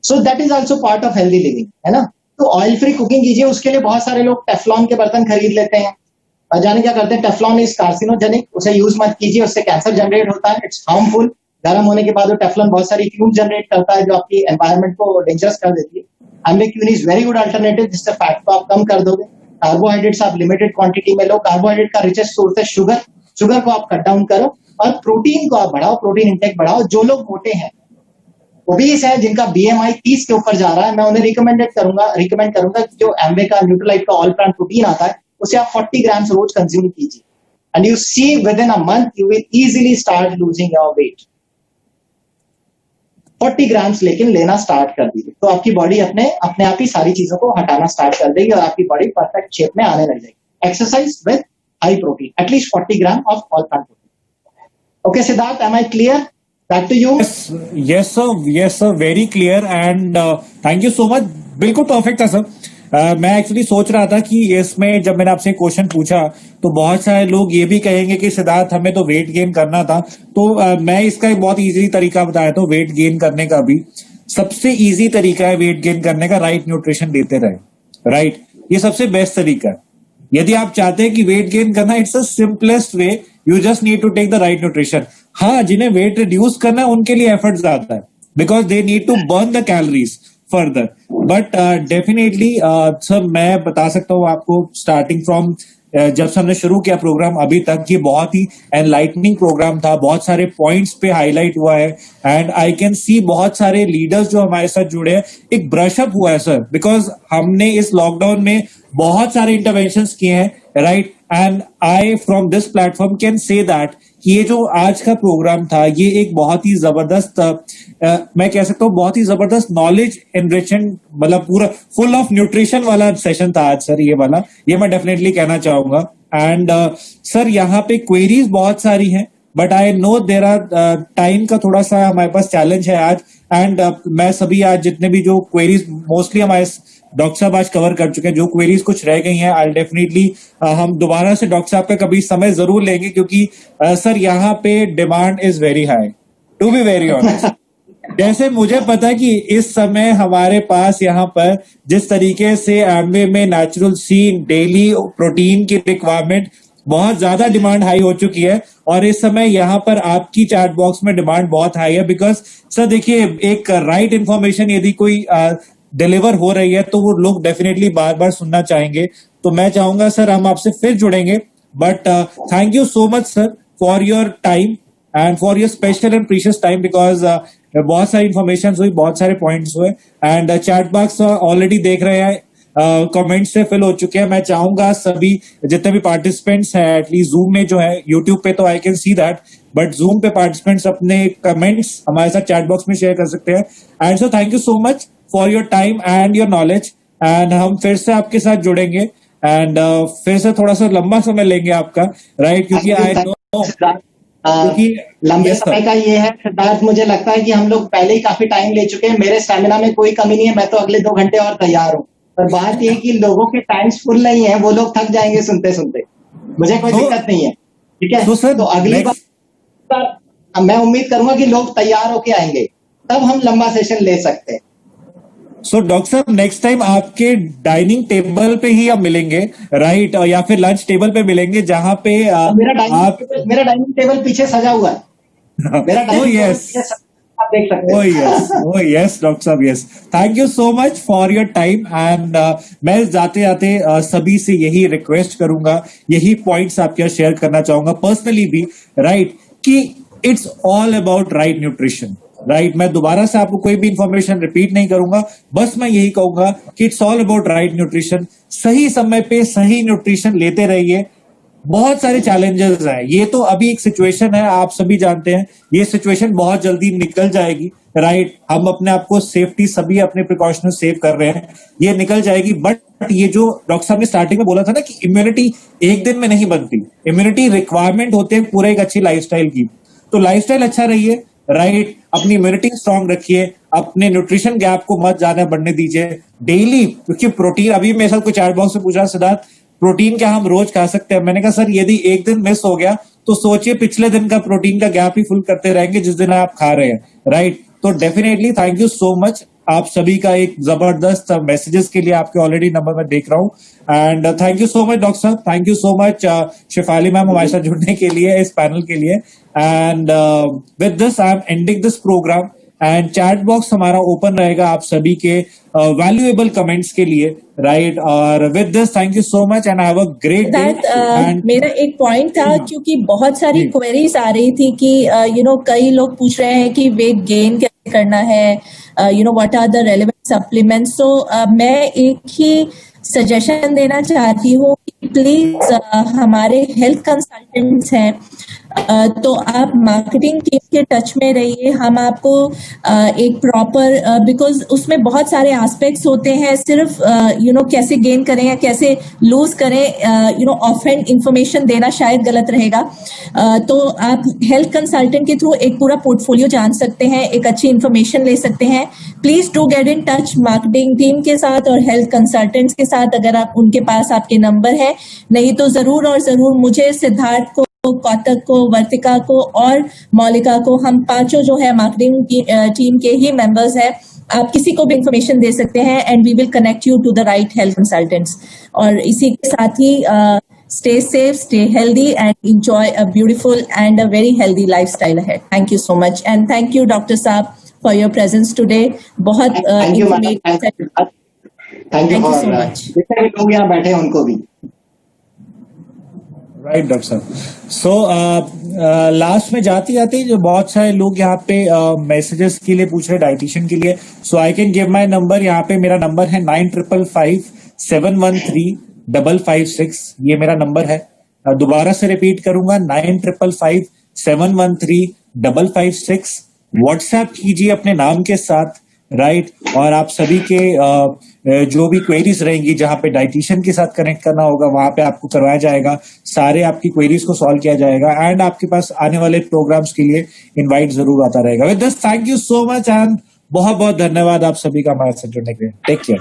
so that is also part of healthy living, है ना। तो ऑयल फ्री कुकिंग कीजिए। उसके लिए बहुत सारे लोग टेफ्लॉन के बर्तन खरीद लेते हैं और जाने क्या करते हैं, टेफ्लॉन इज कार्सिनोजेनिक, उसे यूज मत कीजिए, उससे कैंसर जनरेट होता है, इट्स हार्मफुल। गर्म होने के बाद वो टेफ्लॉन बहुत सारी फ्यूम जनरेट करता है, जो आपकी एनवायरनमेंट को डेंजरस कर देती है। एम्बे queen is very good alternative, जिससे फैट को आप कम कर दोगे। कार्बोहाइड्रेट्स आप लिमिटेड क्वांटिटी में लो। कार्बोहाइड्रेट का रिचेस्ट सोर्स है शुगर, शुगर को आप कट डाउन करो और प्रोटीन को आप बढ़ाओ, प्रोटीन इंटेक बढ़ाओ। जो लोग मोटे हैं, ओबीस है, जिनका बीएमआई 30 के ऊपर जा रहा है, मैं उन्हें रिकमेंड करूंगा कि जो एम्बे का न्यूट्रोलाइट का ऑल प्लांट प्रोटीन आता है, उसे आप 40 ग्राम्स रोज कंज्यूम कीजिए, and you see within a month you will easily start losing your weight. 40 grams लेकिन लेना स्टार्ट कर दीजिए, तो आपकी बॉडी अपने आप ही सारी चीजों को हटाना स्टार्ट कर देगी और आपकी बॉडी परफेक्ट शेप में आने लग जाएगी। Exercise with high protein, at least 40 gram of all plant protein. Okay Siddharth, am I clear? Back to you. Yes sir, very clear and thank you so much. बिल्कुल परफेक्ट था सर। मैं actually सोच रहा था कि इसमें जब मैंने आपसे क्वेश्चन पूछा तो बहुत सारे लोग ये भी कहेंगे कि सिद्धार्थ हमें तो वेट गेन करना था, तो मैं इसका एक बहुत इजी तरीका बताया था वेट गेन करने का भी। सबसे इजी तरीका है वेट गेन करने का, राइट न्यूट्रिशन देते रहे। राइट, ये सबसे बेस्ट तरीका है। यदि आप चाहते हैं कि वेट गेन करना, it's the simplest way, you just need to take the right nutrition. हाँ, जिन्हें वेट रिड्यूस करना है उनके लिए एफर्ट्स आता है, because they need to burn the calories further. But definitely sir, मैं बता सकता हूँ आपको, स्टार्टिंग फ्रॉम जब से हमने शुरू किया प्रोग्राम अभी तक, ये बहुत ही एनलाइटनिंग प्रोग्राम था। बहुत सारे पॉइंट्स पे हाईलाइट हुआ है एंड आई कैन सी बहुत सारे लीडर्स जो हमारे साथ जुड़े हैं, एक ब्रशअप हुआ है सर, बिकॉज हमने इस लॉकडाउन में बहुत सारे इंटरवेंशंस किए हैं, right. And I from this platform can say that कि ये जो आज का प्रोग्राम था, ये एक बहुत ही जबरदस्त, मैं कह सकता हूँ बहुत ही जबरदस्त नॉलेज एनरिचमेंट, मतलब पूरा फुल ऑफ न्यूट्रिशन वाला सेशन था आज सर, ये वाला, ये मैं डेफिनेटली कहना चाहूंगा। एंड सर, यहाँ पे क्वेरीज बहुत सारी हैं, but I know there are time का थोड़ा सा हमारे पास चैलेंज है आज। एंड मैं सभी आज जितने भी जो क्वेरीज मोस्टली हमारे डॉक्टर साहब आज कवर कर चुके हैं, जो क्वेरीज कुछ रह गई हैं, आई डेफिनेटली हम दोबारा से डॉक्टर साहब का कभी समय जरूर लेंगे, क्योंकि सर यहाँ पे demand is very high, to be very honest. जैसे मुझे पता है कि इस समय हमारे पास यहाँ पर जिस तरीके से एम्बे में नेचुरल सीन डेली प्रोटीन की रिक्वायरमेंट बहुत ज्यादा डिमांड हाई हो चुकी है, और इस समय यहाँ पर आपकी चैट बॉक्स में डिमांड बहुत हाई है, बिकॉज सर देखिए, एक राइट इंफॉर्मेशन यदि कोई डिलीवर हो रही है तो वो लोग डेफिनेटली बार बार सुनना चाहेंगे। तो मैं चाहूंगा सर हम आपसे फिर जुड़ेंगे, but thank you so much sir for your time and for your special and precious time, because बहुत सारी इंफॉर्मेशन हुई, बहुत सारे पॉइंट्स हुए, एंड चैट बॉक्स ऑलरेडी देख रहे हैं, कमेंट से फिल हो चुके हैं। मैं चाहूंगा सभी जितने भी पार्टिसिपेंट्स हैं, एटलीस्ट जूम में जो है, यूट्यूब पे तो I can see that, but zoom पे पार्टिसिपेंट्स अपने कमेंट्स हमारे साथ चैट बॉक्स में शेयर कर सकते हैं। And so thank you so much for your time and your knowledge, and हम फिर से आपके साथ जुड़ेंगे, एंड फिर से थोड़ा सा लंबा समय लेंगे आपका, राइट, क्योंकि आई नो क्योंकि लंबे यस समय सर, का ये है सिद्धार्थ, मुझे लगता है कि हम लोग पहले ही काफी टाइम ले चुके हैं। मेरे स्टेमिना में कोई कमी नहीं है, मैं तो अगले 2 घंटे और तैयार हूँ। पर बात ये है कि लोगों के टाइम्स फुल नहीं है, वो लोग थक जाएंगे सुनते सुनते। मुझे कोई सो दिक्कत नहीं है, ठीक है। सो सर तो अगली नेक्स्ट बार मैं उम्मीद करूंगा कि लोग तैयार होके आएंगे, तब हम लंबा सेशन ले सकते हैं। सो डॉक्टर साहब नेक्स्ट टाइम आपके डाइनिंग टेबल पे ही हम मिलेंगे, राइट? या फिर लंच टेबल पे मिलेंगे जहां पे और आप मेरा डाइनिंग टेबल पीछे सजा हुआ है। मेरा ओ डाइनिंग टेबल यस, पीछे आप देख सकते ओ यस, हो। ओ यस डॉक्टर साहब, yes. Thank you so much for your time and मैं जाते जाते सभी से यही रिक्वेस्ट करूंगा, यही पॉइंट्स आपके साथ शेयर करना चाहूंगा पर्सनली भी, राइट? कि it's all about right nutrition, right? मैं दोबारा से आपको कोई भी इंफॉर्मेशन रिपीट नहीं करूंगा, बस मैं यही कहूंगा कि it's all about right nutrition. सही समय पे सही न्यूट्रिशन लेते रहिए। बहुत सारे चैलेंजेस हैं, ये तो अभी एक सिचुएशन है, आप सभी जानते हैं, ये सिचुएशन बहुत जल्दी निकल जाएगी, राइट? हम अपने आप को सेफ्टी सभी अपने प्रिकॉशन सेव कर रहे हैं, ये निकल जाएगी। बट ये जो डॉक्टर साहब ने स्टार्टिंग में बोला था ना कि इम्यूनिटी एक दिन में नहीं बनती, इम्यूनिटी रिक्वायरमेंट होते हैं पूरे एक अच्छी लाइफस्टाइल की। तो लाइफस्टाइल अच्छा रहिए, राइट? अपनी इम्यूनिटी स्ट्रांग रखिए, अपने न्यूट्रिशन गैप को मत ज्यादा बढ़ने दीजिए डेली, क्योंकि प्रोटीन, अभी मेरे साथ कुछ चैट बॉक्स से पूछा सिद्धार्थ, प्रोटीन क्या हम रोज खा सकते हैं? मैंने कहा सर यदि एक दिन मिस हो गया तो सोचिए पिछले दिन का प्रोटीन का गैप ही फुल करते रहेंगे जिस दिन आप खा रहे हैं, राइट? तो definitely thank you so much आप सभी का एक जबरदस्त मैसेजेस के लिए, आपके ऑलरेडी नंबर मैं देख रहा हूँ। And thank you so much doctor साहब, thank you so much Shefali ma'am हमारे साथ जुड़ने के लिए इस पैनल के लिए। And with this I am ending this programme and chat box हमारा ओपन रहेगा आप सभी के वैल्यूएबल कमेंट्स के लिए, राइट? और with this thank you so much and have a great day. And मेरा एक पॉइंट था, क्योंकि बहुत सारी जी क्वेरीज आ रही थी कि कई लोग पूछ रहे हैं कि वेट गेन कैसे करना है, what are the relevant supplements. तो मैं एक ही सजेशन देना चाहती हूँ कि प्लीज हमारे हेल्थ कंसल्टेंट्स हैं, तो आप मार्केटिंग टीम के टच में रहिए। हम आपको एक प्रॉपर, बिकॉज उसमें बहुत सारे एस्पेक्ट्स होते हैं, सिर्फ कैसे गेन करें या कैसे लूज करें, ऑफ हैंड इंफॉर्मेशन देना शायद गलत रहेगा। तो आप हेल्थ कंसल्टेंट के थ्रू एक पूरा पोर्टफोलियो जान सकते हैं, एक अच्छी इंफॉर्मेशन ले सकते हैं। Please do get in touch marketing team के साथ और हेल्थ कंसल्टेंट्स के साथ, अगर आप उनके पास आपके नंबर है। नहीं तो जरूर और जरूर मुझे, सिद्धार्थ को, कौतक को, वर्तिका को और मौलिका को, हम पांचों जो है मार्केटिंग टीम के ही मेंबर्स हैं, आप किसी को भी इंफॉर्मेशन दे सकते हैं and we will connect you to the right health consultants. और इसी के साथ ही stay safe, stay healthy and enjoy a beautiful and a very healthy lifestyle ahead. Thank you so much and thank you Dr. Saab for your presence today. बहुत thank you madam, informative। Thank you Thank you so for much. जितने भी लोग यहाँ बैठे हैं उनको भी। Right doctor साहब। सो लास्ट में जाते जाते जो बहुत सारे लोग यहाँ पे मैसेजेस के लिए पूछ रहे डाइटिशियन के लिए, so I can give my number. यहाँ पे मेरा नंबर है 9555713556, ये मेरा नंबर है। दोबारा से रिपीट करूंगा, 9555713556। व्हाट्सएप कीजिए अपने नाम के साथ, राइट? और आप सभी के जो भी क्वेरीज रहेंगी, जहां पे डाइटिशियन के साथ कनेक्ट करना होगा वहां पे आपको करवाया जाएगा, सारे आपकी क्वेरीज को सॉल्व किया जाएगा एंड आपके पास आने वाले प्रोग्राम्स के लिए इनवाइट जरूर आता रहेगा। With this thank you so much and बहुत बहुत धन्यवाद आप सभी का हमारे साथ जुड़ने के लिए। Take care.